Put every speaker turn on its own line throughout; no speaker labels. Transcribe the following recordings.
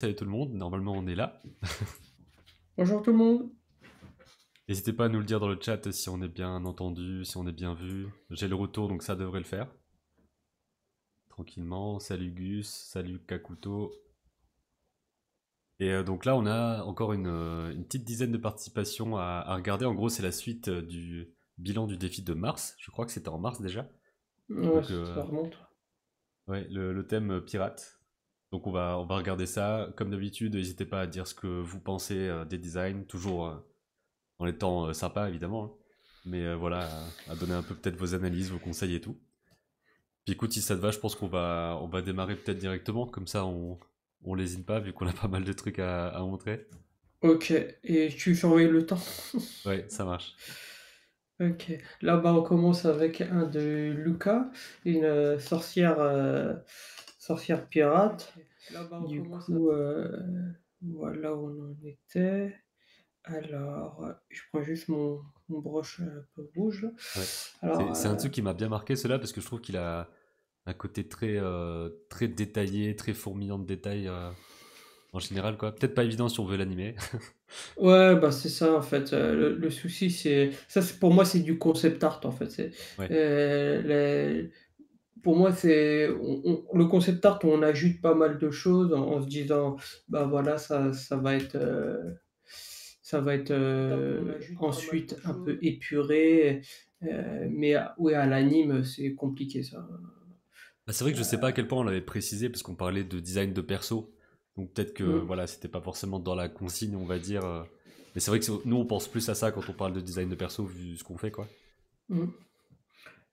Salut tout le monde, normalement on est là.
Bonjour tout le monde.
N'hésitez pas à nous le dire dans le chat si on est bien entendu, si on est bien vu. J'ai le retour donc ça devrait le faire. Tranquillement. Salut Gus, salut Kakuto. Et donc là on a encore une petite dizaine de participations à regarder. En gros c'est la suite du bilan du défi de mars. Je crois que c'était en mars déjà.
Ouais,
Donc
ça remonte.
ouais, le thème pirate. Donc on va regarder ça. Comme d'habitude, n'hésitez pas à dire ce que vous pensez des designs. Toujours en étant sympa évidemment, hein. Mais voilà, à donner un peu peut-être vos analyses, vos conseils et tout. Puis écoute, si ça te va, je pense qu'on va démarrer peut-être directement, comme ça on lésine pas vu qu'on a pas mal de trucs à montrer.
Ok, et tu surveilles le temps.
Ouais, ça marche.
Ok, là bah on commence avec un de Luca, une sorcière pirate. Du coup, voilà où on en était. Alors, je prends juste mon broche un peu rouge là.
Ouais.
Alors,
C'est un truc qui m'a bien marqué, cela, parce que je trouve qu'il a un côté très détaillé, très fourmillant de détails en général, quoi. Peut-être pas évident si on veut l'animer.
ouais, bah c'est ça en fait. Le souci, c'est ça, pour moi, c'est du concept art en fait.
Ouais.
Les, Pour moi, le concept art, on ajoute pas mal de choses en se disant, bah voilà, ça va être ensuite un peu épuré, mais ouais, à l'anime, c'est compliqué ça.
Bah, c'est vrai que je sais pas à quel point on l'avait précisé, parce qu'on parlait de design de perso. Donc peut-être que
Mm,
voilà, c'était pas forcément dans la consigne, on va dire. Mais c'est vrai que nous, on pense plus à ça quand on parle de design de perso, vu ce qu'on fait, quoi.
mm.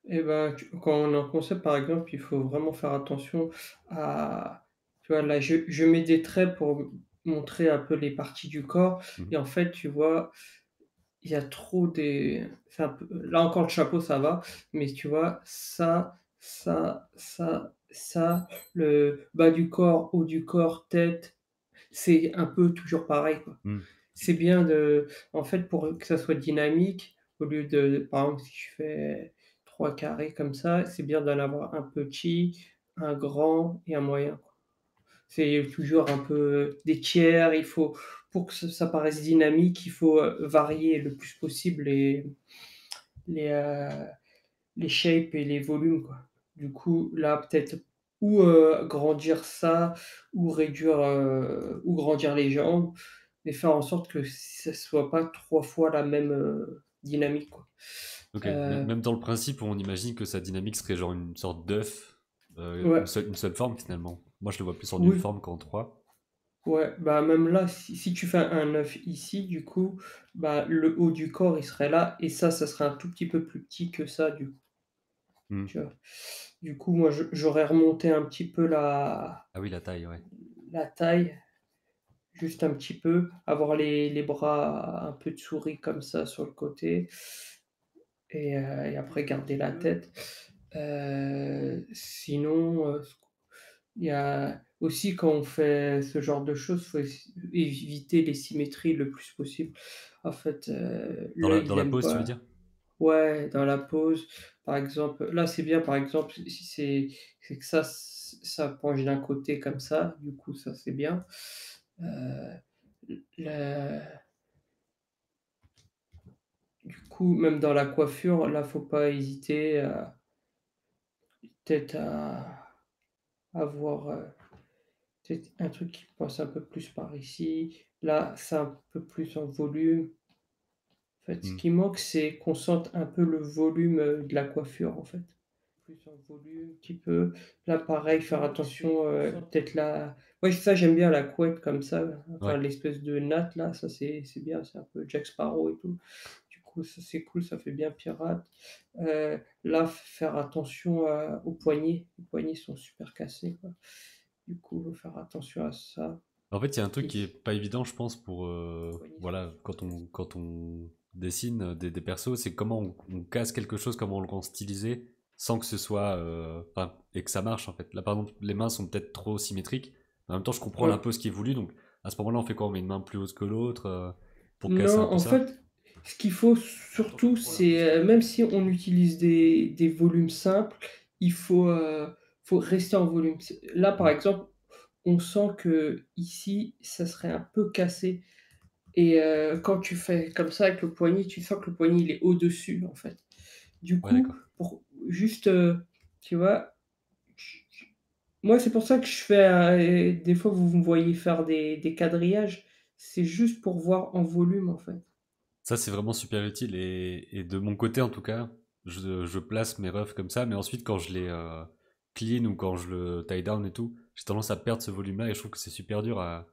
Et ben, quand on est en concept, par exemple, il faut vraiment faire attention à, tu vois, là, je mets des traits pour montrer un peu les parties du corps,
Mhm.
et en fait, tu vois, il y a trop des. C'est un peu... Là encore, le chapeau, ça va. Mais tu vois, ça, le bas du corps, haut du corps, tête, c'est un peu toujours pareil, quoi.
Mhm.
C'est bien de. En fait, pour que ça soit dynamique, au lieu de. Par exemple, si je fais trois carrés comme ça, c'est bien d'en avoir un petit, un grand et un moyen. C'est toujours un peu des tiers, il faut, pour que ça paraisse dynamique, il faut varier le plus possible les, euh, les shapes et les volumes, quoi. Du coup, là, peut-être ou grandir ça, ou réduire, ou grandir les jambes, mais faire en sorte que ça soit pas trois fois la même dynamique, quoi.
Ok.
Euh,
Même dans le principe, on imagine que sa dynamique serait genre une sorte d'œuf,
ouais,
une seule forme finalement. Moi, je le vois plus en une
oui,
forme qu'en trois.
ouais, bah même là, si tu fais un œuf ici, du coup, bah le haut du corps, il serait là, et ça serait un tout petit peu plus petit que ça, du coup,
Mhm.
tu vois. Du coup, moi, j'aurais remonté un petit peu
Ah oui, la taille, ouais.
la taille, juste un petit peu, avoir les bras un peu de souris comme ça sur le côté, et après garder la tête. Sinon, il y a aussi quand on fait ce genre de choses, il faut éviter les symétries le plus possible. En fait, l'œil,
Dans
il
la
aime
pose, tu veux
pas.
dire?
Ouais, dans la pose, par exemple. Là, c'est bien, par exemple, si c'est que ça penche d'un côté comme ça, du coup, ça c'est bien. Euh, la- du coup, même dans la coiffure, là, faut pas hésiter peut-être à avoir peut-être un truc qui passe un peu plus par ici. Là, c'est un peu plus en volume. En fait, ce
Mhm.
qui manque, c'est qu'on sente un peu le volume de la coiffure, en fait. Plus en volume, un petit peu. Là, pareil, faire attention, peut-être la. Ouais, ça, j'aime bien la couette comme ça. Enfin,
Ouais.
l'espèce de natte, là, ça, c'est bien. C'est un peu Jack Sparrow et tout. Du coup, ça, c'est cool, ça fait bien pirate. Là, faire attention aux poignets. Les poignets sont super cassés, quoi. Du coup, faut faire attention à ça.
En fait, il y a un truc qui est
Ici,
pas évident, je pense, pour
les poignets sont
voilà,
super cassés.
quand on dessine des persos, c'est comment on casse quelque chose, comment on le rend stylisé, sans que ce soit, enfin, et que ça marche en fait. Là, par exemple, les mains sont peut-être trop symétriques. En même temps, je comprends un
Ouais.
peu ce qui est voulu, donc à ce moment-là, on fait quoi? On met une main plus haute que l'autre pour casser un
Non,
peu
en
ça.
fait, ce qu'il faut surtout, c'est, même si on utilise des volumes simples, il faut rester en volume. Là, par
Mm.
exemple, on sent que ici, ça serait un peu cassé et quand tu fais comme ça avec le poignet, tu sens que le poignet, il est au-dessus, en fait. Du
Ouais,
coup,
d'accord.
pour juste, tu vois? Moi, c'est pour ça que je fais, des fois, vous me voyez faire des quadrillages, c'est juste pour voir en volume, en fait.
Ça, c'est vraiment super utile et de mon côté, en tout cas, je place mes refs comme ça, mais ensuite, quand je les clean ou quand je le tie down et tout, j'ai tendance à perdre ce volume-là et je trouve que c'est super dur à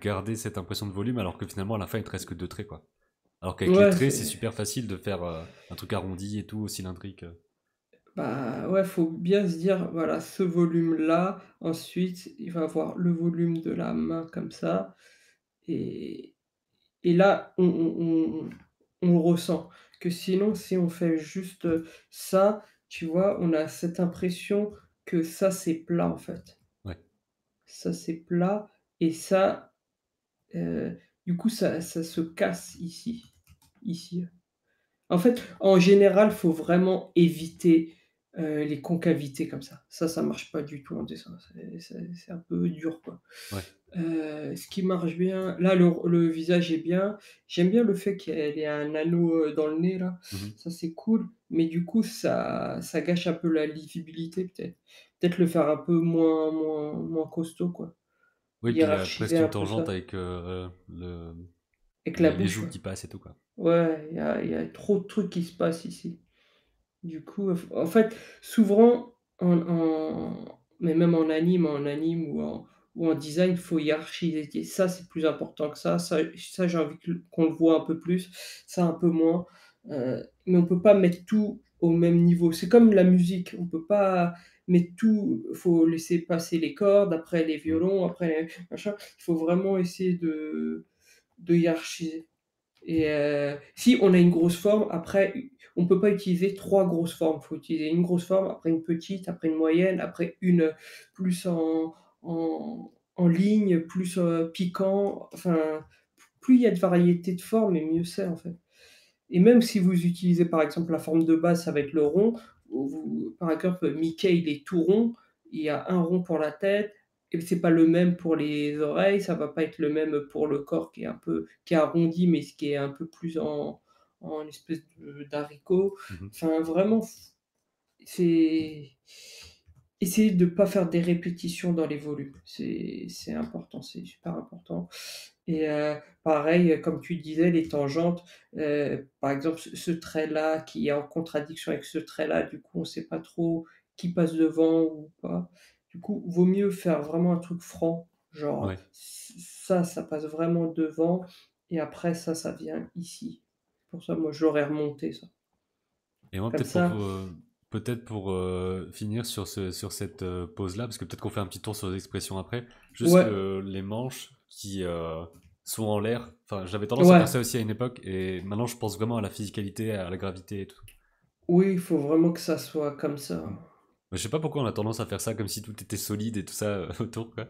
garder cette impression de volume alors que finalement, à la fin, il te reste que deux traits, quoi. Alors qu'avec les
Ouais,
traits, c'est
c'est
super facile de faire un truc arrondi et tout, cylindrique.
bah, ouais, faut bien se dire, voilà, ce volume-là, ensuite, il va avoir le volume de la main comme ça et là, on le ressent. Que sinon, si on fait juste, ça, tu vois, on a cette impression que ça, c'est plat, en fait.
Ouais,
Ça, c'est plat et ça, du coup, ça se casse ici, ici. En fait, en général, faut vraiment éviter, les concavités comme ça. Ça marche pas du tout en dessin. C'est un peu dur, quoi.
ouais.
Ce qui marche bien là, le visage est bien. J'aime bien le fait qu'elle ait un anneau, dans le nez là,
Mhm.
ça c'est cool, mais du coup ça gâche un peu la lisibilité peut-être. Peut-être le faire un peu moins costaud quoi.
Oui, puis il y a
Hiérarchiser
presque
un
une
peu
tangente
ça.
avec
Avec la
les
bouche,
joues
ouais.
qui passent et tout, quoi.
Ouais, il y a trop de trucs qui se passent ici. Du coup, en fait, souvent mais même en anime ou en design, il faut hiérarchiser. Ça, c'est plus important que ça j'ai envie qu'on le voit un peu plus, ça un peu moins, mais on peut pas mettre tout au même niveau. C'est comme la musique, on peut pas mettre tout, faut laisser passer les cordes, après les
Mhm.
violons, après les machins. Il faut vraiment essayer de hiérarchiser. Et si on a une grosse forme, après, on peut pas utiliser 3 grosses formes. Il faut utiliser une grosse forme, après une petite, après une moyenne, après une, plus en ligne, plus, piquant. Enfin, plus il y a de variété de formes et mieux c'est, en fait. Et même si vous utilisez, par exemple, la forme de base, ça va être le rond. Par exemple, Mickey, il est tout rond. Il y a un rond pour la tête et c'est pas le même pour les oreilles. Ça va pas être le même pour le corps qui est arrondi, mais ce qui est un peu plus en espèce d'haricot.
Mhm.
Enfin, vraiment, c'est essayer de ne pas faire des répétitions dans les volumes. C'est important, c'est super important. Et pareil, comme tu disais, les tangentes, par exemple, ce trait-là qui est en contradiction avec ce trait-là, du coup, on ne sait pas trop qui passe devant ou pas. Du coup, vaut mieux faire vraiment un truc franc, genre
Ouais.
ça passe vraiment devant et après ça vient ici. Pour ça, moi, je l'aurais remonté ça.
Et moi,
Comme ça
peut-être pour finir sur sur cette pause-là, parce que peut-être qu'on fait un petit tour sur les expressions après, juste
ouais,
les manches qui sont en l'air. Enfin, j'avais tendance à faire
ouais,
ça aussi à une époque, et maintenant je pense vraiment à la physicalité, à la gravité et tout.
oui, il faut vraiment que ça soit comme ça.
Mm. Mais je sais pas pourquoi on a tendance à faire ça comme si tout était solide et tout ça autour, quoi.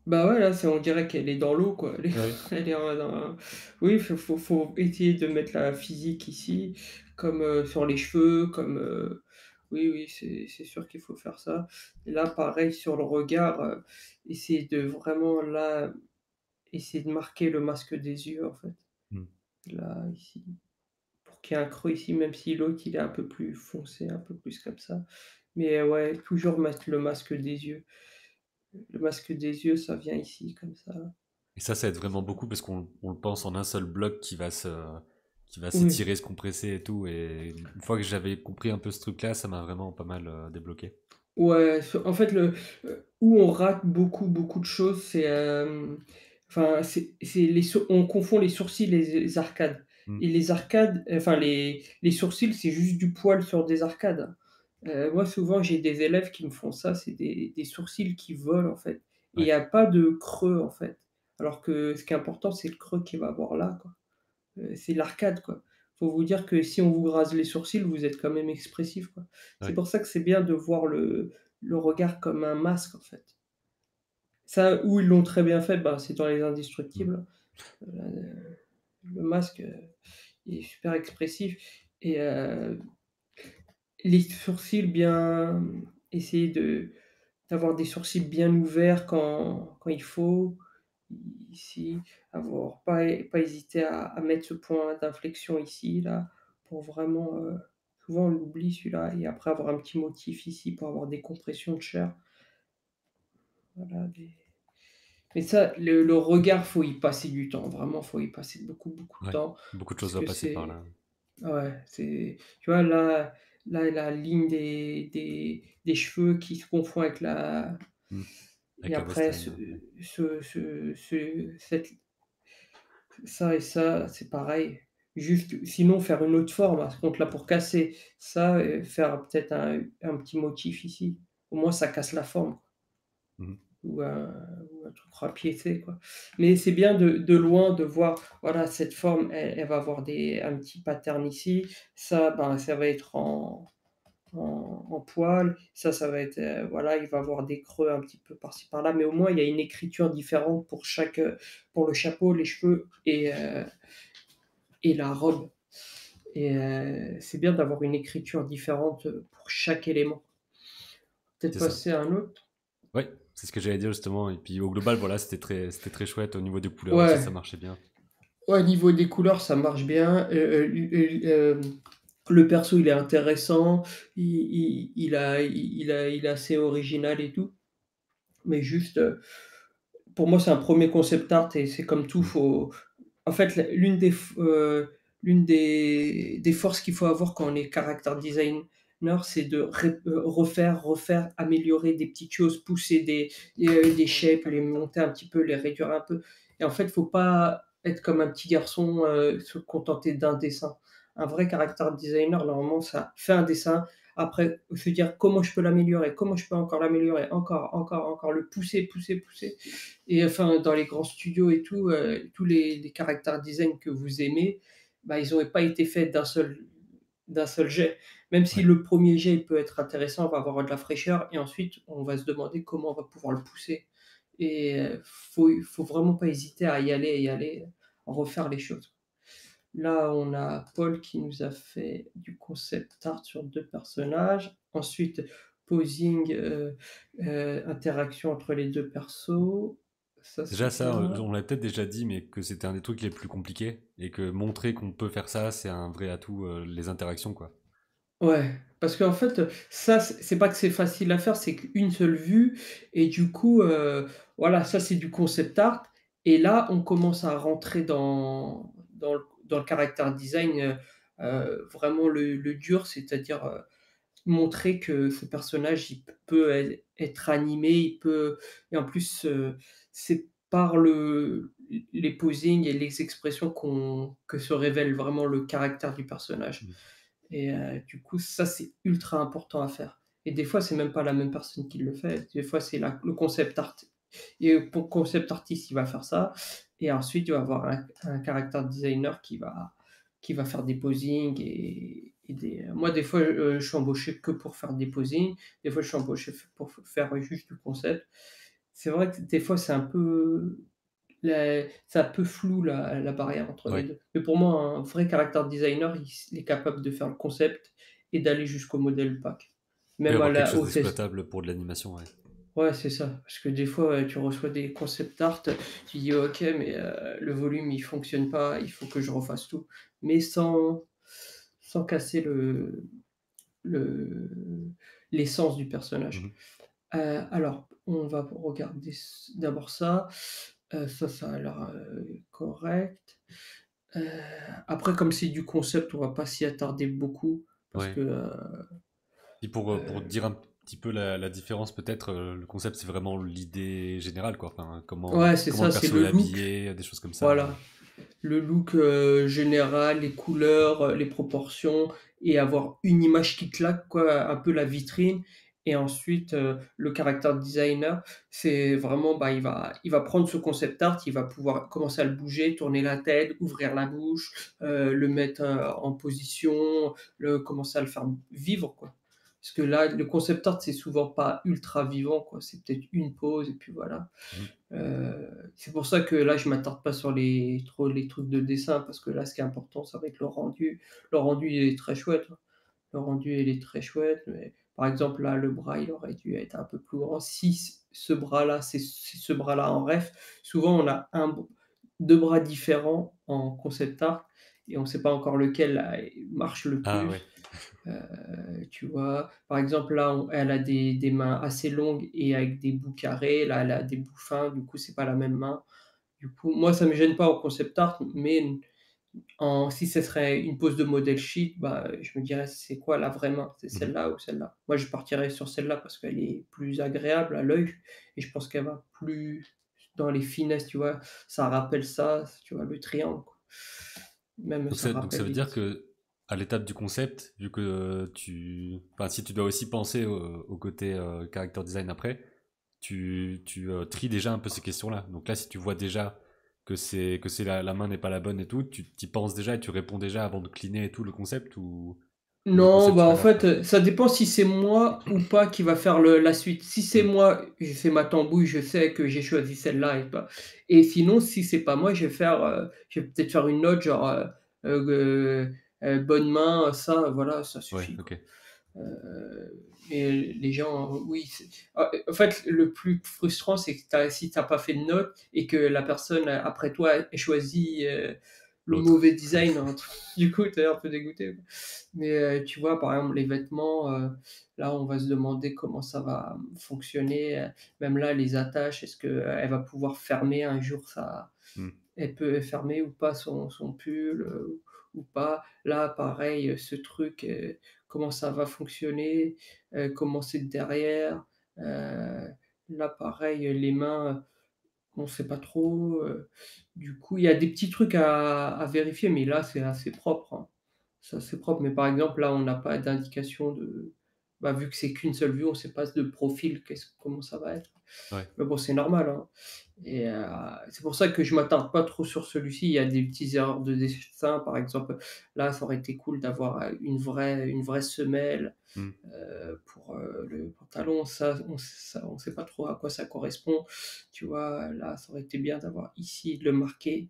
Bah, ouais, là, on dirait qu'elle est dans l'eau, quoi. Elle est
Ouais.
elle est dans oui, faut essayer de mettre la physique ici, comme, sur les cheveux, comme, oui, oui, c'est sûr qu'il faut faire ça. Et là, pareil sur le regard, essayer de vraiment, là, essayer de marquer le masque des yeux, en fait.
Mm.
Là, ici, pour qu'il y ait un creux ici, même si l'autre, il est un peu plus foncé, un peu plus comme ça. Mais ouais, toujours mettre le masque des yeux. Le masque des yeux, ça vient ici, comme ça.
Et ça aide vraiment beaucoup parce on le pense en un seul bloc qui va
Oui.
s'étirer, se compresser et tout. Et une fois que j'avais compris un peu ce truc-là, ça m'a vraiment pas mal débloqué.
Ouais, en fait, où on rate beaucoup, beaucoup de choses, c'est, enfin, c'est on confond les sourcils et les arcades
Mm.
et les arcades, enfin les sourcils, c'est juste du poil sur des arcades. Moi, souvent, j'ai des élèves qui me font ça, c'est des sourcils qui volent, en fait et il y
Ouais,
a pas de creux, en fait. Alors que ce qui est important, c'est le creux qu'il va avoir là, quoi. C'est l'arcade, quoi. Faut vous dire que si on vous rase les sourcils, vous êtes quand même expressif, quoi. C'est
ouais.
pour ça que c'est bien de voir le regard comme un masque, en fait. Ça, où ils l'ont très bien fait, bah, c'est dans Les
Mm.
Indestructibles. Le masque, il est super expressif et les sourcils bien essayer de d'avoir des sourcils bien ouverts quand il faut. Ici, avoir pas hésiter à mettre ce point d'inflexion ici, là, pour vraiment, souvent on l'oublie celui-là et après avoir un petit motif ici pour avoir des compressions de chair. Voilà, des mais ça, le regard, faut y passer du temps, vraiment, faut y passer beaucoup, beaucoup de
Ouais,
temps
beaucoup de
parce
choses doivent
que
passer par
c'est
là.
ouais, c'est tu vois là la ligne des cheveux qui se confond avec la
Mmh.
et
Avec la
après
veste, ouais.
cette ça et ça, c'est pareil. Juste sinon faire une autre forme, par contre là pour casser ça, faire peut-être un petit motif ici. Au moins ça casse la forme
Mmh mh.
ou un truc rapiécé quoi. Mais c'est bien de loin de voir, voilà cette forme elle va avoir un petit pattern ici, ça, ben, ça va être en poil, ça va être, voilà, il va avoir des creux un petit peu par-ci par-là, mais au moins il y a une écriture différente pour chaque, pour le chapeau, les cheveux et la robe et c'est bien d'avoir une écriture différente, pour chaque élément. Peut-être
C'est ça.
passer à un autre?
Ouais, c'est ce que j'allais dire justement et puis au global, voilà, c'était très chouette. Au niveau des couleurs aussi, ça
Ouais,
marchait bien.
ouais, au niveau des couleurs, ça marche bien, le perso, il est intéressant, il est assez original et tout, mais juste, pour moi, c'est un premier concept art et c'est comme tout,
Mmh.
faut en fait, l'une des forces qu'il faut avoir quand on est character designer, c'est de refaire, améliorer des petites choses, pousser des shapes, les monter un petit peu, les réduire un peu et en fait, faut pas être comme un petit garçon, se contenter d'un dessin. Un vrai character designer, normalement, ça fait un dessin, après se dire: «Comment je peux l'améliorer? Comment je peux encore l'améliorer? Encore, encore, encore», le pousser, pousser, pousser et enfin, dans les grands studios et tout, tous les character design que vous aimez, bah, ils ont pas été faits d'un seul jet. Même si
Ouais,
le premier jet, il peut être intéressant, on va avoir de la fraîcheur et ensuite on va se demander comment on va pouvoir le pousser et faut vraiment pas hésiter à y aller, refaire les choses. Là, on a Paul qui nous a fait du concept art sur 2 personnages. Ensuite, posing, interaction entre les 2 persos. Ça,
déjà
c'est
ça,
bien.
on l'a peut-être déjà dit, mais que c'était un des trucs les plus compliqués et que montrer qu'on peut faire ça, c'est un vrai atout, les interactions, quoi.
Ouais, parce qu'en fait, ça, c'est pas que c'est facile à faire, c'est qu'une seule vue et du coup, voilà, ça, c'est du concept art et là, on commence à rentrer dans le character design, vraiment le dur, c'est-à-dire, montrer que ce personnage, il peut être animé, il peut et en plus, c'est par les posings et les expressions que se révèle vraiment le caractère du personnage
Mmh.
et du coup, ça, c'est ultra important à faire et des fois, c'est même pas la même personne qui le fait. Des fois, c'est le concept art et pour concept artist, il va faire ça et ensuite, il va avoir un character designer qui va faire des posings et des moi, des fois, je suis embauché que pour faire des posings, des fois, je suis embauché pour faire juste du concept. C'est vrai que des fois, c'est un peu flou la barrière entre les
Ouais.
2. Mais pour moi, un vrai character designer, il est capable de faire le concept et d'aller jusqu'au modèle pack.
Oui,
Même
avoir quelque chose
au test.
d'exploitable pour de l'animation, ouais.
Ouais, c'est ça. Parce que des fois, ouais, tu reçois des concept art, tu dis: «OK, mais le volume, il fonctionne pas, il faut que je refasse tout». Mais sans casser le l'essence du
Mmh
personnage.
mh.
Alors, on va regarder d'abord ça. Ça a l'air, correct. Heu, Après, comme c'est du concept, on va pas s'y attarder beaucoup parce
Ouais.
que,
Puis pour dire un petit peu la différence peut-être, le concept, c'est vraiment l'idée générale, quoi. Enfin,
ouais, c'est
comment le
ça, c'est
perso
le
est
look.
habillé, des choses comme ça,
Voilà. Le look, général, les couleurs, les proportions et avoir une image qui claque quoi, un peu la vitrine et ensuite, le character designer, c'est vraiment, bah, il va prendre ce concept art, il va pouvoir commencer à le bouger, tourner la tête, ouvrir la bouche, le mettre, en position, commencer à le faire vivre, quoi. Parce que là, le concept art, c'est souvent pas ultra vivant, quoi. C'est peut-être une pose et puis voilà.
mmh.
C'est pour ça que là, je m'attarde pas sur les trucs de dessin parce que là, ce qui est important, ça va être le rendu. Le rendu, il est très chouette, hein. Le rendu, il est très chouette, mais Par exemple, là, le bras, il aurait dû être un peu plus grand. Si ce bras-là, c'est ce bras-là en ref, souvent on a 2 bras différents en concept art et on ne sait pas encore lequel, marche le
Ah ouais.
plus. Tu vois? Par exemple, là, elle a des mains assez longues et avec des bouts carrés. Là, elle a des bouts fins, du coup, c'est pas la même main. Du coup, moi, ça me gêne pas au concept art, mais si ce serait une pose de modèle chic, bah, je me dirais: «C'est quoi la vraie main? C'est
Mhm.
celle-là ou celle-là?» Moi, je partirais sur celle-là parce qu'elle est plus agréable à l'œil et je pense qu'elle va plus dans les finesses, tu vois? Ça rappelle ça, tu vois, le triangle, quoi. Même ça
Donc ça
rappelle
veut
les
dire
dessins.
que à l'étape du concept, vu que enfin, si tu dois aussi penser au côté character design après, tu tries déjà un peu ces questions-là. Donc là, si tu vois déjà que la main n'est pas la bonne et tout, tu t'y penses déjà et tu réponds déjà avant de cleaner et tout le concept ou le
Non,
concept
bah,
tu
en
l'adaptes
fait,
quoi.
ça dépend si c'est moi ou pas qui va faire la suite. Si c'est
Hmm.
moi, j'ai fait ma tambouille, je sais que j'ai choisi celle-là et pas et sinon, si c'est pas moi, je vais peut-être faire une note genre, «Bonne main», ça, voilà, ça
Ouais,
suffit, quoi.
ok.
Et les gens, oui, en fait, le plus frustrant, c'est que si tu as pas fait de notes et que la personne, après toi, ait choisi, le
L'autre.
mauvais design, hein, du coup, tu es un peu dégoûté, quoi. Mais, tu vois, par exemple, les vêtements, là, on va se demander comment ça va fonctionner, même là, les attaches, est-ce qu'elle va pouvoir fermer un jour sa
Hmm.
elle peut fermer ou pas son pull, ou pas. Là, pareil, ce truc, comment ça va fonctionner, comment c'est derrière. Heu, Là, pareil, les mains, on ne sait pas trop, du coup, il y a des petits trucs à vérifier, mais là, c'est assez propre, hein. C'est assez propre, mais par exemple, là, on n'a pas d'indication bah, vu que c'est qu'une seule vue, on ne sait pas de profil, comment ça va être.
Ouais.
Mais bon, c'est normal, hein. Et c'est pour ça que je m'attarde pas trop sur celui-ci. Il y a des petites erreurs de dessin, par exemple, là, ça aurait été cool d'avoir, une vraie semelle,
Hmm.
pour, le pantalon. Ça, on sait pas trop à quoi ça correspond. Tu vois? Là, ça aurait été bien d'avoir ici, de le marquer,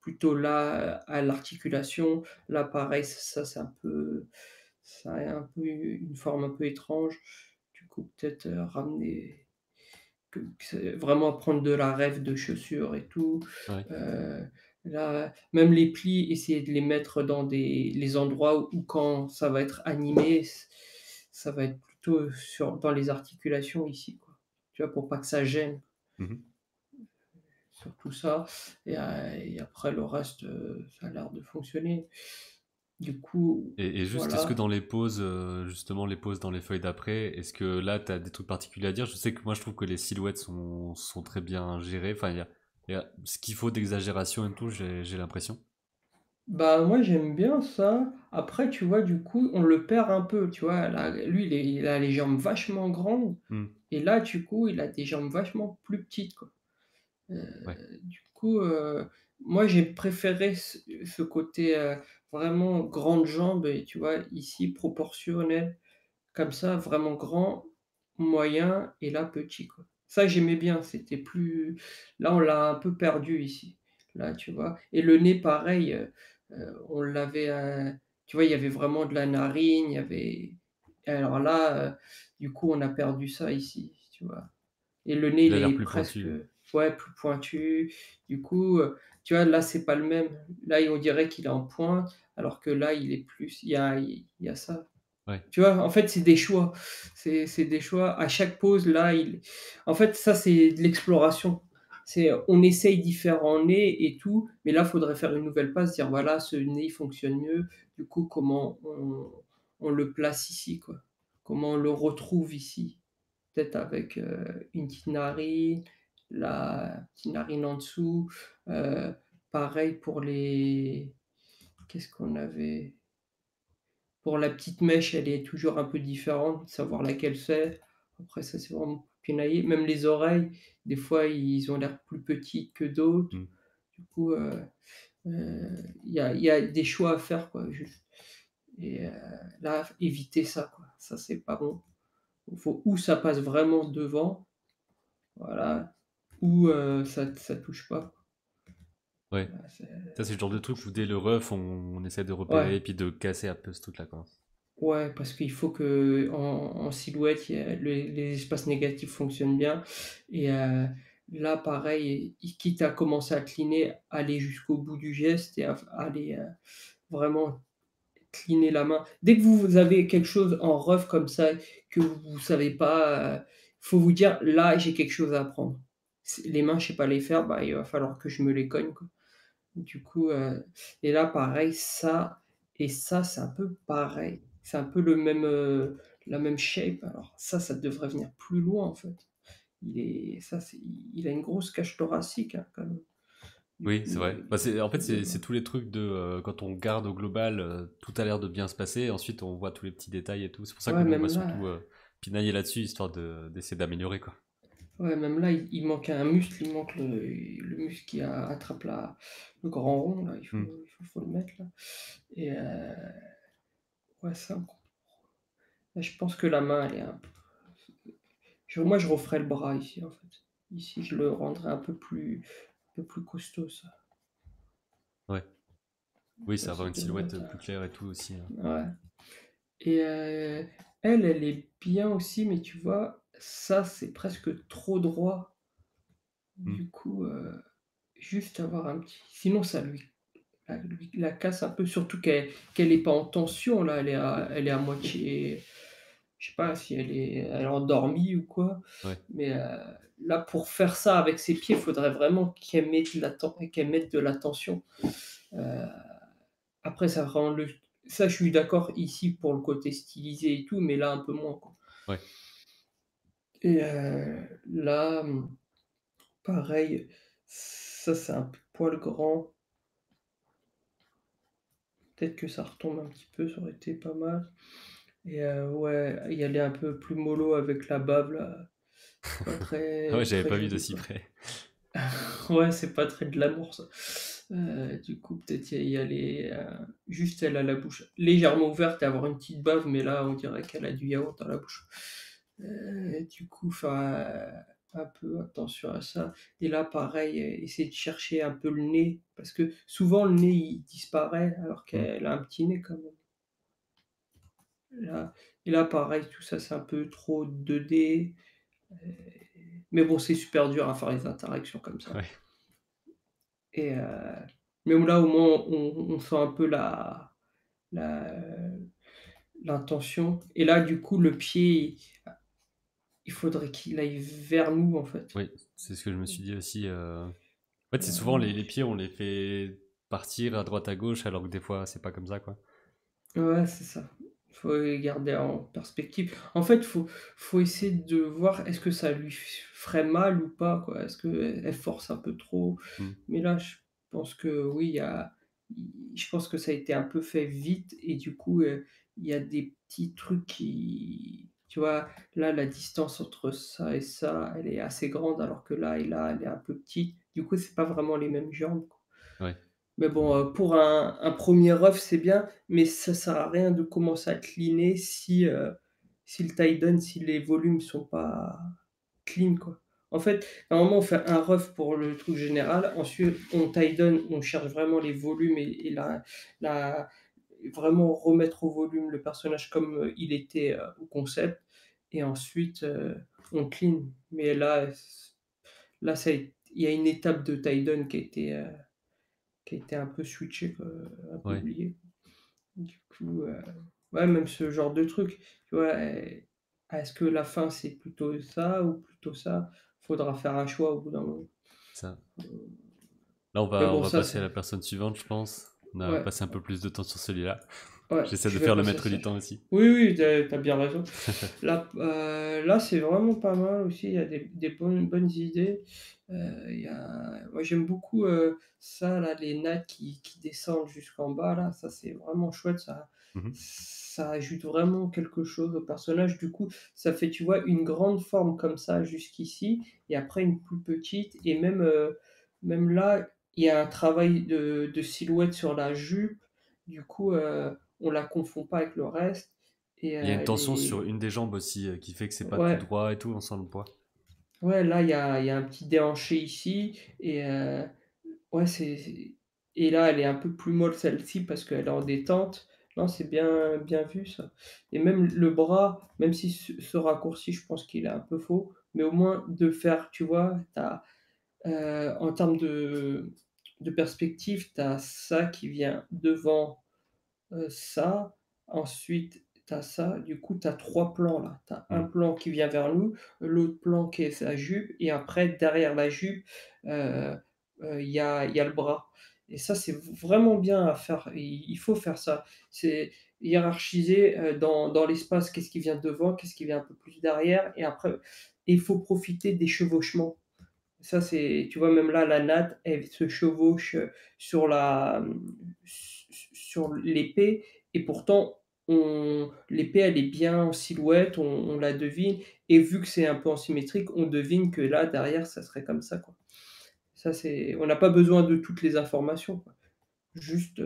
plutôt là, à l'articulation. Là, pareil, c'est un peu ça a un peu une forme un peu étrange. Du coup, peut-être, ramener que c'est vraiment prendre de la ref de chaussures et tout.
Ouais.
Heu, Là, même les plis, essayer de les mettre dans les endroits où quand ça va être animé, ça va être plutôt dans les articulations ici, quoi. Tu vois? Pour pas que ça gêne,
Mhm.
surtout ça et après le reste, ça a l'air de fonctionner. Du coup,
Et juste, est-ce que
voilà.
dans les pauses, justement, les pauses dans les feuilles d'après, est-ce que là, tu as des trucs particuliers à dire? Je sais que moi, je trouve que les silhouettes sont très bien gérées. Enfin, il y a ce qu'il faut d'exagération et tout, j'ai l'impression.
Bah, moi, j'aime bien ça. Après, tu vois, du coup, on le perd un peu, tu vois? Là, lui, il a les jambes vachement grandes
Hmm.
et là, du coup, il a des jambes vachement plus petites, quoi.
Ouais.
Du coup, moi, j'ai préféré ce côté, vraiment grandes jambes et tu vois, ici, proportionnel, comme ça, vraiment grand, moyen et là, petit, quoi. Ça, j'aimais bien, c'était plus là, on l'a un peu perdu ici. Là, tu vois? Et le nez, pareil, on l'avait, tu vois, il y avait vraiment de la narine, il y avait alors là, du coup, on a perdu ça ici, tu vois? Et le nez,
Il
il
a l'air
est
plus
presque,
pointu.
ouais, plus pointu. Du coup, tu vois, là, c'est pas le même. Là, on dirait qu'il est en pointe, alors que là, il est plus il y a ça.
Ouais.
Tu vois? En fait, c'est des choix. C'est des choix. À chaque pause, là, en fait, ça, c'est de l'exploration. On essaye différents nez et tout, mais là, il faudrait faire une nouvelle passe, dire: «Voilà, ce nez, il fonctionne mieux. Du coup, comment on le place ici, quoi? Comment on le retrouve ici?» Peut-être avec, une petite narine, la petite narine en dessous, pareil pour qu'est-ce qu'on avait? Pour la petite mèche, elle est toujours un peu différente, savoir laquelle c'est. Après ça, c'est vraiment pinaillé. Même les oreilles, des fois, ils ont l'air plus petits que d'autres.
Hmm.
Du coup, il y a des choix à faire, quoi, juste et là, éviter ça, quoi. Ça, c'est pas bon. Il faut ou ça passe vraiment devant, voilà, ou ça touche pas.
Ouais.
Voilà,
Ça, c'est le genre
ça
de truc
touche
où
pas.
dès le ref, on essaie de repérer
Ouais,
et puis de casser un peu ce truc-là, quoi.
Ouais, parce qu'il faut qu'en silhouette, il y a les espaces négatifs fonctionnent bien et là pareil, quitte à commencer à cleaner, aller jusqu'au bout du geste et aller, vraiment cleaner la main. Dès que vous avez quelque chose en rough comme ça, que vous savez pas, faut vous dire: «Là, j'ai quelque chose à apprendre». Les mains, je sais pas les faire, bah, il va falloir que je me les cogne, quoi. Du coup, et là pareil, ça et ça, c'est un peu pareil. C'est un peu la même shape. Alors ça devrait venir plus loin, en fait. Il a une grosse cage thoracique, hein, quand même. Du
Oui, c'est
coup,
vrai. Bah, en fait,
il
c'est
devrait
tous les trucs de quand on garde au global, tout a l'air de bien se passer. Ensuite, on voit tous les petits détails et tout. C'est pour ça que
ouais,
nous, on va
même
surtout
là
pinailler là-dessus, histoire d'essayer d'améliorer, quoi.
ouais, même là, il manque un muscle, il manque le muscle qui attrape le grand rond, là,
Hmm.
faut le mettre, là et ouais, ça, là, je pense que la main, elle est un moi, je referais le bras ici, en fait. Ici, je le rendrais un peu plus costaud, ça.
Ouais. Oui, ça
Ça,
va
ça
avoir une
devrait
silhouette
être
plus claire et tout aussi.
ouais et elle est bien aussi, mais tu vois, ça, c'est presque trop droit.
Hmm.
Du coup, juste avoir un petit sinon ça lui la casse un peu, surtout qu'elle est pas en tension, là, elle est à moitié je sais pas si elle est endormie ou quoi,
Ouais.
mais là, pour faire ça avec ses pieds, il faudrait vraiment qu'elle mette de la tension. Heu, après ça rend ça, je suis d'accord ici pour le côté stylisé et tout, mais là, un peu moins, quoi
Ouais.
et là, pareil, ça, c'est un poil grand. Peut-être que ça retombe un petit peu, ça aurait été pas mal et ouais, y aller un peu plus mollo avec la bave là, c'est pas
Ah ouais,
très
j'avais
très
pas vu
joli,
d'aussi
quoi.
près.
Ouais, c'est pas très de l'amour ça. Du coup, peut-être y aller, juste elle a la bouche légèrement ouverte et avoir une petite bave, mais là, on dirait qu'elle a du yaourt dans la bouche. Du coup, un peu attention à ça et là, pareil, essayer de chercher un peu le nez parce que souvent le nez, il disparaît alors
Hmm.
qu'elle a un petit nez quand même. Là et là, pareil, tout ça, c'est un peu trop 2D, mais bon, c'est super dur à faire les interactions comme ça
Ouais.
et mais là, au moins, on sent un peu la l'intention et là, du coup, le pied, il faudrait qu'il aille vers nous, en fait.
Oui, c'est ce que je me suis dit aussi. En fait, c'est souvent
Vraiment.
les pieds, on les fait partir à droite à gauche, alors que des fois, c'est pas comme ça, quoi.
Ouais, c'est ça. Faut les garder en perspective. En fait, faut essayer de voir est-ce que ça lui ferait mal ou pas, quoi? Est-ce qu'elle force un peu trop?
Hmm.
Mais là, je pense que oui, je pense que ça a été un peu fait vite et du coup, il y a des petits trucs qui tu vois? Là, la distance entre ça et ça, elle est assez grande alors que là et là, elle est un peu petite. Du coup, c'est pas vraiment les mêmes jambes, quoi.
Ouais.
Mais bon, pour un 1er rough, c'est bien, mais ça sert à rien de commencer à cleaner si le tie down, si les volumes sont pas clean, quoi. En fait, normalement, on fait un rough pour le truc général, ensuite on tie down, on cherche vraiment les volumes et la vraiment remettre au volume le personnage comme, il était, au concept et ensuite, on clean. Mais là, il y a une étape de tie down qui a été un peu switché, quoi, un peu
Ouais.
oublié. Du coup, ouais, même ce genre de truc, tu vois? Est-ce que la fin, c'est plutôt ça ou plutôt ça? Faudra faire un choix au bout d'un moment.
Ça. Là,
Mais
on
bon,
va
ça,
passer à
c'est
la personne suivante, je pense. On a
ouais,
passé un peu plus de temps sur celui-là.
ouais,
J'essaie de
je vais
faire le
passer à
maître
ça.
du temps aussi.
Oui, oui, tu bien raison. Là, c'est vraiment pas mal aussi, il y a des bonnes idées. Il y a moi, j'aime beaucoup, ça là, les nattes qui descendent jusqu'en bas là, ça c'est vraiment chouette,
Mhm.
ça ajoute vraiment quelque chose au personnage. Du coup, ça fait, tu vois, une grande forme comme ça jusqu'ici et après une plus petite et même là, il y a un travail de silhouette sur la jupe. Du coup, on la confond pas avec le reste et
Il y a une tension sur
les
une des jambes aussi qui fait que c'est pas tout
ouais,
droit et tout, on sent le poids.
ouais, là, il y a un petit déhanché ici et ouais, et là, elle est un peu plus molle celle-ci parce qu'elle est en détente. Non, c'est bien vu ça et même le bras, même si ce raccourci, je pense qu'il est un peu faux, mais au moins de faire, tu vois, en termes de perspective, tu as ça qui vient devant, ça, ensuite tu as ça, du coup tu as 3 plans là. Tu as un
Mmh.
plan qui vient vers nous, l'autre plan qui est sa jupe et après derrière la jupe, heu il y a le bras et ça c'est vraiment bien à faire. Il faut faire ça. C'est hiérarchiser, dans l'espace, qu'est-ce qui vient devant, qu'est-ce qui vient un peu plus derrière et il faut profiter des chevauchements. Ça, c'est tu vois, même là, la natte, elle se chevauche, sur sur l'épée et pourtant l'épée, elle est bien en silhouette, on la devine et vu que c'est un peu en symétrique, on devine que là, derrière, ça serait comme ça, quoi. Ça, c'est on n'a pas besoin de toutes les informations, quoi. Juste,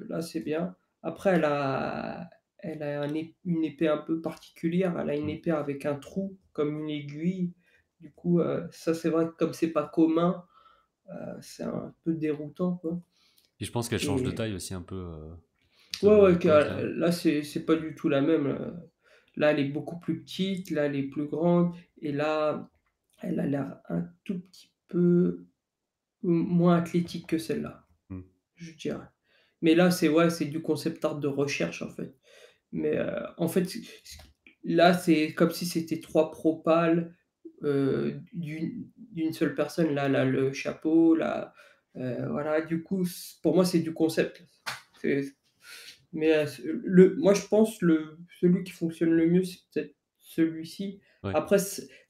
là, c'est bien. Après, elle a une épée un peu particulière. Elle a une
Mmh.
épée avec un trou comme une aiguille. Du coup, ça, c'est vrai que comme c'est pas commun, c'est un peu déroutant, quoi
Et je pense qu'elle change de
et
taille aussi un peu,
ouais,
selon
ouais,
l'époque là.
là, c'est pas du tout la même, là, elle est beaucoup plus petite, là, elle est plus grande et là, elle a l'air un tout petit peu moins athlétique que celle-là,
Mmh.
je dirais. Mais là, c'est ouais, c'est du concept art de recherche, en fait. Mais, en fait, là, c'est comme si c'était 3 propales, d'une seule personne. Là, là, le chapeau, là, voilà, du coup, pour moi, c'est du concept. C'est mais, moi, je pense celui qui fonctionne le mieux, c'est peut-être celui-ci.
Ouais.
Après,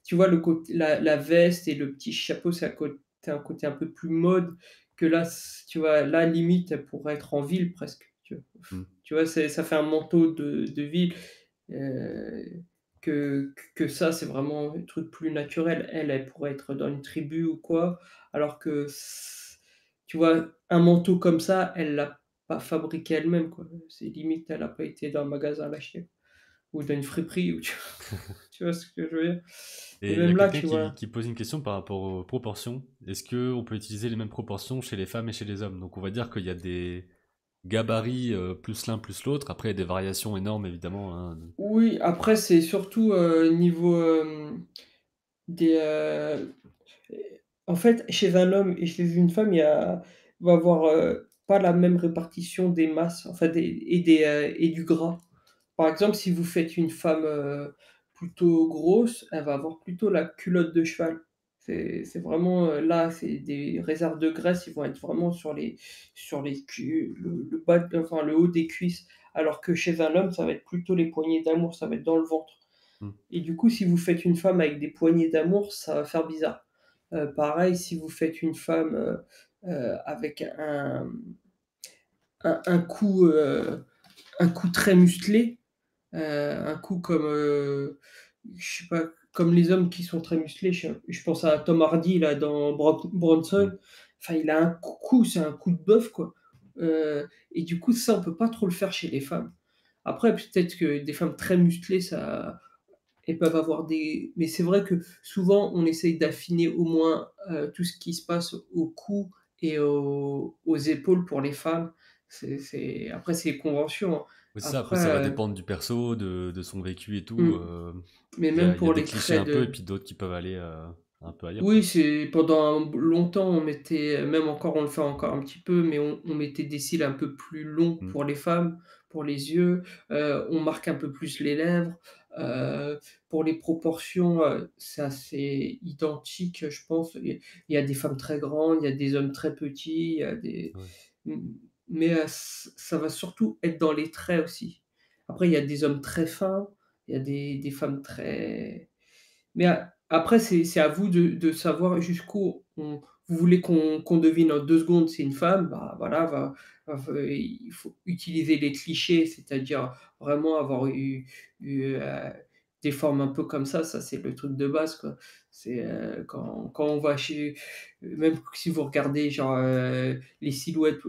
tu vois, le côté la veste et le petit chapeau, c'est un côté un peu plus mode que là, tu vois, là, limite, elle pourrait être en ville presque, tu vois?
Mmh.
Tu vois, ça fait un manteau de ville, heu, que ça, c'est vraiment un truc plus naturel. Elle pourrait être dans une tribu ou quoi, alors que tu vois, un manteau comme ça, elle l'a pas fabriqué elle-même, quoi. C'est limite, elle a pas été dans un magasin l'acheter ou dans une friperie ou tu vois ce que je veux dire? Et
Et il y a
même là,
quelqu'un
tu vois?
qui pose une question par rapport aux proportions. Est-ce qu'on peut utiliser les mêmes proportions chez les femmes et chez les hommes? Donc on va dire qu'il y a des gabarits plus l'un plus l'autre. Après, il y a des variations énormes évidemment, hein.
Oui, après, c'est surtout, niveau, des, en fait, chez un homme et chez une femme, va avoir, pas la même répartition des masses, enfin et du gras. Par exemple, si vous faites une femme, plutôt grosse, elle va avoir plutôt la culotte de cheval. C'est vraiment, là, c'est des réserves de graisse, ils vont être vraiment sur les le bas enfin le haut des cuisses. Alors que chez un homme, ça va être plutôt les poignées d'amour, ça va être dans le ventre.
Mmh.
Et du coup, si vous faites une femme avec des poignées d'amour, ça va faire bizarre. Pareil, si vous faites une femme, avec un cou, un cou très musclé, un cou comme, je sais pas, comme les hommes qui sont très musclés, je pense à Tom Hardy là dans
Mmh.
Bronson, enfin il a un cou, c'est un cou de bœuf quoi, et du coup ça on peut pas trop le faire chez les femmes. Après peut-être que des femmes très musclées ça elles peuvent avoir des mais c'est vrai que souvent on essaye d'affiner au moins, tout ce qui se passe au cou et aux épaules pour les femmes. C'est après c'est les conventions, hein.
Oui, c'est ça. Après, ça va
Après,
dépendre du perso, de son vécu et tout.
mmh, mais même
Il y a
pour
des
les
clichés
traits
un peu et
de
puis d'autres qui peuvent aller un peu ailleurs,
oui,
quoi.
c'est pendant longtemps on mettait même encore on le fait encore un petit peu, mais on mettait des cils un peu plus longs
Mmh.
pour les femmes, pour les yeux, on marque un peu plus les lèvres, heu, pour les proportions, c'est assez identique, je pense. Il y a des femmes très grandes, il y a des hommes très petits, il y a des
Ouais.
mmh, mais, ça va surtout être dans les traits aussi. Après il y a des hommes très fins, il y a des femmes très mais après, c'est à vous de savoir jusqu'où vous voulez qu'on devine en 2 secondes c'est une femme, bah, voilà, il faut utiliser les clichés, c'est-à-dire vraiment avoir eu, des formes un peu comme ça c'est le truc de base, quoi. C'est, quand on va même si vous regardez genre, les silhouettes,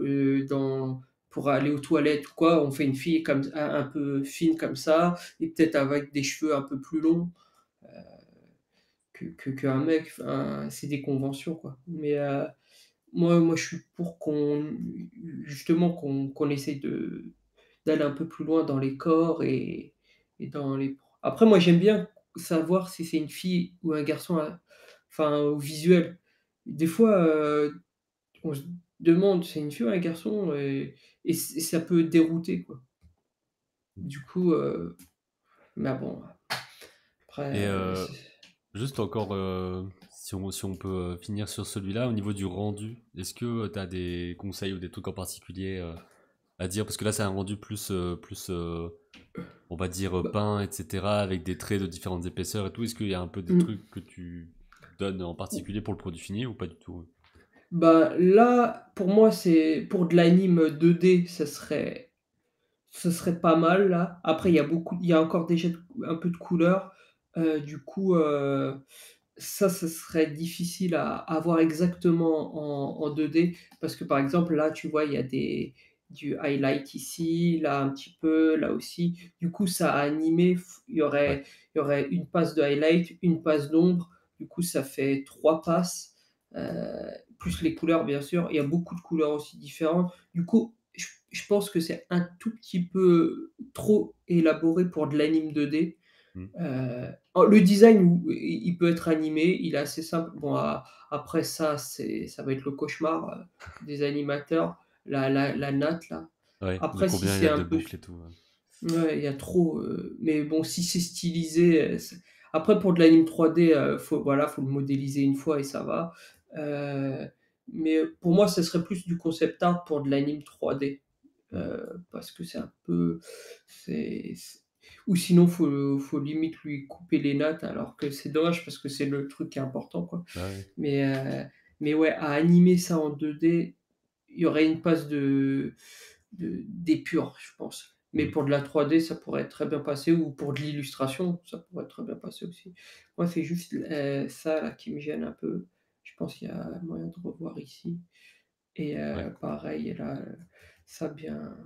pour aller aux toilettes ou quoi, on fait une fille comme un peu fine comme ça et peut-être avec des cheveux un peu plus longs qu'un mec, enfin, c'est des conventions, quoi. Mais, moi je suis pour qu'on justement qu'on essaye d'aller un peu plus loin dans les corps et dans les après moi j'aime bien savoir si c'est une fille ou un garçon enfin au visuel. Des fois, on se demande: «C'est une fille ou un garçon?» et ça peut dérouter quoi. Du coup, mais bon,
Et
après, c'est
juste encore, si on peut finir sur celui-là, au niveau du rendu, est-ce que tu as des conseils ou des trucs en particulier à dire? Parce que là, c'est un rendu plus, on va dire,
bah,
peint, etc., avec des traits de différentes épaisseurs et tout. Est-ce qu'il y a un peu des
mmh.
trucs que tu donnes en particulier pour le produit fini ou pas du tout?
Bah, là, pour moi, c'est pour de l'anime 2D, ce serait pas mal là. Après
Mm.
il y a encore déjà un peu de couleur, du coup, ça, ce serait difficile à voir exactement en 2D parce que, par exemple, là, tu vois, il y a du highlight ici, là un petit peu, là aussi. Du coup, ça a animé,
Ouais,
il y aurait une passe de highlight, une passe d'ombre. Du coup, ça fait 3 passes, plus les couleurs, bien sûr. Il y a beaucoup de couleurs aussi différentes. Du coup, je pense que c'est un tout petit peu trop élaboré pour de l'anime 2D.
mm,
Le design, il peut être animé, il est assez simple. Bon, après ça, ça va être le cauchemar, des animateurs, la natte là.
ouais, de
Après si
combien il y
c'est
a
un
de
peu
boucles et tout. Ouais.
ouais, il y a trop, mais bon, si c'est stylisé, après pour de l'anime 3D, faut le modéliser une fois et ça va. Heu, mais pour moi, ce serait plus du concept art pour de l'anime 3D.
Mm.
Parce que c'est un peu c'est ou sinon faut limite lui couper les nattes alors que c'est dommage parce que c'est le truc qui est important, quoi.
Bah ouais.
Mais ouais, à animer ça en 2D, il y aurait une passe d'épure, je pense. Mais
Mm.
pour de la 3D, ça pourrait très bien passer ou pour de l'illustration, ça pourrait très bien passer aussi. Moi, c'est juste, ça là qui me gêne un peu. Je pense qu'il y a moyen de revoir ici et
Ouais.
pareil là, ça bien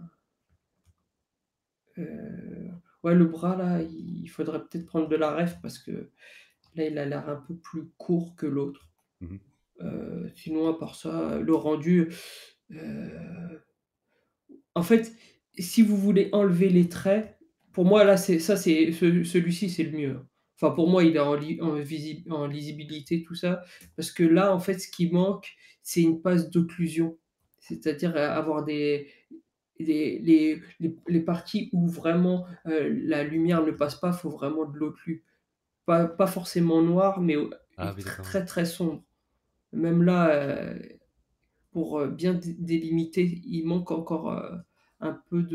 Heu, ouais, le bras là, il faudrait peut-être prendre de la ref parce que là, il a l'air un peu plus court que l'autre.
Mhm.
Sinon à part ça, le rendu, en fait, si vous voulez enlever les traits, pour moi là, celui-ci, c'est le mieux, hein. Enfin pour moi, il est en lisibilité tout ça, parce que là, en fait, ce qui manque, c'est une passe d'occlusion. C'est-à-dire, avoir les parties où vraiment, la lumière ne passe pas, faut vraiment de l'occlu. Pas forcément noir, mais
Ah oui,
très,
d'accord.
très, très sombre. Même là, pour, bien délimiter, il manque encore, un peu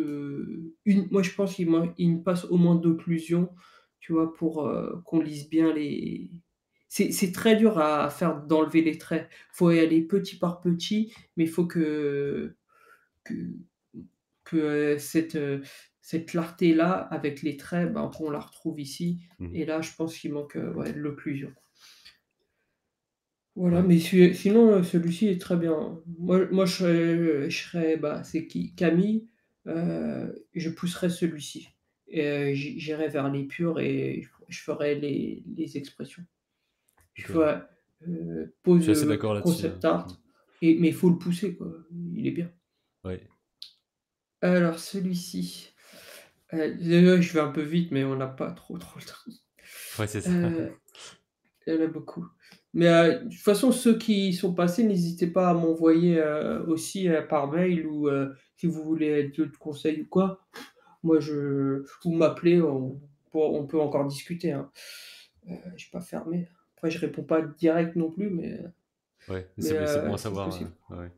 moi je pense qu'il manque une passe au moins d'occlusion, tu vois? Pour, qu'on lise bien les c'est très dur à faire d'enlever les traits. Faut y aller petit par petit, mais il faut que que, cette clarté-là avec les traits, ben, qu'on la retrouve ici
Mhm.
et là je pense qu'il manque, ouais, de l'occlusion. Voilà,
Ouais.
mais sinon, celui-ci est très bien. Moi bah, c'est qui? Camille, je pousserais celui-ci et j'irais vers les purs et je ferais les expressions. Je
Ok.
ferais,
Je
pose,
suis assez d'accord là-dessus.
concept
Mm.
art mais il faut le pousser quoi, il est bien.
Ouais.
Alors celui-ci, désolé je vais un peu vite mais on n'a pas trop le temps.
Ouais, c'est ça.
Heu Il y en a beaucoup. Mais, de toute façon, ceux qui sont passés, n'hésitez pas à m'envoyer, aussi, par mail ou, si vous voulez d'autres conseils ou quoi. Moi, ou m'appeler, on peut encore discuter, hein. Je suis pas fermé. Après, je réponds pas direct non plus,
Ouais,
mais,
c'est bon à
c'est
savoir.
possible.
Ouais.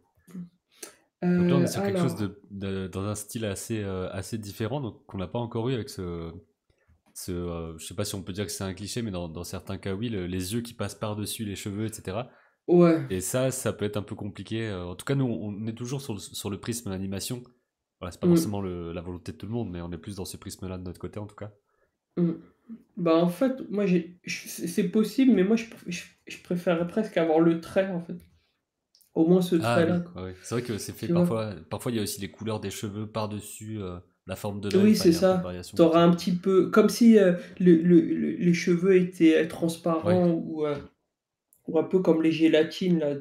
Donc là, on est sur quelque chose
Alors
dans un style assez différent, donc qu'on n'a pas encore eu avec je sais pas si on peut dire que c'est un cliché, mais dans certains cas, oui, les yeux qui passent par-dessus les cheveux, etc.
ouais,
Et ça peut être un peu compliqué. En tout cas, nous, on est toujours sur le prisme d'animation. Voilà, c'est pas
mmh,
forcément la volonté de tout le monde, mais on est plus dans ce prisme-là de notre côté, en tout cas.
mmh. Bah, en fait, moi, c'est possible, mais moi, je préférerais presque avoir le trait, en fait. Au moins ce
Ah
trait-là,
oui,
quoi.
ouais, ouais. C'est vrai que c'est fait
Tu vois?
parfois il y a aussi les couleurs des cheveux par-dessus la forme de l'œil.
Oui,
Enfin, il
c'est
y a un peu de
ça.
variation
Tu
comme
auras
ça.
un petit peu comme si, les cheveux étaient,
Ouais,
transparents ou un peu comme les gélatines là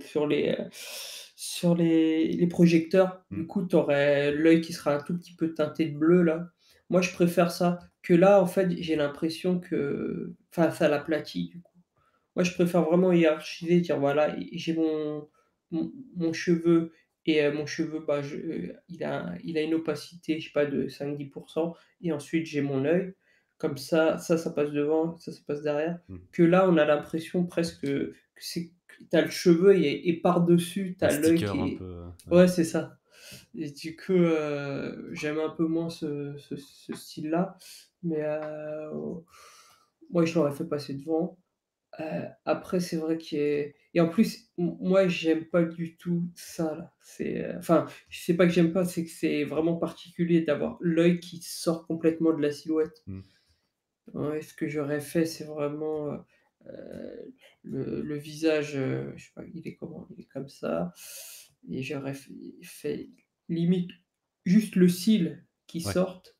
sur les projecteurs,
Hmm.
du coup, tu aurais l'œil qui sera un tout petit peu teinté de bleu là. Moi, je préfère ça, que là, en fait, j'ai l'impression que enfin, ça l'aplatit du coup. Moi, je préfère vraiment hiérarchiser, dire voilà, j'ai mon cheveu et mon cheveu, bah, il a une opacité, je sais pas, de 5-10 et ensuite j'ai mon œil. Comme ça passe devant, ça passe derrière.
Hmm.
Que là, on a l'impression presque que tu as le cheveu et par-dessus, tu
Un
as l'œil
sticker
qui
un
est
peu. Ouais.
ouais, c'est ça et du coup, j'aime un peu moins ce style-là, mais moi, je l'aurais fait passer devant. Après c'est vrai qu'il est et en plus, moi j'aime pas du tout ça là. Enfin, c'est pas que j'aime pas, c'est que c'est vraiment particulier d'avoir l'œil qui sort complètement de la silhouette.
Hmm.
Ouais, ce que j'aurais fait, c'est vraiment, le visage, je sais pas, il est comment? Il est comme ça et j'aurais fait limite juste le cil qui
Ouais.
sorte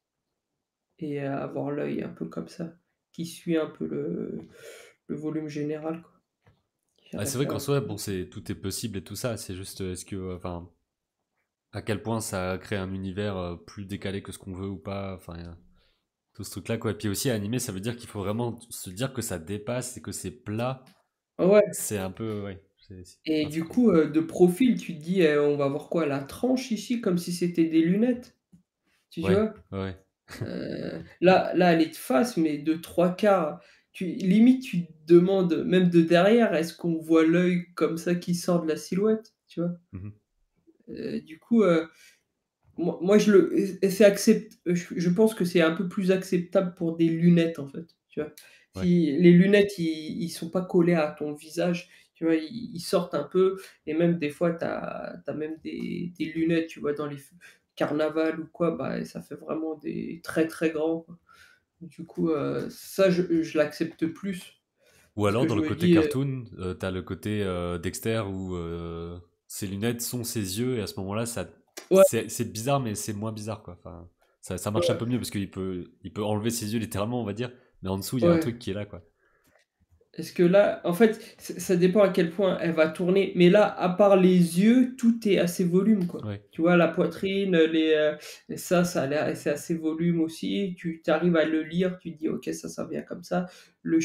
et avoir l'œil un peu comme ça, qui suit un peu le volume général, quoi.
Ah,
J'aurais
c'est vrai
fait
qu'en
un
soi,
peu
bon, tout est possible et tout ça. C'est juste, est-ce que, enfin, à quel point ça crée un univers plus décalé que ce qu'on veut ou pas. Enfin, y a tout ce truc-là, quoi. Et puis aussi, animé, ça veut dire qu'il faut vraiment se dire que ça dépasse et que c'est plat.
ouais
C'est un peu, ouais.
et
Enfin,
du coup, de profil, tu te dis: «On va voir quoi? La tranche ici?» comme si c'était des lunettes, tu
ouais,
vois?
ouais, ouais.
Là, elle est de face, mais de 3/4. Limite, tu te demandes, même de derrière, est-ce qu'on voit l'œil comme ça qui sort de la silhouette, tu vois?
Mhm.
Du coup, moi je le et c'est je pense que c'est un peu plus acceptable pour des lunettes, en fait, tu vois?
Ouais.
Si les lunettes, ils sont pas collés à ton visage, tu vois? Ils sortent un peu et même des fois, tu as même des lunettes, tu vois? Dans les carnavals ou quoi, bah, ça fait vraiment des très, très grands, quoi. Du coup, ça, je l'accepte plus
Ou
parce
alors,
que
dans
je
le
me
côté
dis,
cartoon, t'as le côté Dexter où ses lunettes sont ses yeux et à ce moment-là,
ouais,
c'est bizarre, mais c'est moins bizarre, quoi. Enfin, ça marche un peu
ouais,
mieux parce il peut enlever ses yeux littéralement, on va dire, mais en dessous, il y a un
ouais.
truc qui est là, quoi.
Est-ce que là, en fait, ça dépend à quel point elle va tourner, mais là, à part les yeux, tout est assez volume, quoi.
Ouais.
Tu vois, la poitrine, ça a l'air c'est assez volume aussi. Tu arrives à le lire, tu te dis: «OK, ça vient comme ça». Le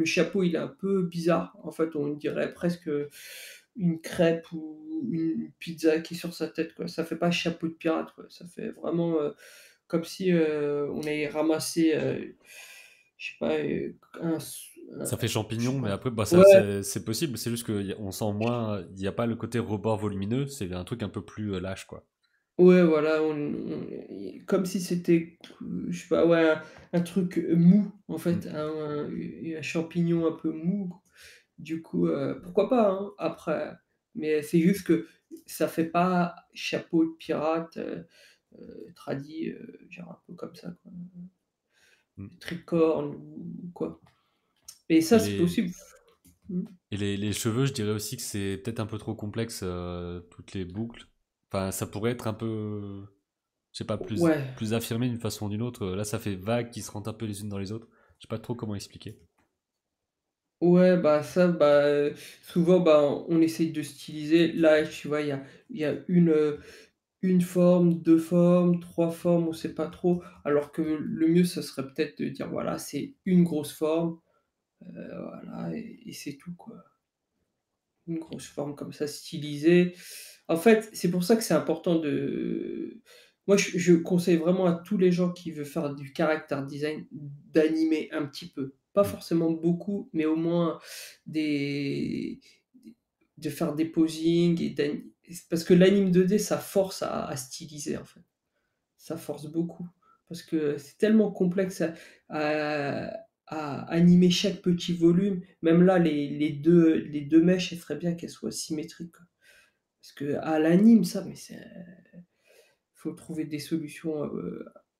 chapeau, il est un peu bizarre. En fait, on dirait presque, une crêpe ou une pizza qui est sur sa tête, quoi. Ça fait pas chapeau de pirate, quoi. Ça fait vraiment, comme si, on avait ramassé, je sais pas, un s
Ça fait
je sais
champignon, mais
pas.
après, bah, ça,
Ouais,
c'est possible. C'est juste qu'on sent moins. Il n'y a pas le côté rebord volumineux. C'est un truc un peu plus lâche, quoi.
ouais, voilà, comme si c'était, je sais pas, ouais, un truc, mou, en
Mm.
fait, un champignon un peu mou. Du coup, pourquoi pas, hein, après, mais c'est juste que ça fait pas chapeau de pirate, tradi, genre un peu comme ça, quoi.
Mm.
Tricorne ou quoi. Et
Et
ça, c'est possible. Mmh.
les cheveux, je dirais aussi que c'est peut-être un peu trop complexe, toutes les boucles. Enfin, ça pourrait être un peu, je sais pas,
Ouais.
plus affirmé d'une façon ou d'une autre. Là, ça fait vagues qui se rentrent un peu les unes dans les autres. Je sais pas trop comment expliquer.
Ouais, bah, ça, bah, souvent, bah, on essaye de styliser. Là, tu vois, il y a une forme, 2 formes, 3 formes, on sait pas trop. Alors que le mieux, ça serait peut-être de dire: «Voilà, c'est une grosse forme, voilà et c'est tout, quoi». Une grosse forme comme ça stylisée. En fait, c'est pour ça que c'est important de moi, je conseille vraiment à tous les gens qui veulent faire du character design d'animer un petit peu. Pas
Mm.
forcément beaucoup, mais au moins des de faire des posings et parce que l'anime 2D, ça force à styliser, en fait. Ça force beaucoup parce que c'est tellement complexe à animer chaque petit volume. Même là, les deux mèches, il serait bien qu'elles soient symétriques, quoi. Parce qu'à l'anime, ça, mais c'est faut trouver des solutions,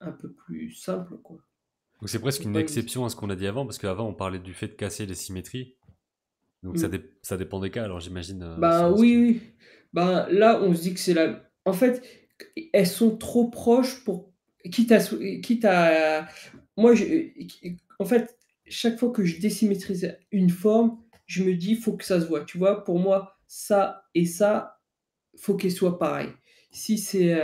un peu plus simples, quoi.
Donc c'est presque
C'est
une
pas une
exception à ce qu'on a dit avant, parce qu'avant on parlait du fait de casser les symétries. Donc
mmh.
ça dépend des cas, alors j'imagine,
Bah,
selon ce
oui,
qui.
oui. Ben, là, on se dit que c'est la en fait, elles sont trop proches pour quitte à moi, en fait, chaque fois que je désymétrise une forme, je me dis: «Faut que ça se voit». Tu vois? Pour moi, ça et ça, faut qu'elles soient pareilles. Si c'est,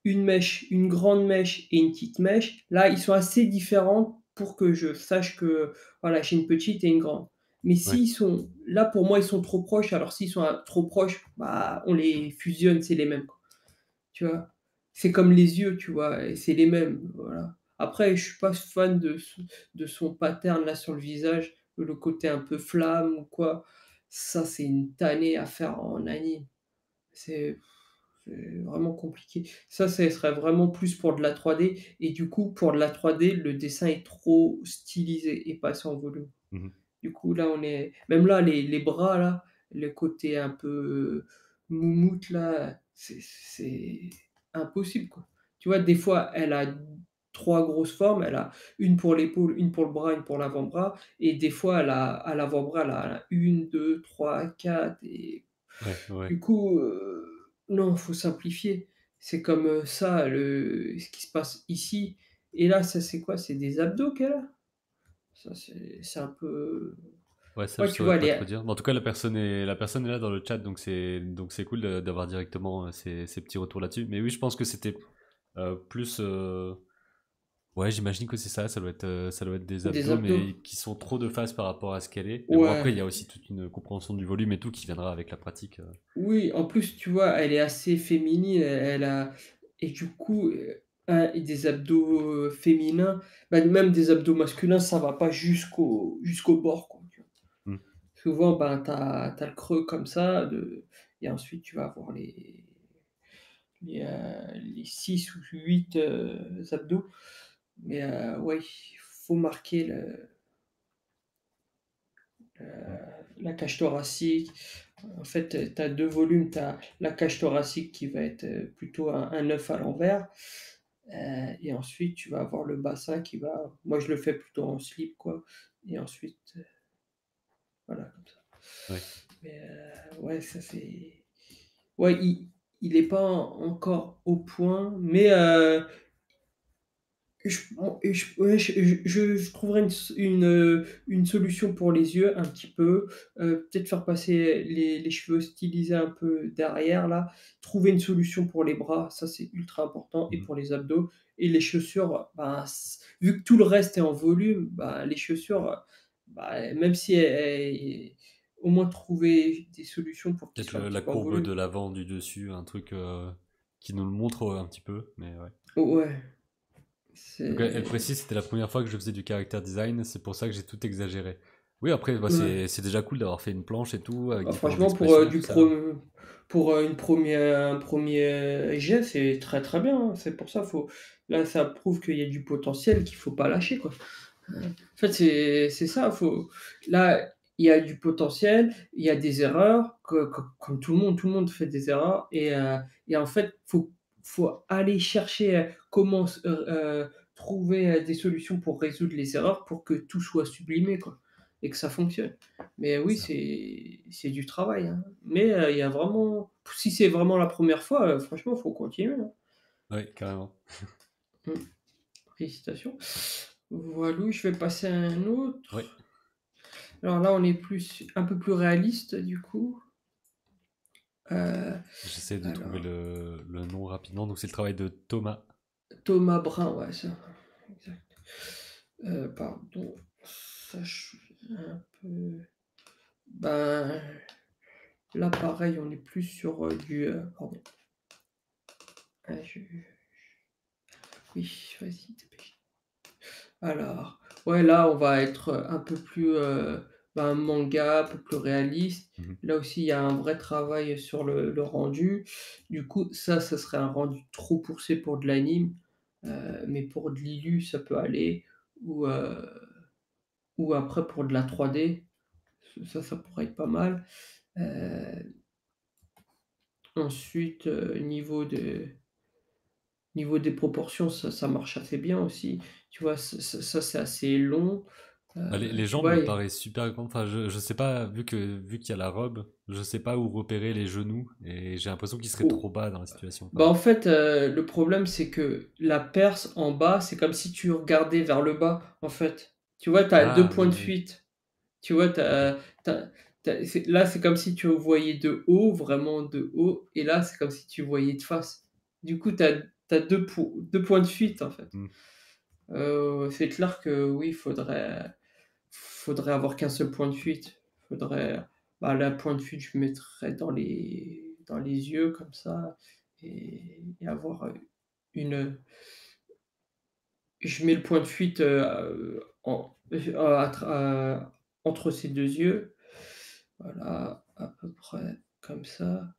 une mèche, une grande mèche et une petite mèche, là, ils sont assez différents pour que je sache que, voilà, j'ai une petite et une grande. Mais
Ouais,
s'ils sont là, pour moi, ils sont trop proches, alors s'ils sont, trop proches, bah, on les fusionne, c'est les mêmes, quoi. Tu vois? C'est comme les yeux, tu vois? Et c'est les mêmes, voilà. Après, je suis pas fan de son pattern là sur le visage, le côté un peu flamme ou quoi. Ça, c'est une tannée à faire en anime. C'est c'est vraiment compliqué. Ça serait vraiment plus pour de la 3D et du coup, pour de la 3D, le dessin est trop stylisé et pas assez en volume.
mmh
Du coup, là, on est même là, les bras là, le côté un peu moumoute là, c'est impossible, quoi. Tu vois, des fois, elle a 3 grosses formes, elle a une pour l'épaule, une pour le bras, une pour l'avant-bras et des fois, elle a à l'avant-bras, elle a 1, 2, 3, 4 et
Ouais, ouais.
du coup, non, faut simplifier. C'est comme, ça, le ce qui se passe ici et là, ça, c'est quoi? C'est des abdos qu'elle a? Ça, c'est un peu
Ouais, ça, je
ouais, tu
saurais
vois, elle
pas trop
est
dire. Mais en tout cas, la personne est là dans le chat, donc c'est cool d'avoir directement ces petits retours là-dessus. Mais oui, je pense que c'était plus. Ouais, j'imagine que c'est ça. Ça doit être des
des
abdos,
abdos.
mais qui sont trop de face par rapport à ce qu'elle est. Mais bon, après, il y
Ouais,
a aussi toute une compréhension du volume et tout qui viendra avec la pratique.
oui, en plus, tu vois, elle est assez féminine, elle a et du coup, et des abdos, féminins, bah, même des abdos masculins, ça va pas jusqu'au bord, quoi, tu vois?
Hmm.
Souvent, ben, tu as le creux comme ça de et ensuite tu vas avoir les 6 ou 8 abdos. Mais, ouais, il faut marquer heu,
Ouais.
la cage thoracique. En fait, tu as 2 volumes. Tu as la cage thoracique qui va être, plutôt un œuf à l'envers, et ensuite tu vas avoir le bassin qui va moi je le fais plutôt en slip quoi et ensuite, voilà comme ça.
Ouais.
Mais, ouais ça c'est ouais il est pas encore au point, mais, ouais, je trouverais une solution pour les yeux un petit peu, peut-être faire passer les cheveux stylisés un peu derrière là, trouver une solution pour les bras, ça c'est ultra important et
Mhm.
pour les abdos et les chaussures, bah, vu que tout le reste est en volume, bah, les chaussures, bah, même si au moins trouver des solutions pour qu'ils
Peut-être
soient un
la
petit peu en
courbe de
volume.
l'avant, du dessus, un truc qui nous le montre un petit peu. Mais ouais.
Ouais,
Donc elle
c'est
précise, c'était la première fois que je faisais du character design, c'est pour ça que j'ai tout exagéré. Oui, après, bah,
ouais.
c'est déjà cool d'avoir fait une planche et tout, avec
Bah,
différentes
franchement, pour,
expressions, tout ça.
une un premier jet, c'est très, très bien, hein. C'est pour ça, faut là, ça prouve qu'il y a du potentiel qu'il faut pas lâcher, quoi. En fait, c'est ça, faut là, il y a du potentiel, il y a des erreurs, comme tout le monde fait des erreurs et en fait, faut aller chercher, comment trouver, des solutions pour résoudre les erreurs pour que tout soit sublimé, quoi et que ça fonctionne. Mais oui,
C'est ça.
c'est du travail, hein, mais il y a vraiment si c'est vraiment la première fois, franchement, faut continuer, hein.
Ouais, carrément.
Mmh, félicitations. Voilou, je vais passer à un autre.
Ouais,
Alors là, on est plus un peu plus réaliste du coup. Heu,
j'essaie de trouver
alors
le nom rapidement. Donc c'est le travail de Thomas.
Thomas Brun, ouais, ça, exact. Pardon, ça je un peu ben, là pareil, on est plus sur, pardon. Je oui, vas-y, dépêche. Alors, ouais, là, on va être, un peu plus, ben, manga, un peu plus réaliste.
Mhm.
Là aussi, il y a un vrai travail sur le rendu. Du coup, ça serait un rendu trop poussé pour de l'anime, mais pour de l'illu, ça peut aller ou, heu, ou après pour de la 3D, ça pourrait être pas mal. Heu, ensuite, niveau des proportions, ça marche assez bien aussi. Tu vois, ça c'est assez long.
Bah, les
Tu
jambes
vois?
me paraissent super grandes. Enfin, je sais pas, vu qu'il y a la robe, je sais pas où repérer les genoux. Et j'ai l'impression qu'ils seraient
Oh,
trop bas dans la situation,
bah,
quoi.
en fait, le problème, c'est que la perce en bas, c'est comme si tu regardais vers le bas, en fait. Tu vois, tu as 2
Ah
points de
oui, oui.
fuite. Tu vois, tu
Ok.
as Là, c'est comme si tu voyais de haut, vraiment de haut, et là, c'est comme si tu voyais de face. Du coup, tu as 2 points de fuite, en fait.
Mmh.
C'est clair que oui, faudrait avoir qu'un seul point de fuite. Faudrait Bah, la point de fuite, je mettrais dans les yeux comme ça, et avoir, une, je mets le point de fuite, entre ses 2 yeux. Voilà, à peu près comme ça,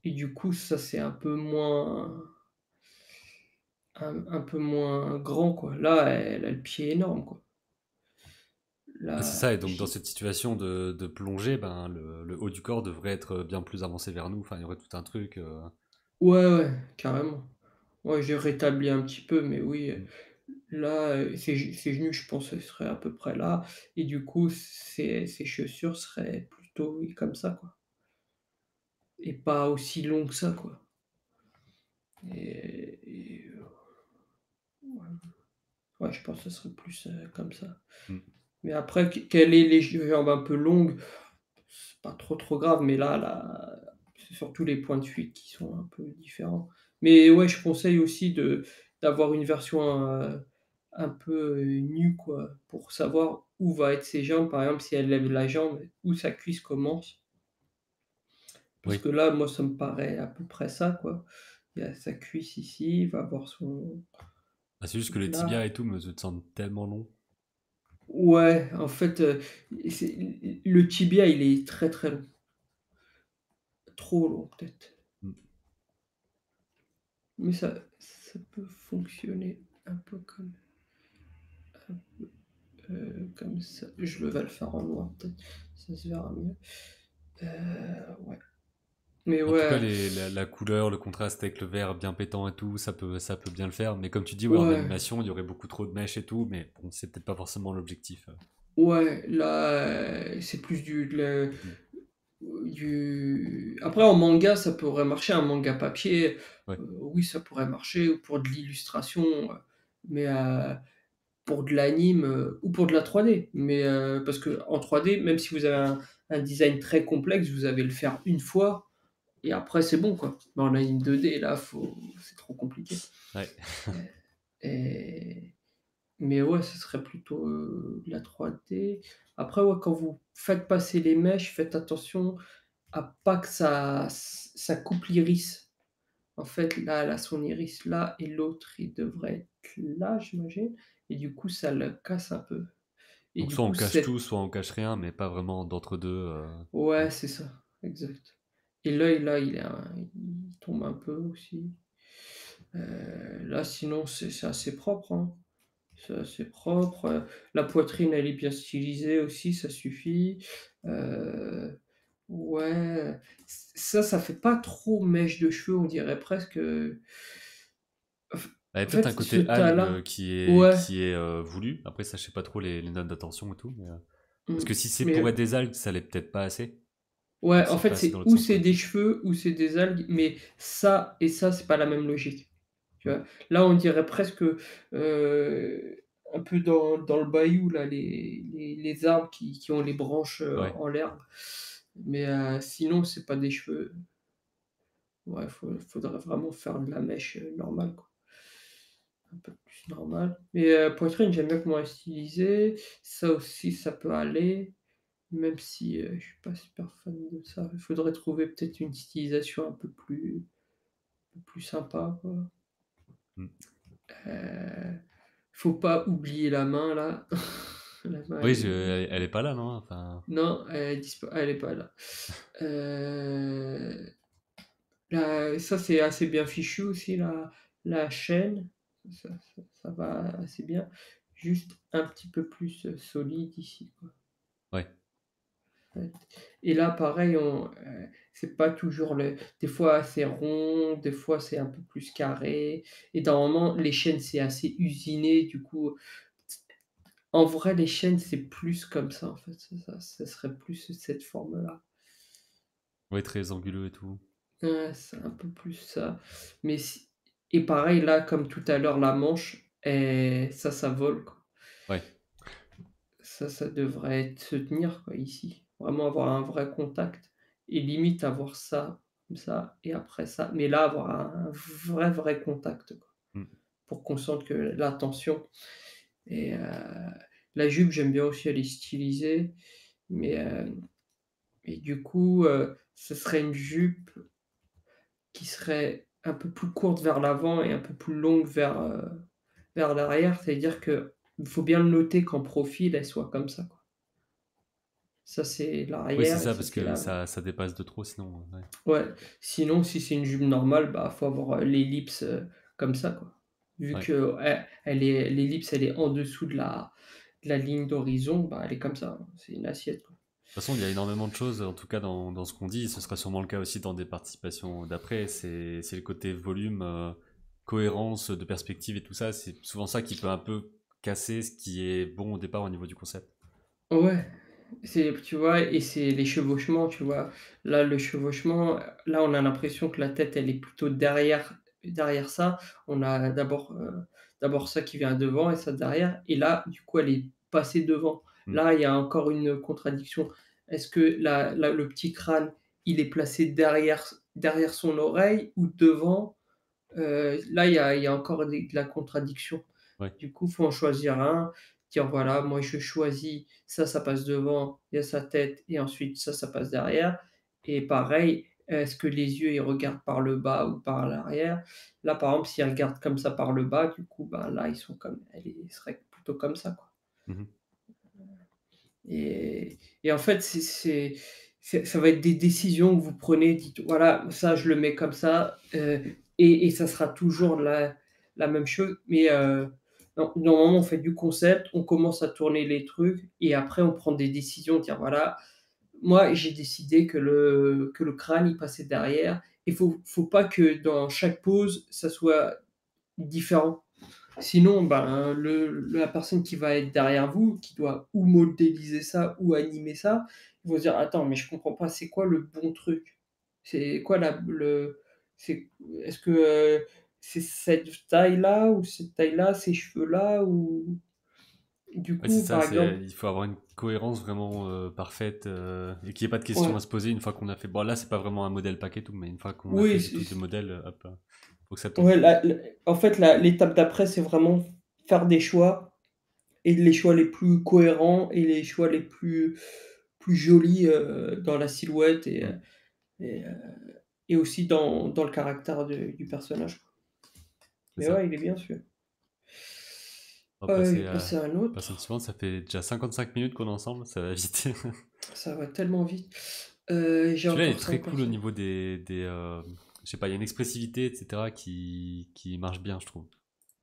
et du coup, ça, c'est un peu moins grand, quoi. Là, elle a le pied énorme, quoi.
Ah, c'est
Là,
ça, et donc dans cette situation de plongée, ben, le haut du corps devrait être bien plus avancé vers nous. Enfin, il y aurait tout un truc.
Ouais, ouais, carrément. Ouais, j'ai rétabli un petit peu, mais oui,
Mm.
là, ses genoux, je pense, seraient à peu près là, et du coup, ses chaussures seraient plutôt, oui, comme ça, quoi, et pas aussi longs que ça, quoi, et ouais, ouais, je pense que ce serait plus, comme ça.
Mm.
Mais après, qu'elle ait les jambes un peu longues, c'est pas trop, trop grave, mais là, c'est surtout les points de fuite qui sont un peu différents. Mais ouais, je conseille aussi d'avoir une version, un peu, nue, quoi, pour savoir où va être ses jambes. Par exemple, si elle lève la jambe, où sa cuisse commence. Parce
Oui.
que là, moi, ça me paraît à peu près ça, quoi. Il y a sa cuisse ici, il va avoir son
Ah, c'est juste que les tibias
là.
et tout me semblent tellement longs.
Ouais, en fait, c'est le tibia, il est très, très long. Trop long, peut-être.
Mm.
Mais ça peut fonctionner un peu comme ça. Je vais le faire en noir, peut-être, ça se verra mieux. Ouais. Mais
En tout cas,
ouais,
la couleur, le contraste avec le vert bien pétant et tout, ça peut bien le faire. Mais comme tu dis, ouais, en
ouais,
animation, il y aurait beaucoup trop de mèches et tout, mais bon, c'est peut-être pas forcément l'objectif.
ouais, là, c'est plus
Mm.
après, en manga, ça pourrait marcher, un manga papier,
Ouais,
oui, ça pourrait marcher, ou pour de l'illustration, mais pour de l'anime, ou pour de la 3D. Mais parce qu'en 3D, même si vous avez un design très complexe, vous avez le faire une fois, et après c'est bon, quoi. Mais en anime 2D, là, c'est trop compliqué.
ouais.
Et mais ouais, ce serait plutôt, de la 3D. Après, ouais, quand vous faites passer les mèches, faites attention à pas que ça coupe l'iris. En fait, là, elle a son iris là, et l'autre, il devrait être là, j'imagine, et du coup, ça le casse un peu. Et
Donc
du
soit on
coup,
cache tout, soit on cache rien, mais pas vraiment d'entre-deux.
ouais,
Ouais.
c'est ça, exact. Et l'œil, là, il tombe un peu aussi. Là, sinon, c'est assez propre, hein. C'est assez propre. La poitrine, elle est bien stylisée aussi, ça suffit. Ouais, ça fait pas trop mèche de cheveux, on dirait presque.
Il y a
En
peut-être un
fait, ce
côté algue
tas-là,
qui est,
ouais,
qui est voulu. Après, ça, je sais pas trop les notes d'attention et tout. Parce
mm,
que si c'est pour être
mais
des algues, ça l'est peut-être pas assez.
ouais,
Donc
en
c'est pas
fait,
assez dans
c'est
l'autre
ou
sens,
c'est
quoi.
des cheveux ou c'est des algues, mais ça et ça, c'est pas la même logique. Tu
Mm.
vois? Là, on dirait presque, un peu dans le bayou, là, les arbres qui ont les branches,
Ouais.
en l'herbe. Mais sinon, c'est pas des cheveux. Ouais, faudrait vraiment faire de la mèche, normale, quoi. Un peu plus normale. Mais poitrine, j'aime bien comment elle est stylisée. Ça aussi, ça peut aller, même si, je suis pas super fan de ça. Il faudrait trouver peut-être une stylisation un peu plus sympa, quoi.
Mm.
Faut pas oublier la main, là. La main,
Oui, elle est pas là, non? Enfin,
non, elle est pas là. Heu, ça, c'est assez bien fichu aussi, la chaîne. Ça va assez bien. Juste un petit peu plus, solide ici, quoi.
ouais.
Ouais. Et là, pareil, c'est pas toujours des fois c'est rond, des fois c'est un peu plus carré, et normalement les chaînes c'est assez usiné, du coup, en vrai les chaînes c'est plus comme ça, en fait, ça serait plus cette forme-là.
Ouais, très anguleux et tout.
Ouais, c'est un peu plus ça. Mais si Et pareil là, comme tout à l'heure, la manche, ça vole, quoi.
Ouais.
Ça devrait se tenir, quoi, ici. vraiment avoir un vrai contact et limite avoir ça, comme ça et après ça, mais là avoir un vrai, vrai contact quoi,
Mmh.
pour qu'on sente que l'attention et la jupe j'aime bien aussi elle est stylisée, mais et du coup, ce serait une jupe qui serait un peu plus courte vers l'avant et un peu plus longue vers l'arrière. C'est-à-dire qu'il faut bien le noter qu'en profil, elle soit comme ça, quoi. Ça, c'est
Oui, c'est
l'arrière et
ça,
ça,
parce
c'est
que
l'avant.
ça dépasse de trop sinon, ouais.
Ouais, sinon, si c'est une jupe normale, bah, faut avoir, l'ellipse, comme ça, quoi. Vu
Ouais.
qu'elle est l'ellipse, elle est en dessous de la ligne d'horizon, bah, elle est comme ça, hein. C'est une assiette, quoi.
De toute façon, il y a énormément de choses, en tout cas dans ce qu'on dit, ce sera sûrement le cas aussi dans des participations d'après, c'est le côté volume, cohérence de perspective et tout ça, c'est souvent ça qui peut un peu casser ce qui est bon au départ au niveau du concept.
Ouais. C'est tu vois? Et c'est les chevauchements, tu vois? Là, le chevauchement, là, on a l'impression que la tête, elle est plutôt derrière ça. On a d'abord ça qui vient devant et ça derrière et là, du coup, elle est passée devant.
Mm.
Là, il y a encore une contradiction. Est-ce que le petit crâne, il est placé derrière son oreille ou devant? Là, il y a encore de la contradiction.
Ouais.
Du coup, faut en choisir un, dire: «Voilà, moi je choisis, ça passe devant, il y a sa tête et ensuite ça passe derrière» et pareil, est-ce que les yeux, ils regardent par le bas ou par l'arrière? Là, par exemple, s'ils regardent comme ça par le bas, du coup, ben, là, ils seraient plutôt comme ça, quoi.
Mhm.
Et en fait, ça va être des décisions que vous prenez, dites: «Voilà, ça je le mets comme ça», et ça sera toujours la même chose. Mais, normalement, on fait du concept, on commence à tourner les trucs et après on prend des décisions, dire: «Voilà, moi j'ai décidé que le crâne, il passait derrière». Il faut pas que dans chaque pose, ça soit différent. Sinon, ben, la personne qui va être derrière vous, qui doit ou modéliser ça ou animer ça, ils vont se dire: «Attends, mais je comprends pas, c'est quoi le bon truc? C'est quoi la le c'est est-ce que, c'est cette taille-là ou cette taille-là, ces cheveux-là?» ou du
Ouais, c'est
coup,
ça,
par exemple
il faut avoir une cohérence vraiment parfaite et qu'il n'y ait pas de questions
ouais,
à se poser une fois qu'on a fait. Bon, là, c'est pas vraiment un modèle pack et tout, mais une fois qu'on a fait
oui,
des trucs de modèle, hop, faut que ça tourne.
ouais, en fait, l'étape d'après, c'est vraiment faire des choix et les choix les plus cohérents et les choix les plus jolis, dans la silhouette
Mm.
et heu et aussi dans le caractère du personnage, quoi.
C'est
Mais
ça.
ouais, il est bien celui-là.
On va passer
Et
à
passer à un
la personne
autre,
suivante. Ça fait déjà 55 minutes qu'on est ensemble, ça va vite.
ça va tellement vite. J'ai
Celui-là est
encore
très
5
cool au
personnes.
niveau je sais pas, il y a une expressivité, etc. qui marche bien, je trouve.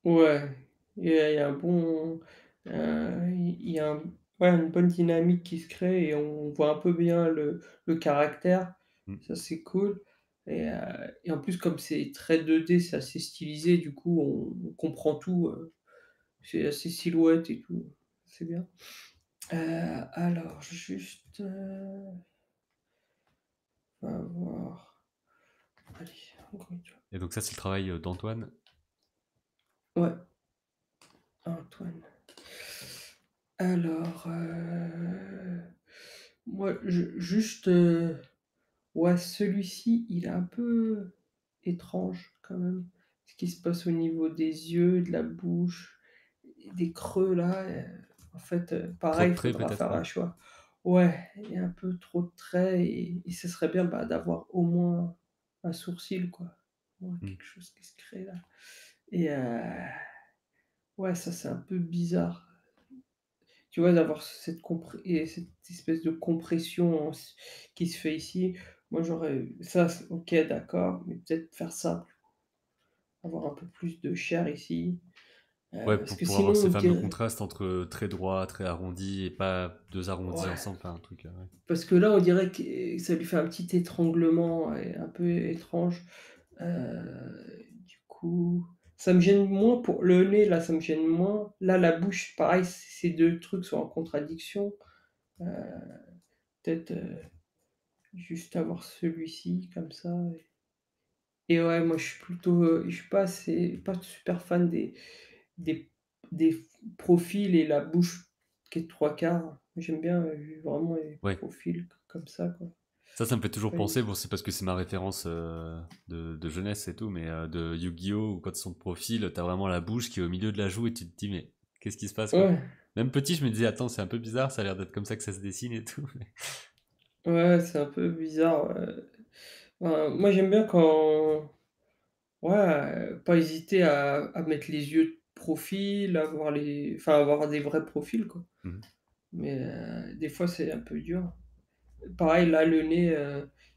Ouais, il y a un bon, il y a ouais, une bonne dynamique qui se crée et on voit un peu bien le caractère.
Mm.
Ça, c'est cool et en plus, comme c'est très 2D, c'est assez stylisé, du coup, on comprend tout, c'est assez silhouette et tout, c'est bien. Alors juste, on va voir. Allez, encore une fois.
Et donc ça, c'est le travail d'Antoine.
Ouais, Antoine. Alors, moi, juste, ouais, celui-ci, il est un peu étrange quand même. Ce qui se passe au niveau des yeux, de la bouche, des creux là, en fait,
Trop
pareil,
de
il
traits,
faudra
peut-être,
faire
ouais.
un choix. Ouais, il y a un peu trop de traits et ce serait bien, bah, d'avoir au moins un sourcil quoi. Au moins
Mm.
quelque chose qui se crée là et ouais, ça, c'est un peu bizarre. Tu vois, d'avoir cette espèce de compression qui se fait ici. Moi, j'aurais ça, OK, d'accord, mais peut-être faire ça, avoir un peu plus de chair ici,
Ouais,
parce que
pour avoir
sinon
ce
on
fameux
dirait
contraste entre très droit, très arrondi, et pas deux arrondis
ouais,
ensemble, enfin un truc. Ouais.
parce que là, on dirait que ça lui fait un petit étranglement et un peu étrange, du coup, ça me gêne moins pour le nez, là, ça me gêne moins. Là, la bouche, pareil, ces 2 trucs sont en contradiction, heu, peut-être, juste avoir celui-ci comme ça et ouais, moi je suis plutôt, je suis pas super fan des des profils et la bouche qui est 3/4. J'aime bien, vraiment les
Ouais.
profils comme ça, quoi.
Ça me fait toujours
Ouais,
penser, bon, c'est parce que c'est ma référence de jeunesse et tout, mais de Yu-Gi-Oh! Où quand son profil, t'as vraiment la bouche qui est au milieu de la joue et tu te dis, mais qu'est-ce qui se passe, quoi?
ouais,
Même petit, je me disais, attends, c'est un peu bizarre, ça a l'air d'être comme ça que ça se dessine et tout.
ouais, c'est un peu bizarre, moi j'aime bien quand ouais, pas hésiter à mettre les yeux de profil, avoir des vrais profils, quoi.
Mhm.
Mais, des fois c'est un peu dur. Pareil là, le nez,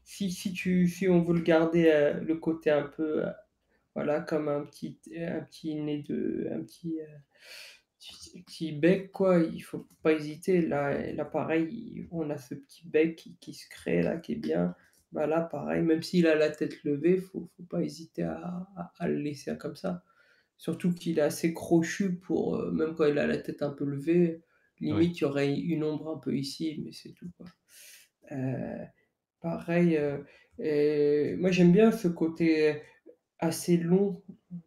si on veut le garder, le côté un peu, voilà, comme un petit nez un petit bec quoi, il faut pas hésiter. Là pareil, on a ce petit bec qui se crée là, qui est bien. Bah, là pareil, même s'il a la tête levée, faut pas hésiter à le laisser comme ça. Surtout qu'il est assez crochu pour, même quand il a la tête un peu levée,
Ouais.
limite il y aurait une ombre un peu ici, mais c'est tout quoi. Heu, pareil, moi j'aime bien ce côté assez long,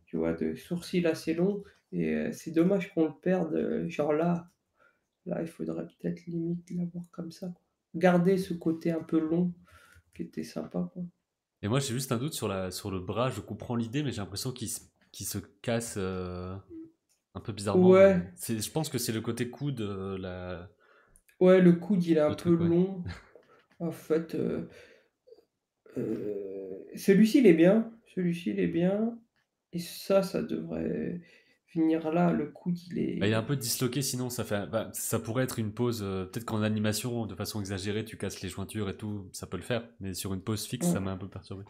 tu vois? De sourcils assez longs et c'est dommage qu'on le perde, genre là, il faudrait peut-être limite l'avoir comme ça, quoi. Garder ce côté un peu long qui était sympa, quoi.
Et moi, j'ai juste un doute sur le bras, je comprends l'idée, mais j'ai l'impression qu'il se casse un peu bizarrement, mais
Ouais,
je pense que c'est le côté coude,
ouais, le coude, il est un
le
peu
truc, ouais.
long. En fait, celui-ci, il est bien, celui-ci, il est bien et ça devrait finir là. Le coude, il
Bah, il est un
est
peu disloqué, sinon bah, ça pourrait être une pose. Peut-être qu'en animation, de façon exagérée, tu casses les jointures et tout, ça peut le faire. Mais sur une pose fixe, ça
ouais,
m'a un peu perturbé.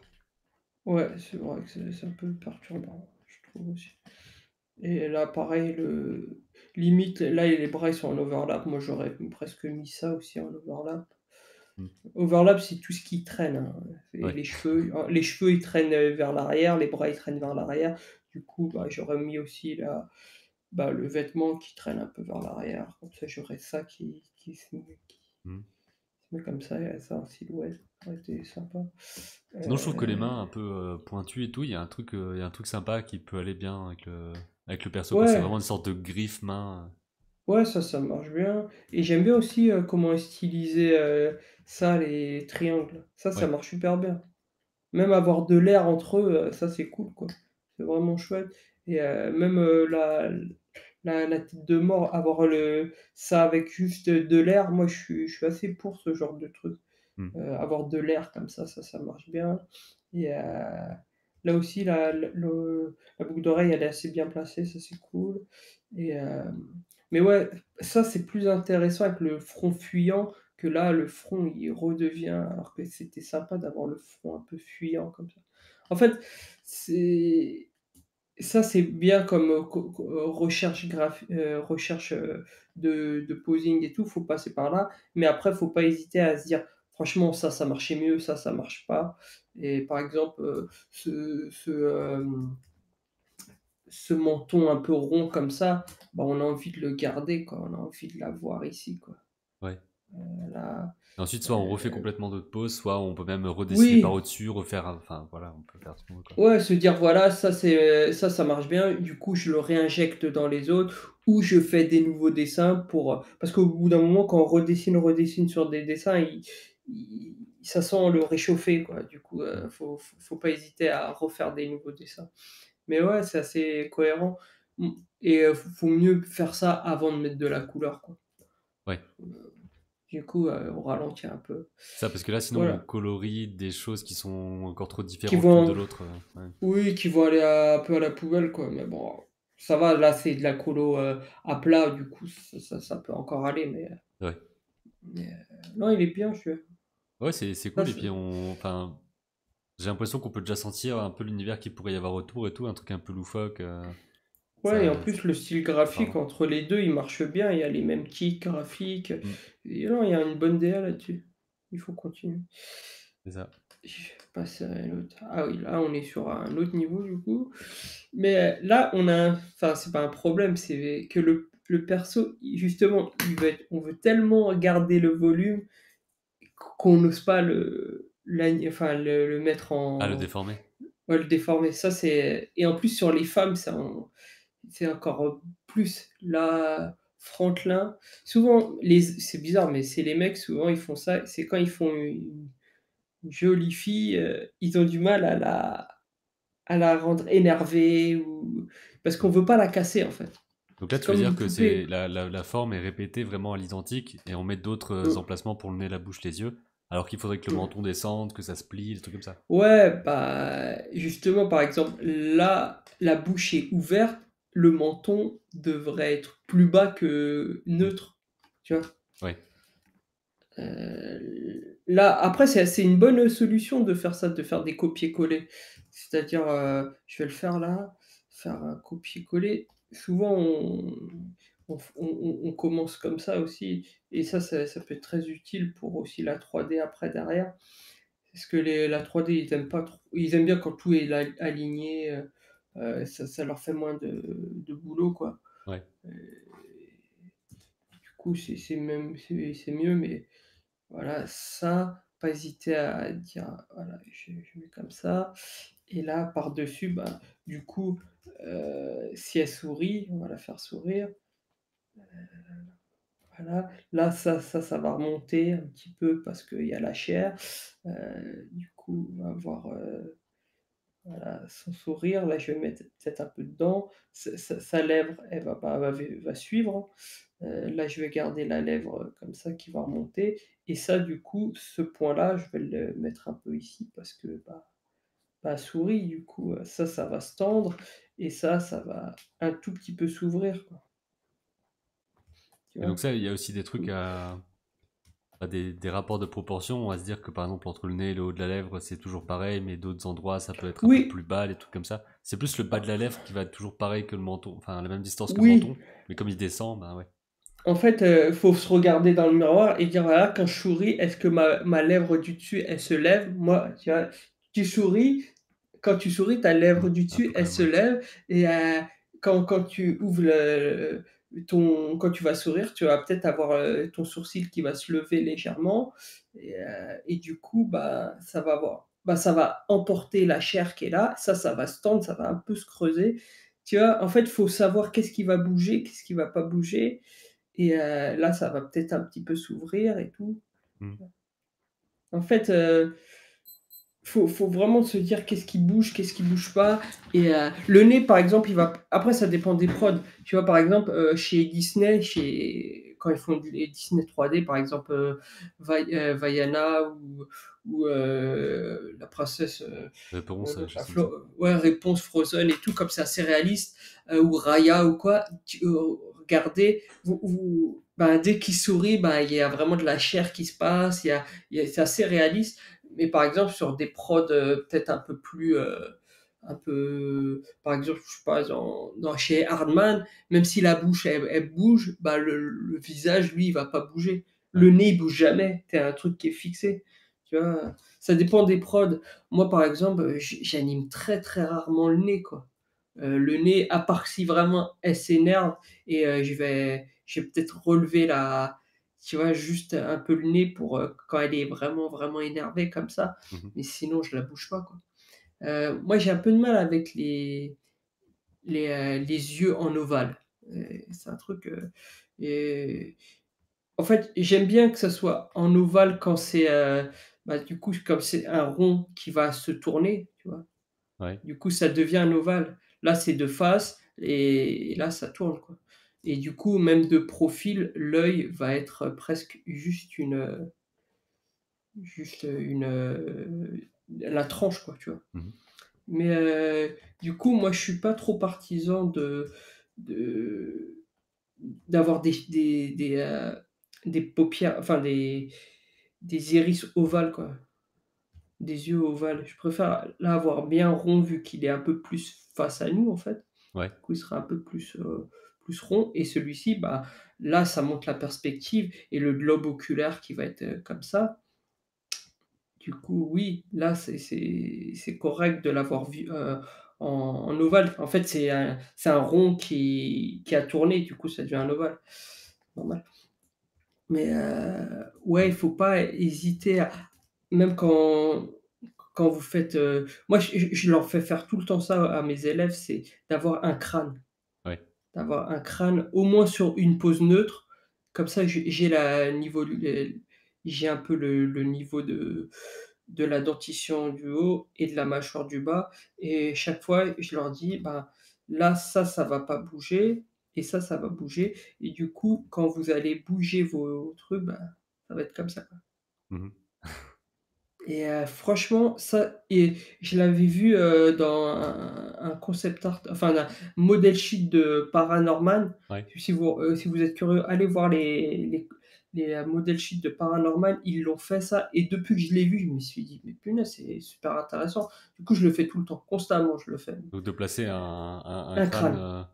ouais, c'est vrai que c'est un peu perturbant, je trouve aussi. Et là, pareil, limite, là, les bras, ils sont en overlap. Moi, j'aurais presque mis ça aussi en overlap.
Mm.
Overlap, c'est tout ce qui traîne, hein. C'est
Ouais.
les cheveux, ils traînent, vers l'arrière, les bras, ils traînent vers l'arrière. Du coup, bah, j'aurais mis aussi là, bah, le vêtement qui traîne un peu vers l'arrière. Comme ça, j'aurais ça
Mm.
se met comme ça, et ça en silhouette. Ça aurait été sympa.
Sinon, je trouve que les
Heu,
mains un peu pointues et tout, il y a un truc sympa qui peut aller bien avec le perso, quoi. C'est
ouais.
vraiment une sorte de griffe main.
Ouais, ça marche bien et j'aime bien aussi, comment est stylisé, ça, les triangles. Ça
Ouais.
marche super bien. Même avoir de l'air entre eux, ça, c'est cool, quoi. C'est vraiment chouette et même, la tête de mort, avoir ça avec juste de l'air, moi, je suis assez pour ce genre de truc.
Mm.
Avoir de l'air comme ça marche bien et là aussi, la boucle d'oreille, elle est assez bien placée, ça, c'est cool et mais ouais, ça, c'est plus intéressant avec le front fuyant que là, le front, il redevient alors que c'était sympa d'avoir le front un peu fuyant comme ça. En fait, c'est ça, c'est bien comme, recherche, de posing et tout, faut passer par là, mais après, faut pas hésiter à se dire: «Franchement, ça marchait mieux, ça marche pas» et par exemple, ce menton un peu rond comme ça, bah, on a envie de le garder, quoi, on a envie de l'avoir ici, quoi.
Ouais.
Là,
Et ensuite, soit on refait complètement d'autres poses, soit on peut même redessiner par
oui,
au-dessus, refaire. Enfin, voilà, on peut faire ce qu'on veut, quoi.
ouais, se dire: «Voilà, ça marche bien, du coup, je le réinjecte dans les autres» ou je fais des nouveaux dessins parce qu'au bout d'un moment, quand on redessine sur des dessins, ça sent le réchauffé, quoi. Du coup,
Mm.
faut pas hésiter à refaire des nouveaux dessins. Mais ouais, c'est assez cohérent, mmh et faut mieux faire ça avant de mettre de la couleur, quoi.
Ouais.
Du coup, on ralentit un peu.
Ça, parce que là, sinon, on
Voilà,
colorie des choses qui sont encore trop
qui
différentes l'une de
vont
l'autre. Ouais.
oui, qui vont aller un peu à la poubelle, quoi, mais bon, ça va, là, c'est de la colo, à plat, du coup, ça peut encore aller,
Ouais.
non, il est bien, celui-là.
Ouais, c'est
Ça,
cool. Et puis, enfin, j'ai l'impression qu'on peut déjà sentir un peu l'univers qu'il pourrait y avoir autour et tout, un truc un peu loufoque.
ouais et en
Ça
plus, le style
c'est
graphique
parlant.
entre les 2 il marche bien, il y a les mêmes kicks graphiques,
Mm.
et non, il y a une bonne DA là-dessus. Il faut continuer.
C'est ça.
Je vais passer à l'autre. Ah oui, là, on est sur un autre niveau, du coup. Mais là, enfin, c'est pas un problème, c'est que le perso, justement, on veut tellement garder le volume qu'on n'ose pas enfin, le mettre
Ah, le
en
déformé.
ouais, le déformer. Ça, et en plus, sur les femmes, c'est encore plus. Là, Franklin, souvent les c'est bizarre, mais c'est les mecs, souvent ils font ça, c'est quand ils font une jolie fille, ils ont du mal à la rendre énervée ou parce qu'on
Mm.
veut pas la casser, en fait.
Donc là,
C'est
tu veux
comme
dire
une
que c'est
poupée.
la forme est répétée vraiment à l'identique et on met d'autres
Mmh,
emplacements pour le nez, la bouche, les yeux, alors qu'il faudrait que le
mmh.
menton descende, que ça se plie, des trucs comme ça.
Ouais, bah, justement, par exemple, là, la bouche est ouverte, le menton devrait être plus bas que
Mm.
neutre, tu vois?
Ouais.
Là, après, c'est une bonne solution de faire ça, de faire des copier-coller. C'est-à-dire, je vais le faire là, faire un copier-coller. Souvent, on commence comme ça aussi et ça peut être très utile pour aussi la 3D après derrière. Parce que la 3D, ils aiment pas trop ils aiment bien quand tout est aligné, ça leur fait moins de boulot, quoi.
Ouais.
Heu, du coup, c'est même c'est mieux, mais voilà, ça, pas hésiter à dire: «Voilà, je mets comme ça» et là, par-dessus, bah, du coup, si elle sourit, on va la faire sourire, voilà. Là, ça va remonter un petit peu parce qu'il y a la chair. Du coup, on va avoir, voilà, son sourire. Là, je vais mettre peut-être un peu dedans. Sa lèvre, elle va pas va suivre. Là, je vais garder la lèvre, comme ça qui va remonter et ça, du coup, ce point-là, je vais le mettre un peu ici parce que, bah, souris, du coup, ça va se tendre et ça va un tout petit peu s'ouvrir, quoi, tu
Et donc
vois?
ça, il y a aussi des trucs
Mmh.
à des rapports de proportion. On va se dire que par exemple entre le nez et le haut de la lèvre, c'est toujours pareil, mais d'autres endroits, ça peut être un peu
Oui,
plus bas, des trucs comme ça. C'est plus le bas de la lèvre qui va être toujours pareil que le menton, enfin la même distance que le
oui,
menton, mais comme il descend, bah ouais.
en fait, faut se regarder dans le miroir et dire: «Voilà, quand je souris, est-ce que ma lèvre du dessus, elle se lève?» Moi, tu vois, tu souris, quand tu souris, ta lèvre
Mm,
du
un peu
dessus,
quand
elle
même,
se
ouais.
lève et quand tu ouvres quand tu vas sourire, tu vas peut-être avoir, ton sourcil qui va se lever légèrement et du coup, bah, ça va emporter la chair qui est là. Ça va se tendre, ça va un peu se creuser. Tu vois? En fait, il faut savoir qu'est-ce qui va bouger, qu'est-ce qui va pas bouger et là, ça va peut-être un petit peu s'ouvrir et tout.
Mm.
En fait, faut vraiment se dire qu'est-ce qui bouge pas et le nez, par exemple, il va après ça dépend des prods. Tu vois, par exemple, chez Disney, quand ils font les Disney 3D, par exemple, Vaiana ou la princesse,
Réponse,
la
chose comme ça.
Flo ouais, Réponse Frozen et tout, comme c'est assez réaliste, ou Raya ou quoi, regardez, ben, dès qu'il sourit, ben, il y a vraiment de la chair qui se passe, c'est assez réaliste. Mais par exemple, sur des prods, peut-être un peu plus, un peu par exemple, je sais pas, chez Hardman, même si la bouche, elle bouge, bah, le visage, lui, il va pas bouger.
Ouais.
Le nez, il bouge jamais. Tu un truc qui est fixé, tu vois? Ça dépend des prods. Moi, par exemple, j'anime très, très rarement le nez, quoi. Le nez, à part si vraiment elle s'énerve et je vais peut-être relever tu vois, juste un peu le nez pour, quand elle est vraiment, vraiment énervée comme ça,
Mhm.
mais sinon je la bouge pas, quoi. Moi j'ai un peu de mal avec les yeux en ovale. C'est un truc, et en fait, j'aime bien que ça soit en ovale quand c'est, bah, du coup, comme c'est un rond qui va se tourner, tu vois?
Ouais.
Du coup, ça devient un ovale. Là, c'est de face et là, ça tourne, quoi et du coup, même de profil, l'œil va être presque juste la tranche, quoi, tu vois?
Mhm.
Mais du coup, moi, je suis pas trop partisan de d'avoir des paupières, enfin des iris ovales, quoi, des yeux ovales. Je préfère là avoir bien rond vu qu'il est un peu plus face à nous, en fait.
Ouais.
Du coup, il sera un peu plus rond et celui-ci, bah, là, ça monte la perspective et le globe oculaire qui va être, comme ça. Du coup, oui, là, c'est correct de l'avoir vu, en ovale. En fait, c'est un rond qui a tourné, du coup, ça devient un ovale, normal. Mais ouais,
Mm.
il faut pas hésiter à même quand vous faites, moi, je leur fais faire tout le temps ça à mes élèves, c'est d'avoir un crâne.
Ouais.
d'avoir un crâne au moins sur une pose neutre. Comme ça, j'ai la niveau j'ai un peu le niveau de la dentition du haut et de la mâchoire du bas et chaque fois, je leur dis: «Ben, là, ça va pas bouger et ça va bouger et du coup, quand vous allez bouger vos trucs, ben, ça va être comme ça».
Mmh.
Et franchement, ça et je l'avais vu, dans un concept art, enfin un model sheet de Paranorman.
Ouais.
Si vous êtes curieux, allez voir les model sheets de Paranorman, ils l'ont fait ça et depuis que je l'ai vu, je me suis dit: «Mais punaise, c'est super intéressant». Du coup, je le fais tout le temps, constamment, je le fais.
Donc de placer un
Un
crâne,
crâne.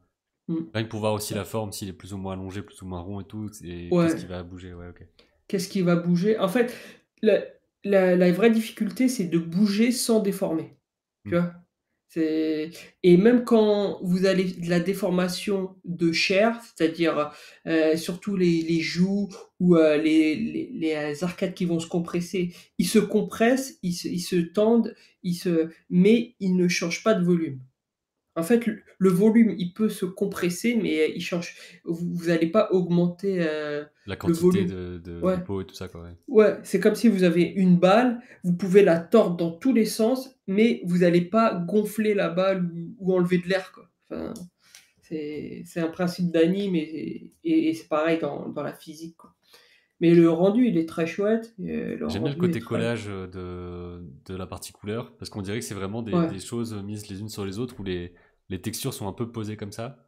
Mmh.
rien que pour voir aussi la forme, s'il est plus ou moins allongé, plus ou moins rond et tout, et qu'est-ce qui
Ouais.
va bouger, ouais, OK.
Qu'est-ce qui va bouger? En fait, la la vraie difficulté, c'est de bouger sans déformer, tu
Mmh.
vois? C'est et même quand vous avez de la déformation de chair, c'est-à-dire, surtout les joues ou, les arcades qui vont se compresser, ils se compressent, ils se tendent, mais ils ne changent pas de volume. En fait, le volume, il peut se compresser, mais il change vous allez pas augmenter,
La
le
quantité
volume.
de
Ouais.
peau et tout ça, quoi, ouais.
Ouais, c'est comme si vous avez une balle, vous pouvez la tordre dans tous les sens, mais vous allez pas gonfler la balle ou enlever de l'air, quoi. Enfin, c'est un principe d'anime et c'est pareil dans la physique, quoi. Mais le rendu, il est très chouette, le
J'aime bien le
rendu est
côté
très
collage, de la partie couleur, parce qu'on dirait que c'est vraiment
ouais,
des choses mises les unes sur les autres où les textures sont un peu posées comme ça,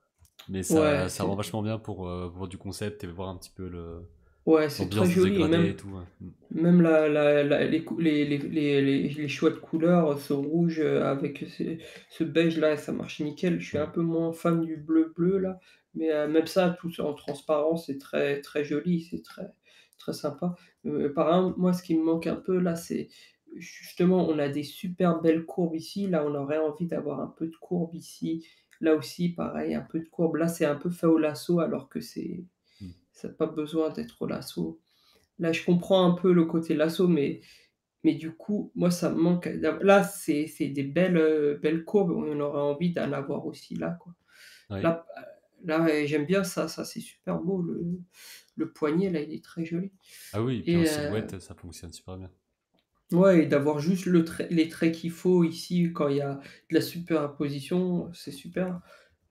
mais
ouais,
ça rend vachement bien pour du concept et voir un petit peu
c'est très
l'ambiance des
joli et
dégradés
même
et tout, ouais. Mmh.
même les cou les choix de couleurs, ce rouge, avec ce beige là, ça marche nickel. Je suis un
Mmh.
peu moins fan du bleu bleu là, mais même ça, tout en transparence, c'est très, très joli, c'est très, très sympa. Par exemple, moi, ce qui me manque un peu là, c'est justement, on a des super belles courbes ici. Là, on aurait envie d'avoir un peu de courbe ici. Là aussi, pareil, un peu de courbe. Là, c'est un peu fait au lasso alors que
Mmh.
ça a pas besoin d'être au lasso. Là, je comprends un peu le côté lasso, mais du coup, moi, ça me manque là, c'est des belles courbes, on aurait envie d'en avoir aussi là, quoi.
Ouais.
Là, j'aime bien ça, c'est super beau, le poignet, là, il est très joli
Ah oui, et puis en
et
silhouette, ça fonctionne super bien.
ouais et d'avoir juste les traits qu'il faut ici quand il y a de la superposition, c'est super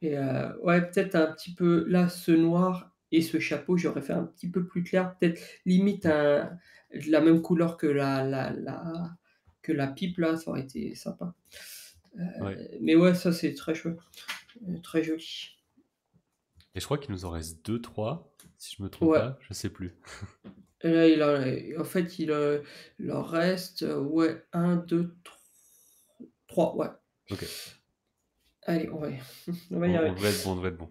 et ouais, peut-être un petit peu là, ce noir et ce chapeau, j'aurais fait un petit peu plus clair, peut-être limite
Mmh.
de la même couleur que la pipe là, ça aurait été sympa.
Ouais,
Mais ouais, ça c'est très chouette, très joli.
et je crois qu'il nous en reste deux trois si je me trompe
Ouais,
pas, je sais plus.
et là en fait, il en reste, ouais, un, deux, trois, ouais.
OK.
Allez, on va y arriver.
On devrait être bon, on devrait être bon.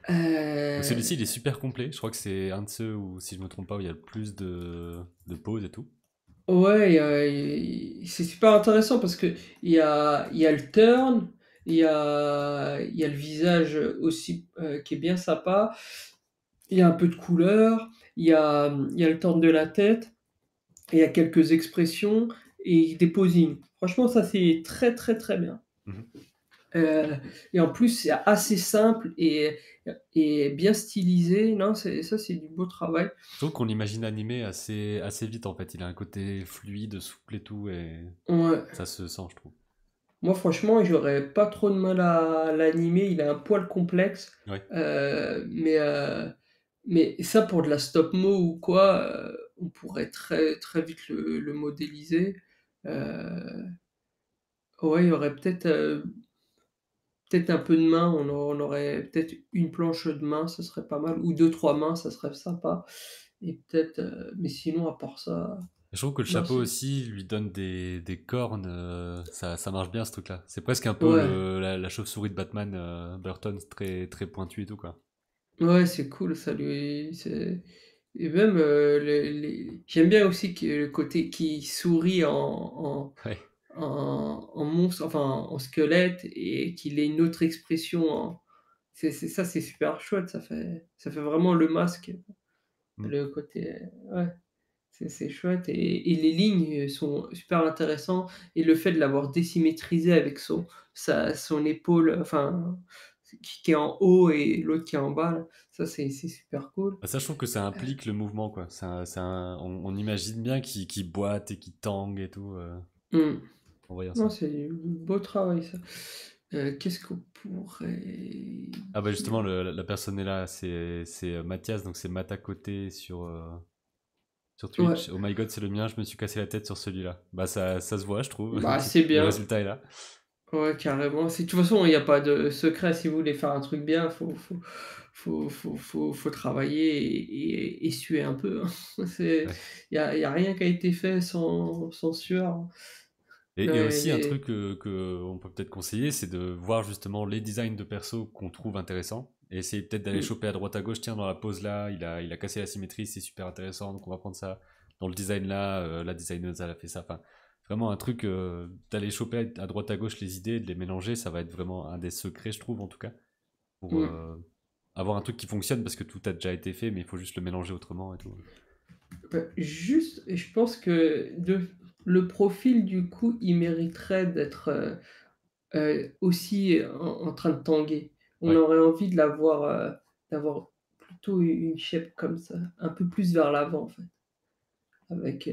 Donc celui-ci, il est
Heu
super complet. Je crois que c'est un de ceux où, si je me trompe pas, où il y a le plus de pauses et tout.
Ouais, c'est super intéressant parce qu'il il y a le turn, il y a le visage, aussi, qui est bien sympa. Il y a un peu de couleur, il y a le turn de la tête, il y a quelques expressions et des posings. Franchement, ça, c'est très, très, très bien.
Mhm.
Heu et en plus, c'est assez simple et bien stylisé. Non, c'est du beau travail.
Je trouve qu'on l'imagine animé assez vite en fait. Il a un côté fluide, souple et tout, et
Ouais.
ça se sent, je trouve.
Moi, franchement, j'aurais pas trop de mal à l'animer. Il est un poil complexe,
Ouais,
mais ça, pour de la stop mo ou quoi, on pourrait très, très vite le modéliser. Heu, ouais, il y aurait peut-être un peu de main. On aurait peut-être une planche de main, ça serait pas mal ou deux trois mains, ça serait sympa et peut-être, mais sinon, à part ça,
je trouve que le
non,
chapeau
c'est
aussi lui donne des cornes. Ça marche bien ce truc-là. C'est presque un peu
ouais,
la chauve-souris de Batman, Burton, c'est très, très pointu et tout, quoi.
ouais, c'est cool, ça lui c'est et même, les j'aime bien aussi que le côté qui sourit
Ouais.
en monstre, enfin, en squelette et qu'il ait une autre expression en c'est ça, c'est super chouette, ça fait vraiment le masque,
Mm.
le côté, ouais, c'est chouette et les lignes, sont super intéressantes et le fait de l'avoir désymétrisé avec son épaule, enfin, qui est en haut et l'autre qui est en bas là. Ça c'est super cool.
Bah, ça, je trouve que ça implique le mouvement, quoi. On imagine bien qu'il boite et qu'il tangue et tout
Mmh.
en voyant
Non,
ça.
c'est du beau travail ça. Qu'est-ce qu'on pourrait
Ah bah justement,
dire?
la personne est là, c'est Mathias, donc c'est Matakoté sur
Ouais,
Twitch. Oh my god, c'est le mien, je me suis cassé la tête sur celui-là. Bah ça se voit, je trouve.
bah, c'est
Le
bien.
résultat est là.
Ouais, carrément. C'est de toute façon, il y a pas de secret. Si vous voulez faire un truc bien, faut travailler et suer un peu, hein. C'est
Ouais.
il y a rien qui a été fait sans sueur.
Et
Ouais,
aussi un truc que on peut peut-être conseiller, c'est de voir justement les designs de perso qu'on trouve intéressants et essayer peut-être d'aller
mmh,
choper à droite à gauche. Tiens, dans la pose là, il a cassé la symétrie, c'est super intéressant, donc on va prendre ça. Dans le design là, la designeuse elle a fait ça. Enfin, vraiment un truc d'aller choper à droite à gauche les idées, de les mélanger, ça va être vraiment un des secrets, je trouve en tout cas, pour
mmh.
avoir un truc qui fonctionne parce que tout a déjà été fait, mais il faut juste le mélanger autrement et tout.
Juste, je pense que le profil, du coup, il mériterait d'être, aussi en train de tanguer. On
Ouais.
aurait envie de l'avoir, d'avoir plutôt une shape comme ça, un peu plus vers l'avant, en fait, avec,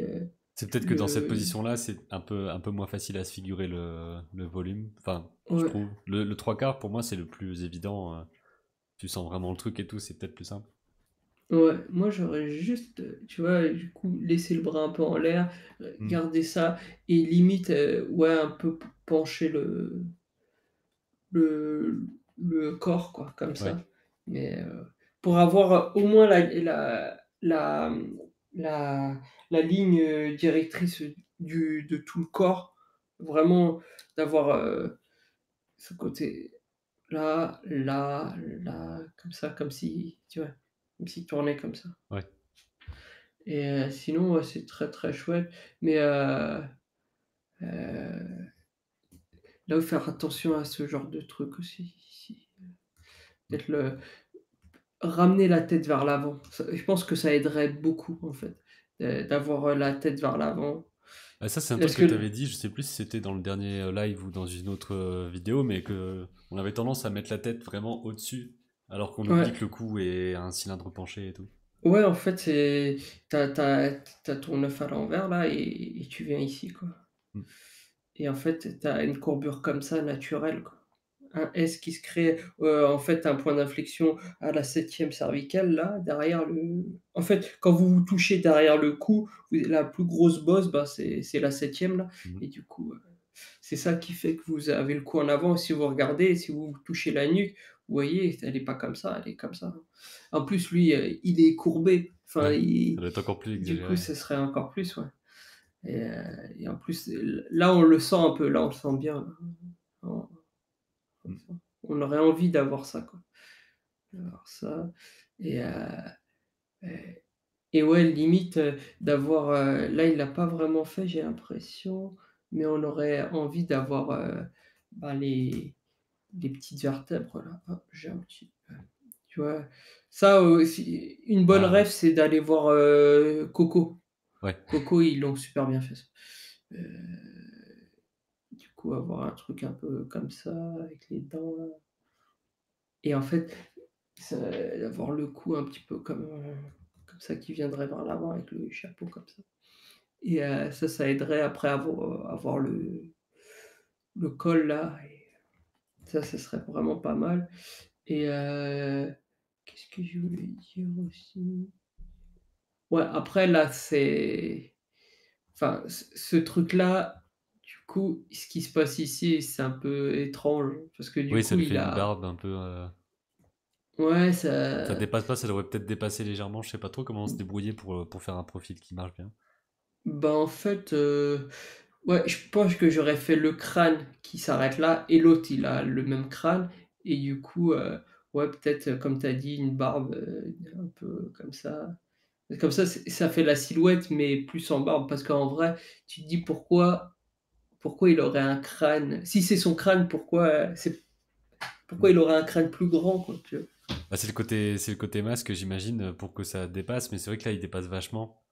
C'est peut-être que dans cette
le
position-là, c'est un peu moins facile à se figurer le volume. Enfin, je
ouais,
trouve. Le trois quarts, pour moi, c'est le plus évident. Tu sens vraiment le truc et tout, c'est peut-être plus simple.
ouais, moi j'aurais juste, tu vois, du coup, laissé le bras un peu en l'air,
Hmm.
garder ça et limite, ouais, un peu pencher le le corps, quoi, comme
Ouais,
ça. Mais, pour avoir, au moins la, mmh, la la ligne, directrice, de tout le corps, vraiment d'avoir, ce côté là, là, là, comme ça, comme si, tu vois? Comme s'il tournait comme ça.
ouais.
Et sinon, ouais, c'est très, très chouette. Mais heu, là où faire attention à ce genre de truc aussi,
Hmm.
peut-être le ramener la tête vers l'avant. Ça, je pense que ça aiderait beaucoup, en fait, d'avoir, la tête vers l'avant.
Ah, ça, c'est un truc
Parce
que
que
tu avais dit, je sais plus si c'était dans le dernier live ou dans une autre vidéo, mais que on avait tendance à mettre la tête vraiment au-dessus, alors qu'on oublie
ouais,
que le cou est un cylindre penché et tout.
ouais, en fait, c'est tu as ton œuf à l'envers là et tu viens ici, quoi.
Hmm.
Et en fait, tu as une courbure comme ça naturelle, quoi. Un S qui se crée, en fait, un point d'inflexion à la septième cervicale là, derrière le en fait, quand vous vous touchez derrière le cou, vous la plus grosse bosse, bah, c'est la septième là
Mhm.
et du coup, c'est ça qui fait que vous avez le cou en avant. Si vous regardez, si vous touchez la nuque, vous voyez, elle est pas comme ça, elle est comme ça. En plus, lui, il est courbé, enfin,
Ouais, ça doit être encore plus
du coup,
exagéré.
ce serait encore plus, ouais. Et en plus, là, on le sent un peu, là, on le sent bien, là. On
Hmm.
on aurait envie d'avoir ça, quoi. D'avoir ça et et et ouais, limite, d'avoir, là, il l'a pas vraiment fait, j'ai l'impression, mais on aurait envie d'avoir, bah, les petites vertèbres là. Hop, j'ai un petit tu vois? Ça aussi, une bonne
Ah
ref,
ouais,
c'est d'aller voir, Coco.
ouais.
Coco, ils l'ont super bien fait ça. Heu, du coup, avoir un truc un peu comme ça, avec les dents là et en fait, ça avoir le cou un petit peu comme ça qui viendrait vers l'avant avec le chapeau comme ça et ça aiderait après à avoir le col là et ça serait vraiment pas mal et qu'est-ce que je voulais dire aussi? Ouais, après là, c'est enfin, ce truc-là, du coup, ce qui se passe ici, c'est un peu étrange parce que du
Oui, ça
coup,
lui
il
fait une
a
barbe un peu.
ouais,
Ça
ça
dépasse pas, ça devrait peut-être dépasser légèrement. Je sais pas trop comment se débrouiller pour faire un profil qui marche bien.
bah, en fait, ouais, je pense que j'aurais fait le crâne qui s'arrête là et l'autre, il a le même crâne et du coup, ouais, peut-être, comme tu as dit, une barbe, un peu comme ça. Comme ça fait la silhouette, mais plus en barbe parce qu'en vrai, tu te dis pourquoi il aurait un crâne si c'est son crâne, pourquoi
Hmm.
il aurait un crâne plus grand, quoi, tu vois?
Bah, c'est le côté masque, j'imagine, pour que ça dépasse, mais c'est vrai que là, il dépasse vachement.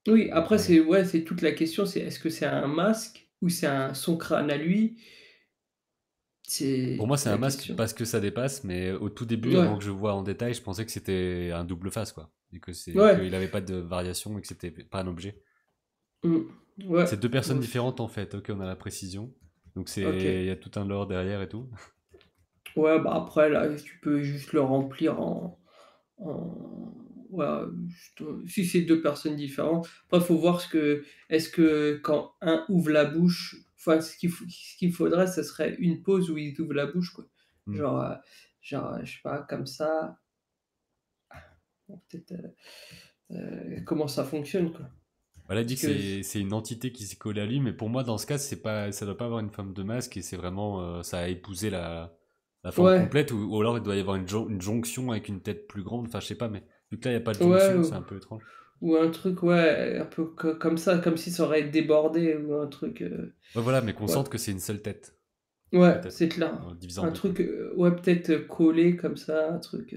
Oui, après
Ouais.
c'est ouais, c'est toute la question, c'est est-ce que c'est un masque ou c'est un son crâne à lui?
Pour
C'est
moi, c'est un
la
masque
question.
parce que ça dépasse, mais au tout début, avant
Ouais,
que je vois en détail, je pensais que c'était un double face, quoi. Et
ouais,
qu'il avait pas de variation et que c'était pas un objet.
mmh, ouais,
C'est deux personnes
ouais,
différentes en fait. Ok, on a la précision. Donc il
OK.
y a tout un lore derrière et tout.
Ouais, bah, après là, tu peux juste le remplir en ouais, juste, si c'est 2 personnes différentes. Après, faut voir est-ce que quand un ouvre la bouche, enfin, ce qu'il faudrait, ce serait une pause où il ouvre la bouche, quoi.
Hmm.
Genre, je sais pas, comme ça, peut-être, comment ça fonctionne, quoi.
Voilà, il dit
Parce
que
que
c'est une entité qui s'est collée à lui, mais pour moi, dans ce cas, c'est pas, ça doit pas avoir une forme de masque et c'est vraiment, ça a épousé la forme
ouais,
complète ou alors il doit y avoir une jonction avec une tête plus grande. Enfin, je sais pas, mais vu que là, il n'y a pas de
ouais,
jonction, c'est un peu étrange.
ou un truc, ouais, un peu comme ça, comme si ça aurait débordé ou un truc,
Ouais, voilà, mais qu'on
ouais.
sente que c'est une seule tête,
Ouais,
peut-être,
c'est clair.
divisé en
Un
deux, quoi.
truc, ouais, peut-être, collé comme ça, un truc,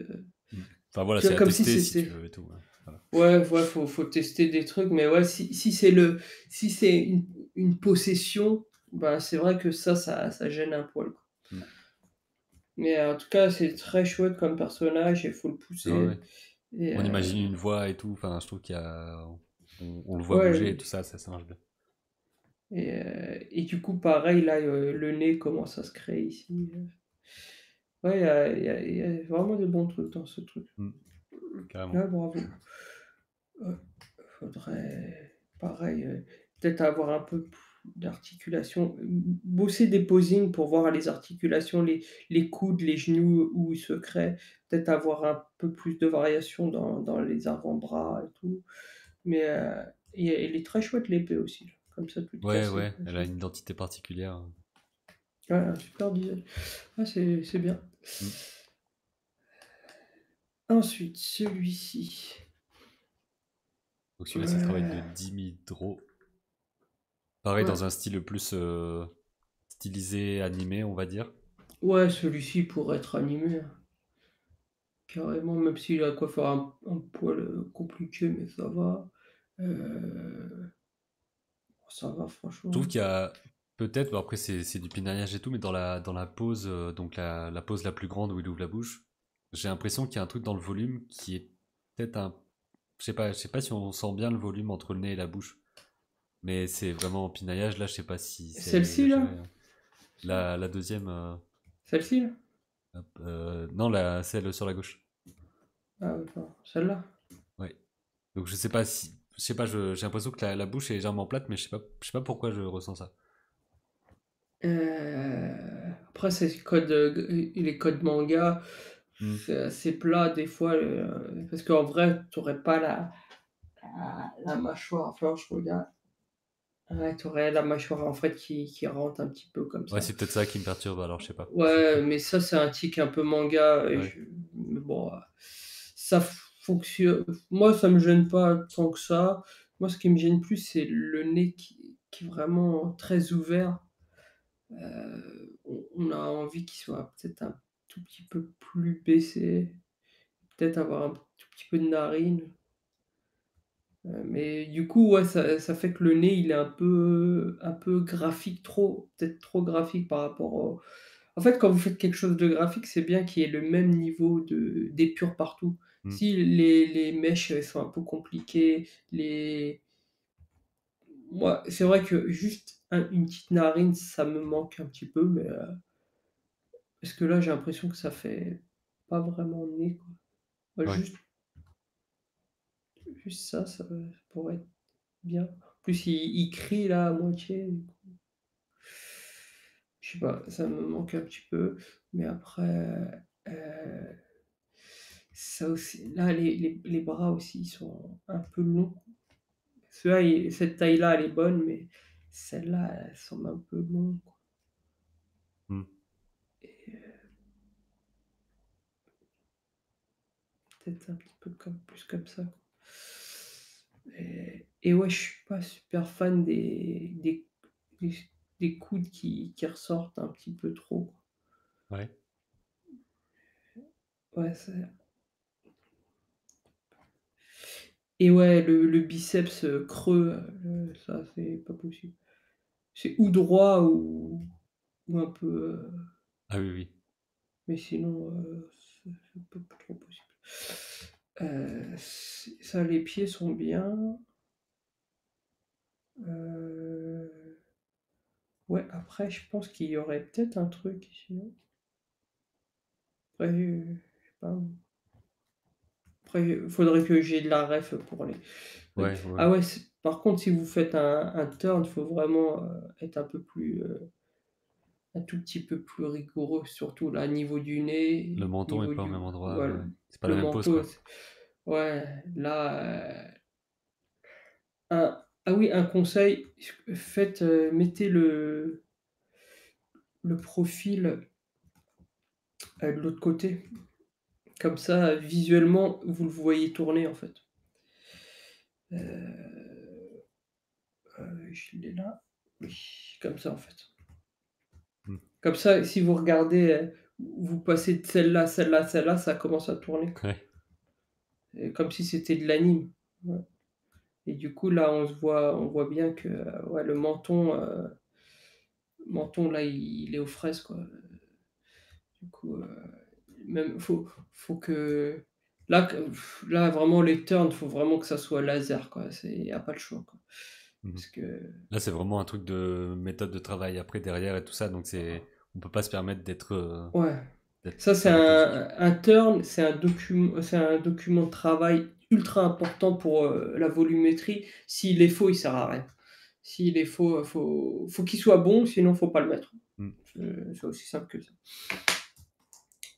Hmm. Enfin voilà,
tu
c'est
vois,
à
comme si
tester si tu
c'était
veux et tout. Ouais. Voilà.
ouais, faut tester des trucs, mais ouais, si c'est une possession, bah, c'est vrai que ça gêne un poil, quoi.
Hmm.
Mais en tout cas, c'est très chouette comme personnage et faut le
Ah ouais,
pousser
ouais.
et
On imagine une voix et tout. Enfin, je trouve on le voit bouger et
ouais
tout ça, ça marche bien.
et du coup, pareil, là, le nez commence à se créer ici, ouais, il y a vraiment des bons trucs dans ce truc.
Hmm. Carrément.
Ouais, bravo. Ouais, faudrait pareil, peut-être avoir un peu p d'articulation, bosser des posings pour voir les articulations, les coudes, les genoux, où ils se créent. Peut-être avoir un peu plus de variation dans les avant-bras et tout. Mais, et elle est très chouette l'épée aussi, là, comme ça toute
Ouais,
cassée,
ouais, elle a une identité particulière.
ouais, un super design. Ah c'est bien.
Hmm.
Ensuite, celui-ci.
Donc celui-là, c'est le travail de
Ouais,
Dimitro. Pareil,
ouais,
dans un style plus stylisé, animé, on va dire.
ouais, celui-ci pourrait être animé, hein. Carrément, même s'il a quoi faire un poil, compliqué, mais ça va
Je trouve
franchement.
qu'il y a peut-être, bon après c'est du pinaillage et tout, mais dans la pose, donc la pose la plus grande où il ouvre la bouche, j'ai l'impression qu'il y a un truc dans le volume qui est peut-être un. Je sais pas si on sent bien le volume entre le nez et la bouche, mais c'est vraiment en pinaillage. Là, je sais pas si c'est
Celle-ci là?
exagéré. La deuxième,
Celle-ci là?
hop, non, celle sur la gauche.
Ah oui, pardon, celle-là?
Ouais. Donc je sais pas si, je sais pas, j'ai l'impression que la bouche est légèrement plate, mais je sais pas pourquoi je ressens ça.
Après c'est les codes manga,
Hmm.
c'est assez plat des fois, parce qu'en vrai, tu aurais pas la mâchoire, enfin je regarde. Ouais, tu aurais la mâchoire en fait qui rentre un petit peu comme
Ouais,
ça.
c'est peut-être ça qui me perturbe. Alors je sais pas.
Ouais, mais ça, c'est un tic un peu manga et
Ouais.
mais bon, ça fonctionne. Moi, ça me gêne pas tant que ça. Moi, ce qui me gêne plus, c'est le nez qui est vraiment très ouvert. On a envie qu'il soit peut-être un tout petit peu plus baissé, peut-être avoir un tout petit peu de narine. Mais du coup, ouais, ça fait que le nez, il est un peu graphique, peut-être trop graphique par rapport au en fait, quand vous faites quelque chose de graphique, c'est bien qu'il y ait le même niveau d'épure partout.
Hmm.
Si les mèches, elles sont un peu compliquées, moi, c'est vrai que juste une petite narine, ça me manque un petit peu, mais parce que là, j'ai l'impression que ça fait pas vraiment nez, quoi. Ouais,
Ouais.
juste ça pourrait être bien. En plus, il crie là à moitié. Je sais pas, ça me manque un petit peu, mais après, ça aussi là, les bras aussi, ils sont un peu longs. Ceux-là, cette taille-là, elle est bonne, mais celle-là, elle semble un peu longue, quoi.
Hmm.
Peut-être un petit peu plus comme ça, quoi. Et ouais, je suis pas super fan des, des coudes qui ressortent un petit peu trop,
Ouais.
quoi. Ouais, et ouais, le biceps creux, ça, c'est pas possible. C'est ou droit ou un peu.
Ah oui, oui.
Mais sinon, c'est pas trop possible. Ça, les pieds sont bien. Euh, Ouais, après, je pense qu'il y aurait peut-être un truc sinon. Après, je sais pas. Après, il faudrait que j'ai de la ref pour les.
Ouais, ouais.
Ah ouais, par contre, si vous faites un turn, il faut vraiment être un peu plus, un tout petit peu plus rigoureux, surtout là, niveau du
Le
nez,
menton est
niveau
pas au
du,
même endroit,
ouais,
ouais. C'est pas la
le
même pose,
manteau.
quoi.
Ouais, là, ah oui, un conseil, faites, mettez le profil de l'autre côté. Comme ça, visuellement, vous le voyez tourner en fait. Euh, je l'ai là. Oui, comme ça en fait.
Hmm.
Comme ça, si vous regardez, vous passez de celle-là, celle-là, celle-là, ça commence à tourner.
Ouais,
Comme si c'était de l'anime. Ouais. Et du coup, là, on voit bien que ouais, le menton là, il est aux fraises quoi. Du coup, même faut que là vraiment les turns, faut vraiment que ça soit laser quoi. Il y a pas le choix quoi.
mhm.
Parce que
Là, c'est vraiment un truc de méthode de travail après, derrière et tout ça, donc on peut pas se permettre
ouais.
d'être
Ça, c'est
faire des pauses.
un turn, c'est un document de travail ultra important pour la volumétrie. S'il est faux, il sert à rien. S'il est faux, faut qu'il soit bon, sinon faut pas le mettre.
Hmm.
C'est aussi simple que ça.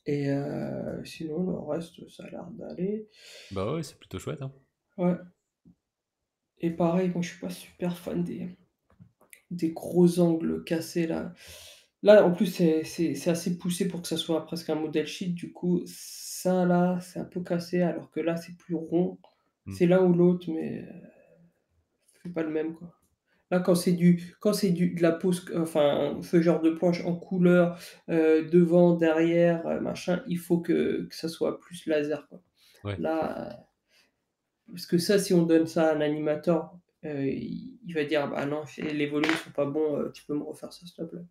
Et sinon, le reste, ça a l'air d'aller.
Bah ouais, c'est plutôt chouette, hein.
Ouais. Et pareil, moi, je suis pas super fan des gros angles cassés là. Là, en plus, c'est assez poussé pour que ça soit presque un modèle sheet. Du coup, ça là, c'est un peu cassé, alors que là, c'est plus rond.
Hmm.
C'est l'un ou l'autre, mais c'est pas le même quoi. Là, quand c'est de la pose, enfin, ce genre de planche en couleur, devant, derrière, machin, il faut que ça soit plus laser quoi.
Ouais,
Là, parce que ça, si on donne ça à un animateur, il va dire bah non, les volumes sont pas bons, tu peux me refaire ça s'il te plaît.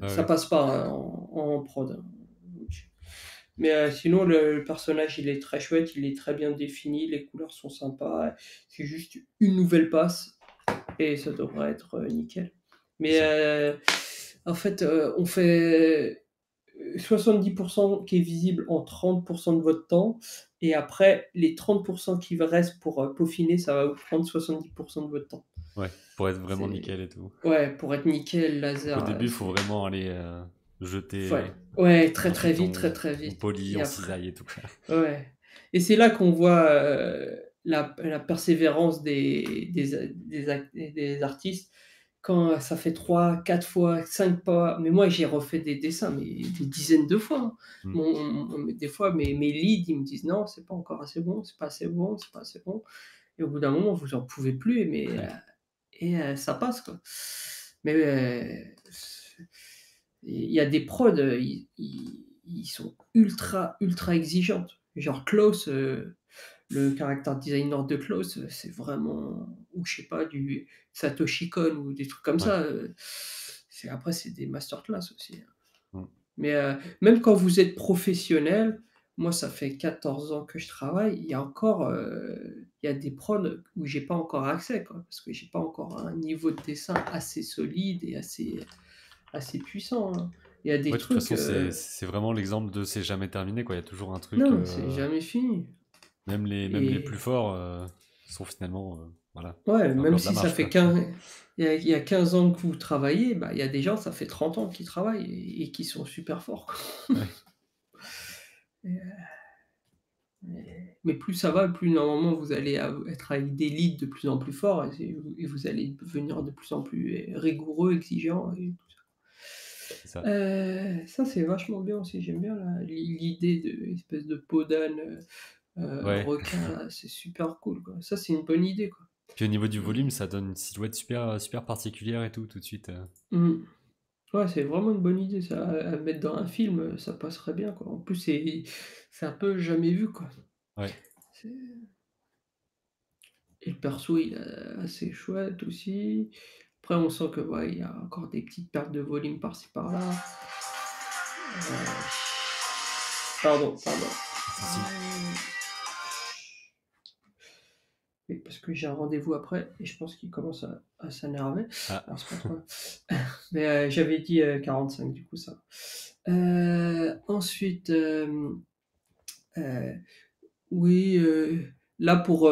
ah
Ça
ouais,
passe pas hein, en prod, hein. Mais sinon, le personnage, il est très chouette, il est très bien défini, les couleurs sont sympas. C'est juste une nouvelle passe et ça devrait être nickel.
c'est
Mais
ça.
en fait, on fait 70% qui est visible en 30% de votre temps. Et après, les 30% qui restent pour peaufiner, ça va vous prendre 70% de votre temps.
Ouais, pour être vraiment
C'est...
nickel et tout.
Ouais, pour être nickel,
Donc au
laser,
début, il faut
c'est...
vraiment aller
Ouais,
jeter,
ouais,
et
très
ensuite
vite, très
on
vite.
polit,
Et
on
après,
cisaille et tout.
ouais. Et c'est là qu'on voit la persévérance des artistes quand ça fait 3, 4 fois, 5 pas. Mais moi, j'ai refait des dessins, mais des dizaines de fois, hein.
Hmm.
Des fois, mes leads, ils me disent non, c'est pas encore assez bon, c'est pas assez bon, c'est pas assez bon. Et au bout d'un moment, vous en pouvez plus, et ça passe, quoi. Mais il y a des prods, ils sont ultra exigeantes. Genre Klaus, le character designer de Klaus, c'est vraiment, ou je sais pas, du Satoshi Kon ou des trucs comme
Ouais.
ça. Après, c'est des masterclass aussi, hein.
Hmm.
Mais même quand vous êtes professionnel, moi, ça fait 14 ans que je travaille, il y a encore il y a des prods où j'ai pas encore accès, quoi, parce que j'ai pas encore un niveau de dessin assez solide et assez puissant, hein. Il y a des
Ouais, de toute
trucs,
façon, c'est vraiment l'exemple de c'est jamais terminé, quoi. Il y a toujours un truc,
non, c'est jamais fini.
même les plus
Et
forts sont finalement, voilà,
ouais,
il y a
même
encore de la
si ça
marge,
fait
quoi.
15, il y a 15 ans que vous travaillez, bah, il y a des gens, ça fait 30 ans qu'ils travaillent et qui sont super forts, quoi.
Ouais,
Et, mais plus ça va, plus normalement vous allez être avec des leads de plus en plus forts et vous allez devenir de plus en plus rigoureux, exigeant. Et
c'est ça.
ça, c'est vachement bien aussi. J'aime bien l'idée de espèce de peau d'âne
Ouais.
requin, là, c'est super cool, quoi. Ça, c'est une bonne idée, quoi.
Puis au niveau du volume,
Et,
ça donne une silhouette super particulière et tout de suite.
mm. Ouais, c'est vraiment une bonne idée, ça. À mettre dans un film, ça passerait bien, quoi. En plus, c'est un peu jamais vu, quoi.
Ouais.
C'est- Et le perso, il est assez chouette aussi. Après, on sent que ouais, il y a encore des petites pertes de volume par-ci par-là. Pardon, pardon.
Ceci.
Oui, parce que j'ai un rendez-vous après et je pense qu'il commence à s'énerver.
Ah,
Alors c'est pas trop. Mais j'avais dit 45 du coup ça. Ensuite, euh, oui, là pour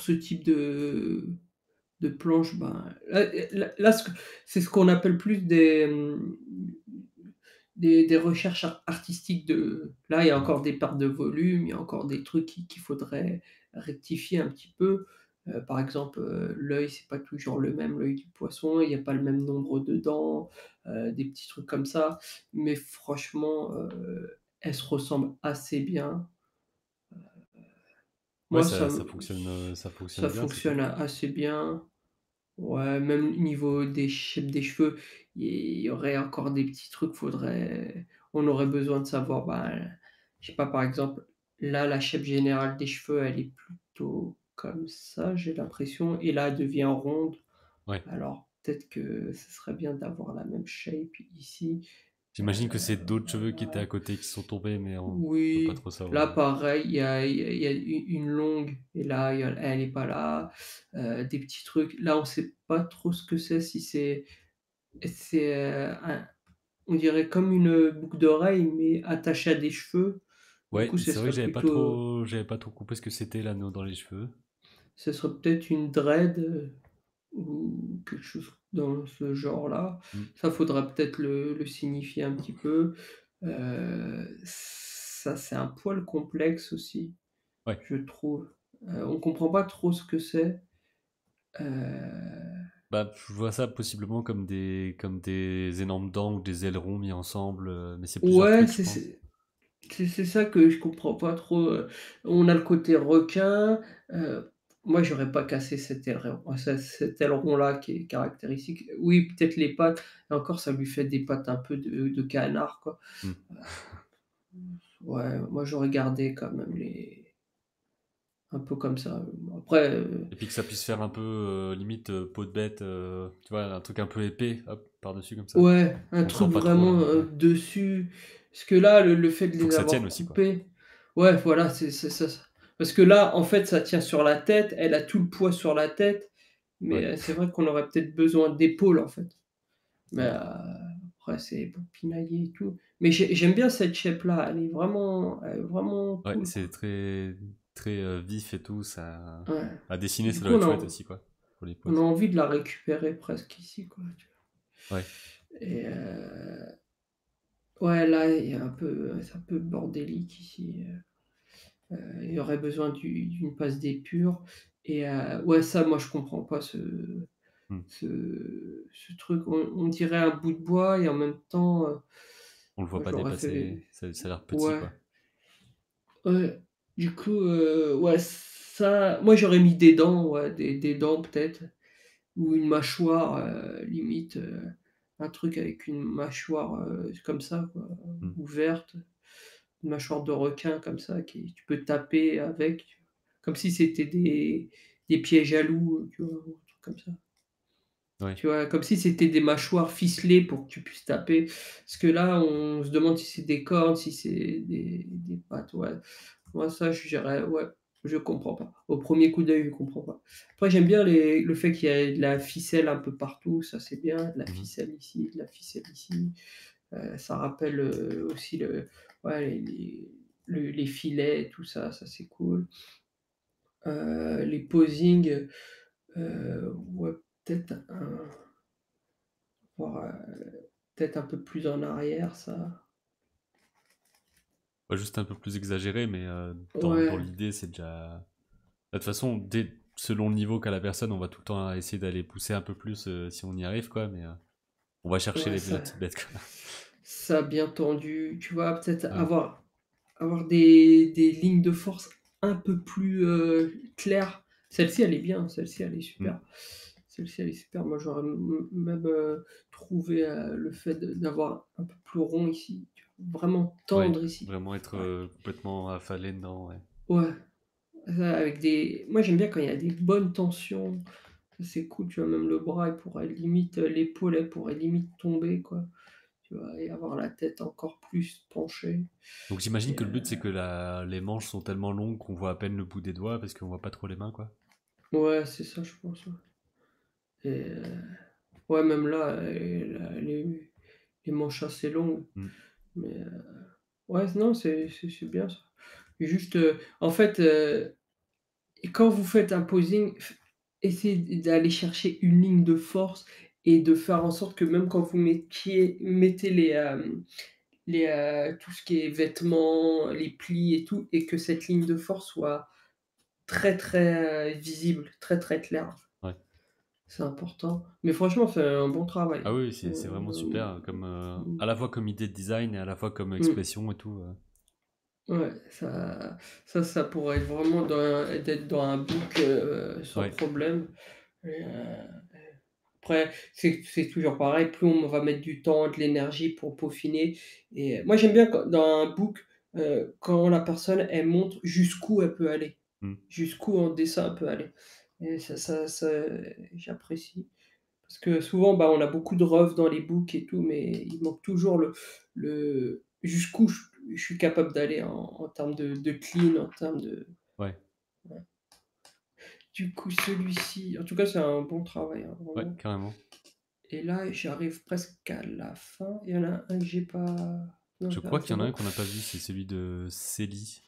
ce type de planche, ben, là, c'est ce qu'on appelle plus des recherches artistiques. Là, il y a
mhm.
encore des pertes de volume, il y a encore des trucs qu'il faudrait rectifier un petit peu. Par exemple, l'œil, c'est pas toujours le même, l'œil du poisson, il n'y a pas le même nombre de dents, des petits trucs comme ça. Mais franchement, elles se ressemblent assez bien.
Ouais,
Moi,
ça
ça
fonctionne bien, c'est
fonctionne
top.
assez bien. Ouais, même au niveau des shapes des cheveux, il y aurait encore des petits trucs, on aurait besoin de savoir, bah, je sais pas, par exemple, là, la shape générale des cheveux, elle est plutôt comme ça, j'ai l'impression, et là, elle devient ronde.
Ouais.
Alors, peut-être que ce serait bien d'avoir la même shape ici.
J'imagine que c'est d'autres cheveux qui étaient à côté qui sont tombés, mais on peut pas
Oui,
trop savoir.
là, pareil, il y a une longue, et là, elle est pas là. Des petits trucs. Là, on sait pas trop ce que c'est, si c'est on dirait comme une boucle d'oreille, mais attachée à des cheveux. Du
Ouais,
coup, ce
c'est vrai
serait
que
plutôt,
j'avais pas trop compris ce que c'était l'anneau dans les cheveux.
ce serait peut-être une dread, ou quelque chose dans ce genre-là.
Hmm.
Ça, faudra peut-être le signifier un petit peu. Ça, c'est un poil complexe aussi,
Ouais.
je trouve. On comprend pas trop ce que c'est. Euh,
Bah, je vois ça possiblement comme des énormes dents ou des ailerons mis ensemble, mais c'est plusieurs
Ouais,
trucs, je pense.
c'est ça que je comprends pas trop. On a le côté requin. Moi, j'aurais pas cassé cet aileron-là qui est caractéristique. Oui, peut-être les pattes. Et encore, ça lui fait des pattes un peu de canard, quoi.
Hmm.
Ouais, moi, j'aurais gardé quand même un peu comme ça. Après,
Et puis que ça puisse faire un peu limite peau de bête, tu vois, un truc un peu épais, hop, par-dessus comme ça.
ouais, un
On sent
truc
pas trop
vraiment
ouais.
dessus. Parce que là, le fait de
Faut
les
que ça tienne
avoir
aussi, quoi.
coupés, ouais, voilà, c'est ça. Parce que là, en fait, ça tient sur la tête, elle a tout le poids sur la tête, mais
Ouais.
c'est vrai qu'on aurait peut-être besoin d'épaules, en fait. Mais
Ouais.
après, c'est pour pinailler et tout. Mais j'aime bien cette shape-là, elle est vraiment
Ouais,
cool,
c'est
quoi.
très vif et tout, ça.
Ouais.
À dessiner,
Du
ça
coup,
doit être chouette aussi, quoi, pour les
on a
poses.
envie de la récupérer presque ici, quoi.
Ouais.
Et ouais, là, c'est un peu bordélique ici. Il y aurait besoin d'une passe d'épure. Et ouais, ça, moi, je comprends pas
Hmm.
ce truc. On dirait un bout de bois et en même temps,
On le voit
moi,
pas
je l'aurais
dépasser,
fait.
ça a l'air petit,
Ouais,
quoi.
ouais. Du coup, ouais, ça. Moi, j'aurais mis des dents, ouais, des dents peut-être. Ou une mâchoire, limite, un truc avec une mâchoire comme ça, quoi,
Hmm.
ouverte. Une mâchoire de requin comme ça, tu peux taper avec, comme si c'était des pièges à loups, tu vois, un truc comme ça.
Ouais.
Tu vois, comme si c'était des mâchoires ficelées pour que tu puisses taper. Parce que là, on se demande si c'est des cornes, si c'est des pattes. Ouais. Moi, ça, je dirais, ouais, je comprends pas. Au premier coup d'œil, je comprends pas. Après, j'aime bien le fait qu'il y ait de la ficelle un peu partout, ça c'est bien. De la
Mhm.
ficelle ici, de la ficelle ici. Ça rappelle aussi ouais, les filets, tout ça, ça c'est cool. Les posings, ouais, peut-être voir, peut-être un peu plus en arrière, ça.
Pas juste un peu plus exagéré, mais dans
Ouais,
l'idée, c'est déjà. De toute façon, selon le niveau qu'a la personne, on va tout le temps essayer d'aller pousser un peu plus si on y arrive, quoi, mais on va chercher
ouais,
la petite bête, quoi.
ça bien tendu. Tu vois, peut-être
Ouais.
avoir des lignes de force un peu plus claires. Celle-ci, elle est bien, celle-ci, elle est
Hmm.
super. Celle-ci, elle est super. Moi, j'aurais même trouvé le fait d'avoir un peu plus rond ici, tu vois, vraiment
Ouais.
tendre ici.
Vraiment être
Ouais,
complètement affalé dedans, ouais.
ouais. Ça, moi, j'aime bien quand il y a des bonnes tensions. C'est cool, tu vois, même le bras, il pourrait limite, l'épaule, elle pourrait limite tomber, quoi. tu vois? Et avoir la tête encore plus penchée
Donc j'imagine
et
que le but c'est que les manches sont tellement longues qu'on voit à peine le bout des doigts parce qu'on voit pas trop les mains, quoi.
ouais, c'est ça, je pense, ouais et ouais, même là, les manches assez longues,
Mm.
mais ouais, non, c'est bien ça. Juste, en fait, et quand vous faites un posing, essayez d'aller chercher une ligne de force et de faire en sorte que même quand vous mettez tout ce qui est vêtements, les plis et tout et que cette ligne de force soit très, très, visible, très, très claire.
Ouais.
C'est important. Mais franchement, c'est un bon travail,
Ah
hein.
oui, c'est vraiment super, comme,
Mmh,
à la fois comme idée de design et à la fois comme
mmh.
expression et tout.
Ouais, ça pourrait être vraiment d'être dans un book, sans
Ouais,
problème et après c'est toujours pareil, plus on va mettre du temps, de l'énergie pour peaufiner et moi j'aime bien quand dans un book, quand la personne elle montre jusqu'où elle peut aller,
mm.
jusqu'où en dessin elle peut aller et ça j'apprécie. Parce que souvent, bah, on a beaucoup de refs dans les books et tout, mais il manque toujours le jusqu'où je suis capable d'aller en termes de clean, en termes de
Ouais,
ouais. Du coup, celui-ci en tout cas, c'est un bon travail, hein,
ouais,
vraiment
carrément.
et là, j'arrive presque à la fin. Il y en a un que j'ai pas non,
Je
ça
crois qu'il
c'est
y en a un
bon.
qu'on n'a pas vu, c'est celui de Célie.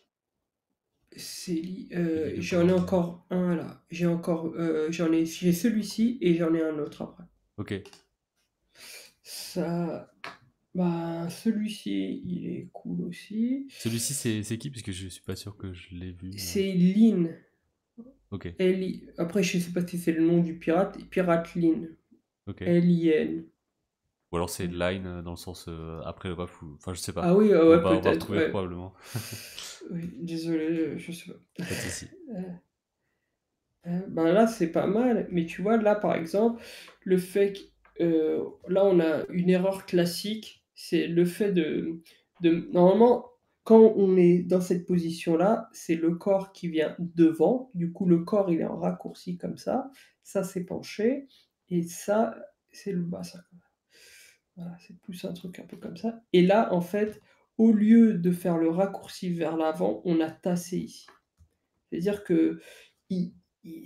Célie,
Célie de
j'en ai
Cordier.
encore un là. J'ai celui-ci et j'en ai un autre après.
Ok.
Ça bah, celui-ci, il est cool aussi.
Celui-ci, c'est qui? Parce que je suis pas sûr que je l'ai vu.
C'est Lynn,
Ok,
L-I après je sais pas si c'est le nom du pirate, Pirate Lynn,
ok.
L-I-N.
Ou alors c'est Line dans le sens après le ref ou... Enfin, je sais pas.
Ah oui, ouais,
On va
peut-être,
retrouver
ouais.
probablement.
Oui, désolé, je sais pas.
Pas de souci.
Ben là, c'est pas mal, mais tu vois, là, par exemple, le fait que, là, on a une erreur classique, c'est le fait de normalement, quand on est dans cette position-là, c'est le corps qui vient devant, du coup, le corps, il est en raccourci comme ça, c'est penché et ça, c'est le bas, ça. Voilà, c'est plus un truc un peu comme ça et là, en fait, au lieu de faire le raccourci vers l'avant, on a tassé ici. C'est-à-dire que il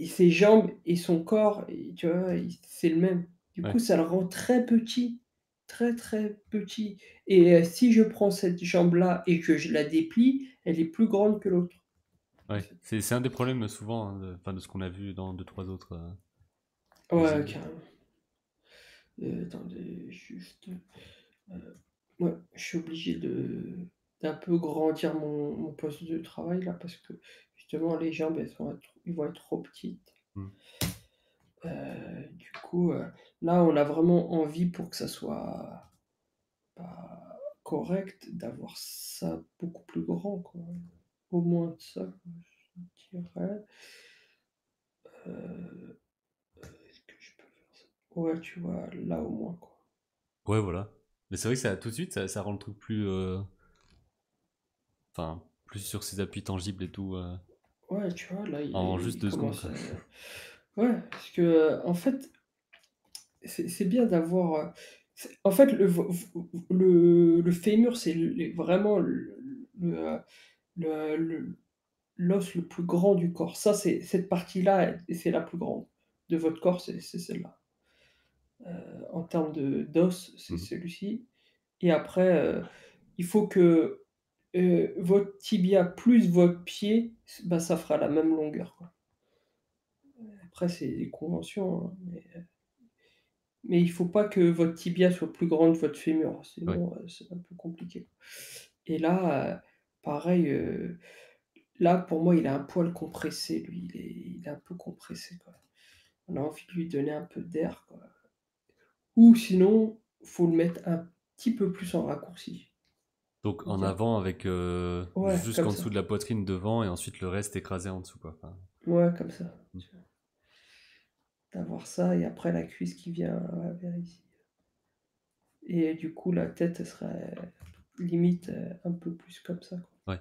ses jambes et son corps et tu vois, c'est le même. Du
Ouais,
coup, ça le rend très petit, très, très petit et si je prends cette jambe-là et que je la déplie, elle est plus grande que l'autre, en
ouais.
fait.
C'est un des problèmes souvent, hein, enfin, de ce qu'on a vu dans deux, trois autres
Ouais,
posings.
carrément. Attendez, juste, ouais, je suis obligé d'un peu grandir mon poste de travail là parce que justement les jambes, ils vont être trop petites.
Hmm.
Du coup, là, on a vraiment envie pour que ça soit, bah, correct, d'avoir ça beaucoup plus grand, quoi. Au moins de ça, quoi, je dirais. Est-ce que je peux faire ça? Ouais, tu vois, là, au moins, quoi.
Ouais, voilà. Mais c'est vrai que ça, tout de suite, ça rend le truc plus... Enfin, plus sur ses appuis tangibles et tout,
Ouais, tu vois, là,
en juste
il
2 secondes,
commence
quoi.
à ouais, parce que, en fait, c'est bien d'avoir, en fait, le fémur, c'est vraiment le l'os le plus grand du corps. Ça, c'est cette partie-là, c'est la plus grande de votre corps, c'est celle-là. En termes d'os, c'est
Mhm.
celui-ci et après, il faut que, votre tibia plus votre pied, bah, ça fera la même longueur, quoi. Après, c'est des conventions, hein, mais il faut pas que votre tibia soit plus grand que votre fémur,
Ouais.
sinon, c'est un peu compliqué. Et là, pareil, là, pour moi, il a un poil compressé, lui, il est un peu compressé, quoi. On a envie de lui donner un peu d'air, quoi. Ou sinon, faut le mettre un petit peu plus en raccourci.
Donc en
Dire
avant avec
ouais, comme
jusqu'en
ça.
dessous de la poitrine devant et ensuite le reste écrasé en dessous, quoi. Enfin,
Ouais, comme ça.
hmm.
Tu vois? D'avoir ça et après la cuisse qui vient, vers ici. Et du coup, la tête, elle serait limite, un peu plus comme ça, quoi.
Ouais.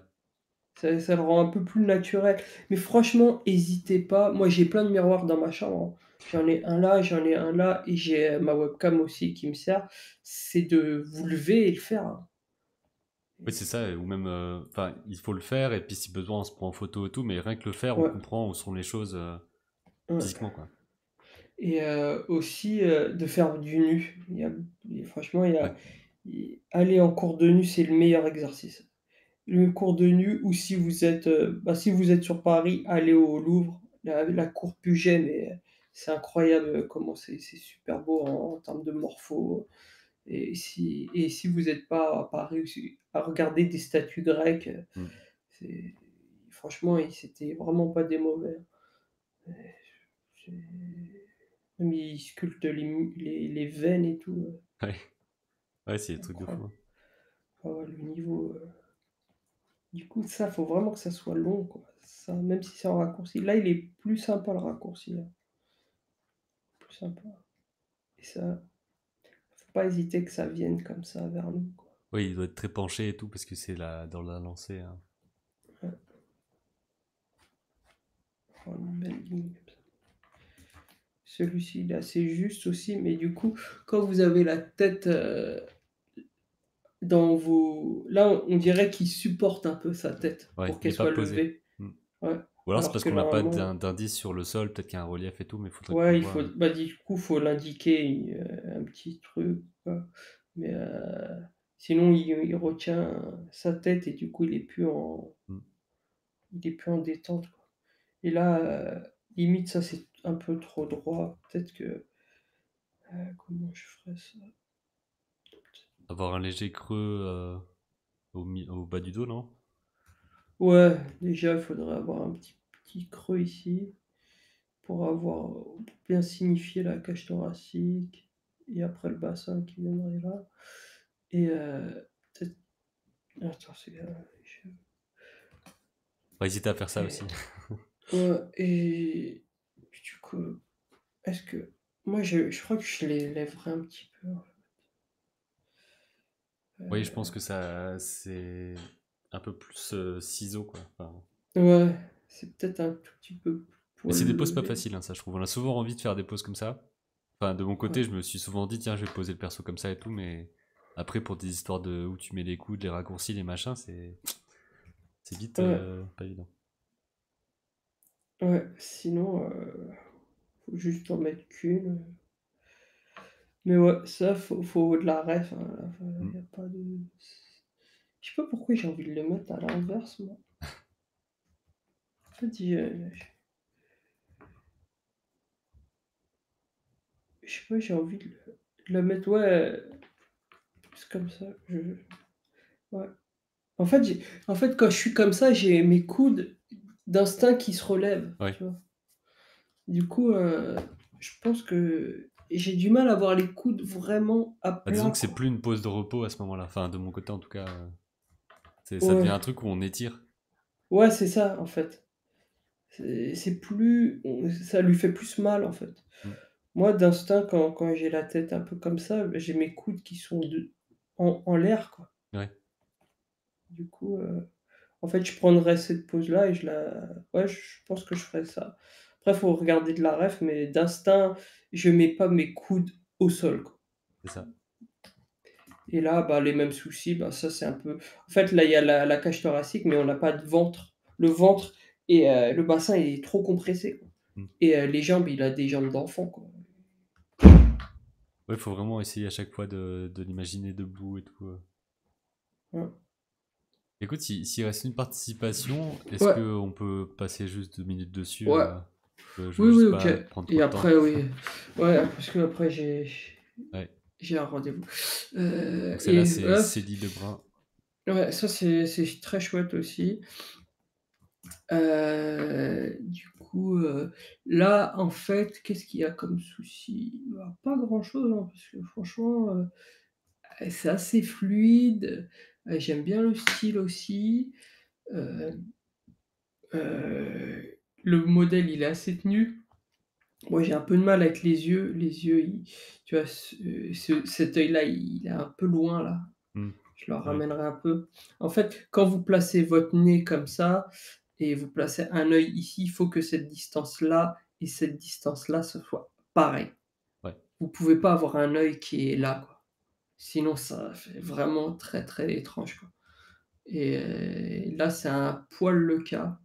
Ça le rend un peu plus naturel. Mais franchement, hésitez pas. Moi, j'ai plein de miroirs dans ma chambre, hein. J'en ai un là, j'en ai un là et j'ai, ma webcam aussi qui me sert. C'est de vous lever et le faire, hein.
Oui, c'est ça, ou même, enfin, il faut le faire, et puis si besoin, on se prend en photo et tout, mais rien que le faire, on
Ouais,
comprend où sont les choses
ouais.
physiquement, quoi.
Et aussi, de faire du nu. Franchement,
Ouais,
aller en cours de nu, c'est le meilleur exercice. Le cours de nu ou si vous êtes sur Paris, allez au Louvre, la cour Puget, mais c'est incroyable, comment c'est super beau en termes de morpho et si vous êtes pas à Paris aussi, à regarder des statues grecques,
mm.
c'est franchement, c'était vraiment pas des mauvais, hein. C'est même ils sculptent les veines et tout,
Ouais, ouais, c'est des trucs de fou,
incroyable.
hein.
Ah ouais, le niveau, du coup, ça, faut vraiment que ça soit long, quoi. Ça, même si c'est en raccourci. Là, il est plus sympa le raccourci, hein, plus sympa. Et ça, faut pas hésiter que ça vienne comme ça vers nous, quoi.
Oui, il doit être très penché et tout, parce que c'est dans la lancée, hein.
Ouais, avoir une belle ligne comme ça. Celui-ci, il est assez juste aussi, mais du coup, quand vous avez la tête dans vos... Là, on dirait qu'il supporte un peu sa tête
Ouais,
pour
il
qu'elle
est pas
soit
posé.
levée.
Mm.
Ouais.
Ou alors c'est
Alors
parce
que
qu'on n'a pas
normalement,
d'indice sur le sol, peut-être qu'il y a un relief et tout, mais il faudrait qu'on
ouais, il
voit,
faut,
hein.
bah, du coup, faut l'indiquer, un petit truc, quoi. Mais sinon, il retient sa tête et du coup,
Mm.
il est plus en détente, quoi. Et là, limite, ça, c'est un peu trop droit. Peut-être que, comment je ferais ça?
Avoir un léger creux au bas du dos, non?
Ouais, déjà, il faudrait avoir un petit creux ici pour bien signifier la cage thoracique et après le bassin qui viendrait là. Et peut-être, attends, je-
Pas hésiter à faire ça
et
aussi.
ouais et du coup, est-ce que moi je crois que je les lèverais un petit peu,
Oui, je pense
heu,
que ça, c'est un peu plus ciseau, quoi. Enfin,
ouais, c'est peut-être un tout petit peu
mais
pour
c'est des
le
poses pas
lever.
faciles, hein, ça, je trouve. On a souvent envie de faire des poses comme ça. Enfin, de mon côté,
Ouais,
je me suis souvent dit, tiens, je vais poser le perso comme ça et tout, mais après, pour des histoires de où tu mets les coudes, les raccourcis, les machins, c'est vite
ouais,
pas évident.
ouais, sinon, faut juste en mettre qu'une, mais ouais, ça faut de la ref, hein, là,
Mm.
y a pas de je sais pas pourquoi j'ai envie de le mettre à l'inverse moi. En fait, je sais pas, j'ai envie de le mettre, ouais, plus comme ça, ouais. En fait, quand je suis comme ça, j'ai mes coudes d'instinct qui se relèvent,
Ouais.
tu vois? Du coup, je pense que j'ai du mal à avoir les coudes vraiment à
Bah, disons
plat,
que c'est
quoi.
plus une pose de repos à ce moment-là. Enfin, de mon côté, en tout cas, ça devient
Ouais,
un truc où on étire.
ouais, c'est ça, en fait. C'est plus ça lui fait plus mal, en fait.
Mm.
Moi, d'instinct, quand j'ai la tête un peu comme ça, bah, j'ai mes coudes qui sont en l'air, quoi.
Ouais.
Du coup, en fait, je prendrais cette pose-là et ouais, je pense que je ferais ça. Après, il faut regarder de la ref, mais d'instinct, je mets pas mes coudes au sol, quoi.
C'est ça.
Et là, bah, les mêmes soucis, bah, ça, c'est un peu en fait, là, il y a la cage thoracique, mais on n'a pas de ventre. Le ventre et le bassin, il est trop compressé, quoi.
Mm.
Et les jambes, il a des jambes d'enfant, quoi.
Ouais, faut vraiment essayer à chaque fois de l'imaginer debout et tout.
Ouais.
Écoute, s'il reste une participation, est-ce
Ouais,
qu'on peut passer juste 2 minutes dessus
ouais.
je veux
Oui, oui,
juste
OK.
pas prendre trop
Et
de temps.
après, oui. Ouais, parce qu'après,
Ouais.
j'ai un rendez-vous.
Donc celle-là,
Et
c'est
ouais,
Célie Lebrun.
ouais, ça, c'est très chouette aussi. Du coup, là, en fait, qu'est-ce qu'il y a comme souci? Bah, pas grand-chose, hein, parce que franchement, c'est assez fluide, j'aime bien le style aussi, heu le modèle, il est assez tenu. Moi, j'ai un peu de mal avec les yeux. Les yeux, tu vois, cet œil-là, il est un peu loin, là.
Hmm.
Je le
Ouais,
ramènerai un peu. En fait, quand vous placez votre nez comme ça et vous placez un œil ici, il faut que cette distance-là et cette distance-là, ce soit pareil.
ouais.
Vous pouvez pas avoir un œil qui est là, quoi. Sinon ça fait vraiment très, très étrange, quoi. Et là, c'est un poil le cas.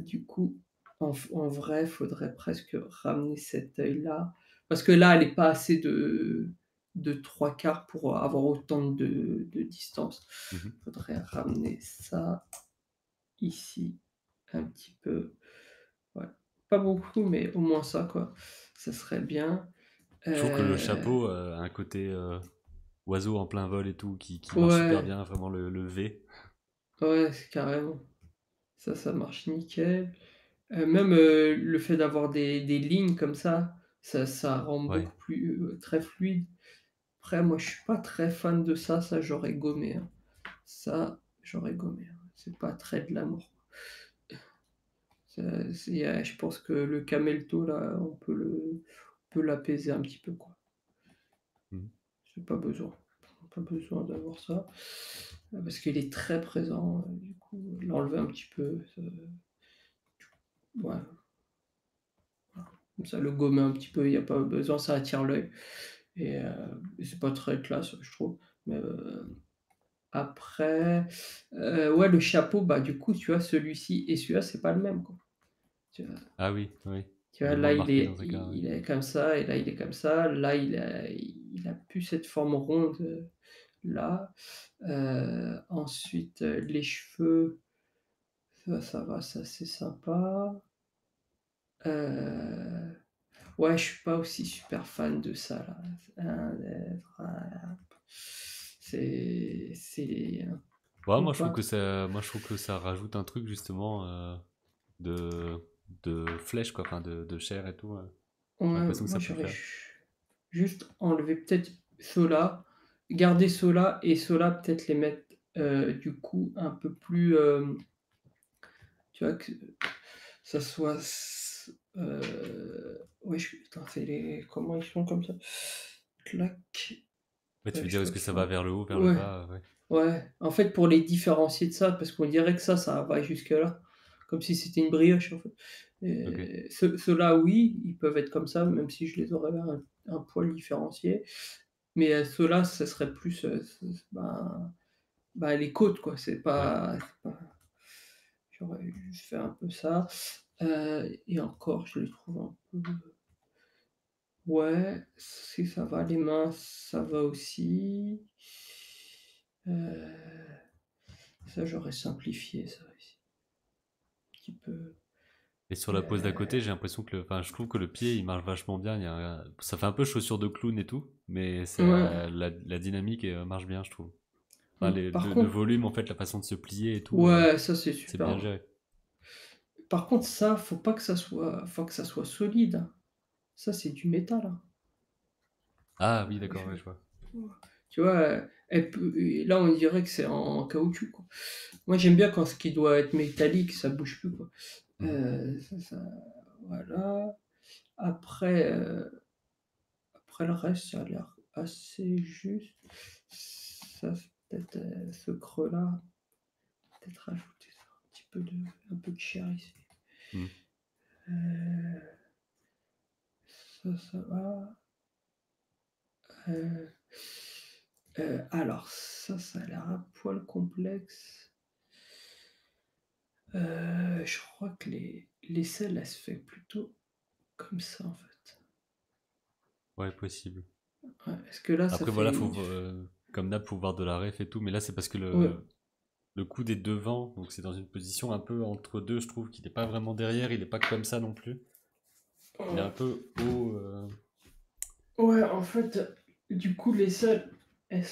Du coup, en vrai, faudrait presque ramener cet œil-là, parce que là, elle est pas assez de 3/4 pour avoir autant de distance.
Mmh.
Faudrait ramener ça ici un petit peu. Ouais, pas beaucoup, mais au moins ça, quoi. Ça serait bien.
Je trouve que le
Heu,
chapeau a un côté, oiseau en plein vol et tout qui marche super
ouais,
bien, vraiment le V.
ouais, c'est carrément. Ça marche nickel. Même, le fait d'avoir des lignes comme ça rend
Ouais.
beaucoup plus, très fluide. Après moi, je suis pas très fan de ça, ça j'aurais gommé, hein. Ça, j'aurais gommé, hein. C'est pas très de l'amour. C'est, je pense que le camelto là, on peut l'apaiser un petit peu, quoi.
Mmh.
J'ai pas besoin. Pas besoin d'avoir ça, parce qu'il est très présent, du coup, l'enlever un petit peu, ouais, comme ça, le gommer un petit peu, il y a pas besoin, ça attire l'œil. Et c'est pas très classe, je trouve. Mais, après, ouais, le chapeau, bah, du coup, tu vois, celui-ci et celui-là, c'est pas le même, quoi. Tu vois?
Ah oui, oui.
Tu
Il
vois,
est
là,
moins marqué dans ce cas, ouais.
il est comme ça et là, il est comme ça. Là, il a plus cette forme ronde, là. Ensuite, les cheveux, ça va, ça, c'est sympa. Heu, ouais, je suis pas aussi super fan de ça, là. C'est
Ouais,
ou pas?
moi je trouve que ça rajoute un truc justement, de flèche quoi, enfin de chair et tout, j'ai
Ouais,
l'impression que
moi
ça peut le
j'aurais
faire.
juste enlevé peut-être ceux-là, garder ceux-là et ceux-là peut-être les mettre, du coup un peu plus, tu vois? Que ça soit ouais je attends, c'est les comment ils sont comme ça? Clac,
Ouais, tu veux
je
dire est-ce que ça va
reçois
vers le haut, vers le
ouais,
bas, ouais.
ouais, en fait pour les différencier de ça, parce qu'on dirait que ça va jusque là, comme si c'était une brioche en fait.
OK.
Et ceux-là oui, ils peuvent être comme ça, même si je les aurais un poil différenciés. Mais, ceux-là, ça serait plus, ben, les côtes quoi,
Ouais.
c'est pas j'aurais juste fait un peu ça, et encore je les trouve un peu ouais, si ça va, les mains, ça va aussi. Heu, ça j'aurais simplifié ça aussi, un petit peu,
Et sur la pose d'à côté,
heu,
j'ai l'impression que enfin, je trouve que le pied, il marche vachement bien. Ça fait un peu chaussure de clown et tout, mais
ouais,
la dynamique marche bien, je trouve. Enfin,
par
le
contre
volume, en fait, la façon de se plier et tout,
ouais, ça c'est
c'est
super,
bien
hein.
géré.
Par contre ça, faut que ça soit solide, hein. Ça c'est du métal, hein.
Ah oui, d'accord, ouais,
Je
je vois.
Tu vois, elle peut et là, on dirait que c'est en caoutchouc, quoi. Moi, j'aime bien quand ce qui doit être métallique, ça bouge plus, quoi.
Mhm.
Ça voilà. Après, après le reste, ça a l'air assez juste. Ça, c'est peut-être, ce creux-là, peut-être rajouter ça, un peu de chair ici.
Mhm.
Heu, ça va. Heu alors ça a l'air un poil complexe. Je crois que l'aisselle, elle se fait plutôt comme ça, en fait.
Ouais, possible.
Ouais, est-ce que là, ça
Après,
fait
voilà,
une
comme d'hab, faut voir de la ref et tout, mais là, c'est parce que
ouais,
le coude est devant, donc c'est dans une position un peu entre deux, je trouve, qu'il n'est pas vraiment derrière, il n'est pas comme ça non plus. Il est un
ouais,
peu haut.
ouais, en fait, du coup, l'aisselle, ouais,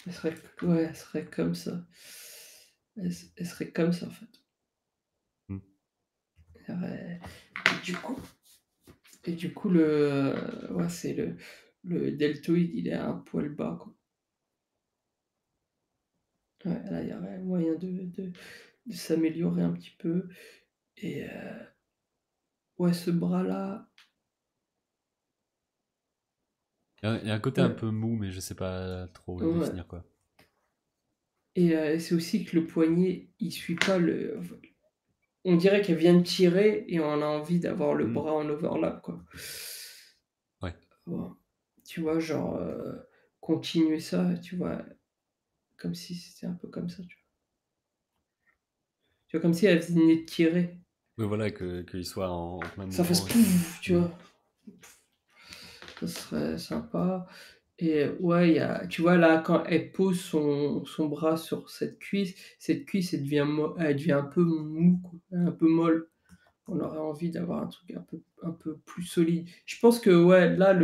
elle serait comme ça. Elle serait comme ça, en fait.
Hmm.
Il y aurait et du coup, le, ouais, c'est le deltoïde, il est un poil bas, quoi. Ouais, là, il y aurait moyen de s'améliorer un petit peu et ouais, ce bras-là,
Il y a un côté un
Ouais,
peu mou, mais je sais pas trop le
ouais.
définir, quoi.
Et c'est aussi que le poignet, il suit pas le. On dirait qu'elle vient de tirer et on a envie d'avoir le
Hmm.
bras en overlap, quoi.
Ouais.
Bon. Tu vois, genre, continuer ça, tu vois, comme si c'était un peu comme ça, tu vois, comme si elle venait de tirer.
Oui, voilà, qu'il soit en plein
Ça fasse
mouvement et tout.
pouf, tu
Hmm.
vois. Ça serait sympa. Et ouais, il y a, tu vois, là, quand elle pose son bras sur cette cuisse, elle devient un peu mou, quoi, un peu molle. On aurait envie d'avoir un truc un peu plus solide. Je pense que, ouais, là,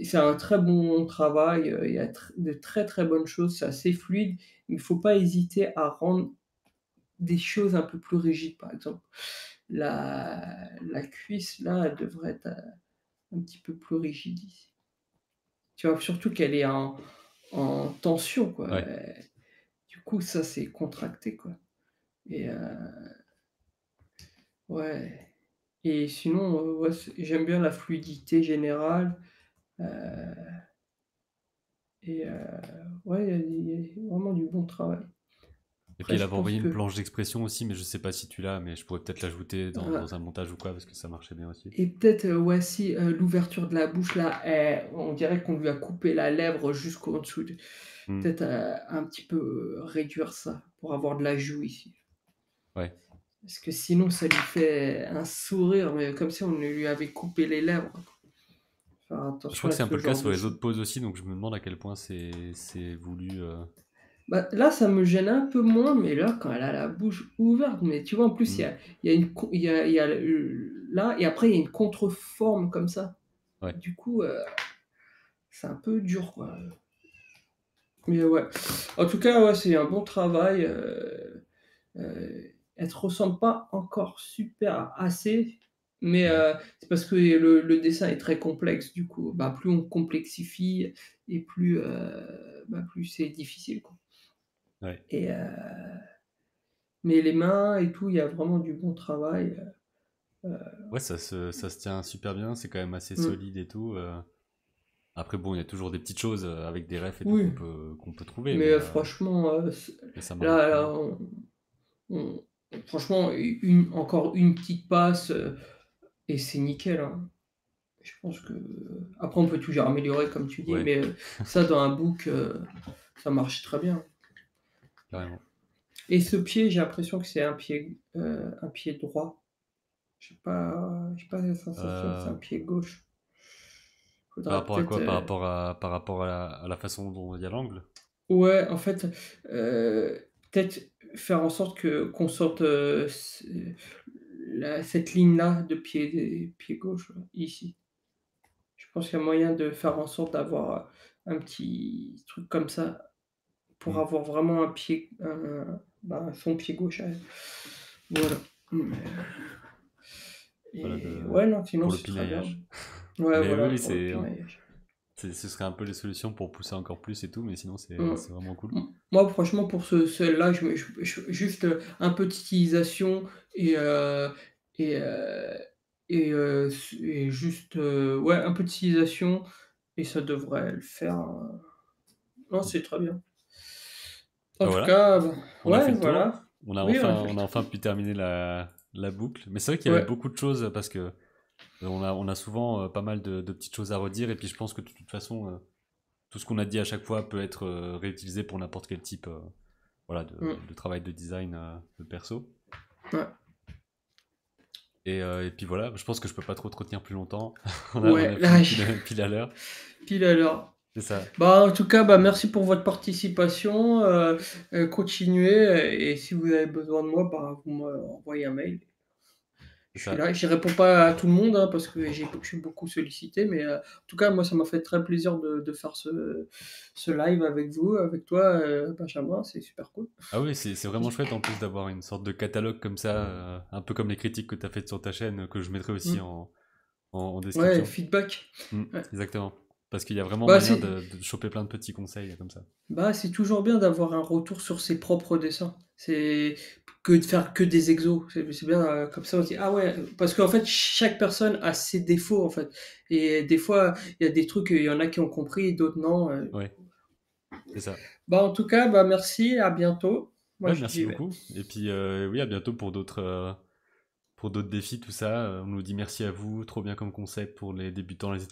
c'est un très bon travail. Il y a de très très bonnes choses. C'est assez fluide. Il ne faut pas hésiter à rendre des choses un peu plus rigides, par exemple. La cuisse, là, elle devrait être un petit peu plus rigide ici. Tu vois, surtout qu'elle est en tension, quoi.
Ouais.
Du coup, ça, c'est contracté, quoi. Et ouais. Et sinon, ouais, j'aime bien la fluidité générale. euh, et ouais, il y a vraiment du bon travail.
Et puis
Après,
elle
je
avait
pense
envoyé une
que.
planche d'expression aussi, mais je sais pas si tu l'as, mais je pourrais peut-être l'ajouter
euh,
dans un montage ou quoi, parce que ça marchait bien aussi.
et peut-être, ouais, si l'ouverture de la bouche, là, on dirait qu'on lui a coupé la lèvre jusqu'en dessous.
Hmm.
Peut-être un petit peu réduire ça pour avoir de la joue ici.
Ouais.
Parce que sinon, ça lui fait un sourire, mais comme si on lui avait coupé les lèvres. Faire
Je
attention
crois que
à
c'est un peu
ce
le cas
genre
sur
de
les
choses.
autres poses aussi, donc je me demande à quel point c'est voulu.
Bah, là, ça me gêne un peu moins, mais là, quand elle a la bouche ouverte, mais tu vois, en plus,
Hmm.
il y a une, il y a là, et après, il y a une contreforme comme ça.
Ouais.
Du coup, c'est un peu dur, quoi. Mais ouais. En tout cas, ouais, c'est un bon travail. Elle te ressemble pas encore super assez, mais
Mhm.
c'est parce que le dessin est très complexe, du coup. Bah, plus on complexifie et plus c'est difficile, quoi.
Ouais.
Et mais les mains et tout, il y a vraiment du bon travail.
Ouais, ça se tient super bien, c'est quand même assez
Mmh.
solide et tout. Après, bon, il y a toujours des petites choses avec des refs et tout
Oui,
qu'on peut trouver,
mais
mais,
franchement,
mais ça marche
là,
vachement bien.
on franchement, encore une petite passe, et c'est nickel, hein. Je pense que après on peut toujours améliorer comme tu dis,
Ouais,
mais ça dans un book, ça marche très bien.
carrément.
Et ce pied, j'ai l'impression que c'est un pied droit. J'ai pas la sensation que c'est
Euh,
un pied gauche.
Par
Faudra
rapport à
peut-être,
quoi? Par rapport à la façon dont il y a l'angle?
ouais, en fait, peut-être faire en sorte que qu'on sorte, cette ligne-là de pied gauche, ici. Je pense qu'il y a moyen de faire en sorte d'avoir, un petit truc comme ça. Pour
Hmm.
avoir vraiment son pied gauche à elle. Voilà. Mmh,
Voilà,
et ouais, non, sinon
pour le
c'est très bien.
pinaillage.
Ouais,
Mais oui,
voilà,
oui,
pour le pinaillage.
ce serait un peu les solutions pour pousser encore plus et tout, mais sinon, c'est
Mmh.
c'est vraiment cool.
Moi, franchement, pour celle-là, juste, un peu de stylisation et heu et heu et juste, ouais, un peu de stylisation et ça devrait le faire, non, c'est très bien. En
Bah
tout
voilà,
cas,
on a fait
ouais,
le tour.
voilà.
On a
Oui, on a
enfin,
fait le
on a
tour.
enfin pu terminer la boucle. Mais c'est vrai qu'il y avait
Ouais.
beaucoup de choses parce que on a souvent pas mal de petites choses à redire. Et puis je pense que de toute façon, tout ce qu'on a dit à chaque fois peut être réutilisé pour n'importe quel type voilà, de,
Mmh.
de travail de design de perso.
Ouais.
Et puis voilà, je pense que je peux pas trop te retenir plus longtemps. On a
Ouais,
fini
là,
pile à l'heure.
pile à l'heure.
C'est ça.
Bah, en tout cas, bah, merci pour votre participation. Continuez, et si vous avez besoin de moi, bah, vous m'envoyez un mail.
C'est
Je suis
ça.
là. Je réponds pas à tout le monde, hein, parce que je suis beaucoup sollicité, mais en tout cas, moi, ça m'a fait très plaisir de faire ce live avec vous, avec toi, Benjamin. C'est super cool.
Ah oui, c'est vraiment chouette en plus d'avoir une sorte de catalogue comme ça, un peu comme les critiques que tu as faites sur ta chaîne, que je mettrai aussi
Mm.
en
Ouais,
description.
feedback.
Mm,
Ouais.
exactement. Parce qu'il y a vraiment
Bah,
moyen
c'est
de choper plein de petits conseils comme ça.
Bah, c'est toujours bien d'avoir un retour sur ses propres dessins. C'est que de faire que des exos. C'est bien, comme ça on se dit: «Ah ouais», parce qu'en fait chaque personne a ses défauts en fait et des fois il y a des trucs, il y en a qui ont compris, d'autres non,
Ouais, c'est ça.
Bah, en tout cas, bah, merci, à bientôt. Moi
Ouais,
je
merci
dis
beaucoup. Et puis, oui, à bientôt pour d'autres défis, tout ça. On nous dit merci à vous, trop bien comme concept pour les débutants, les étudiants.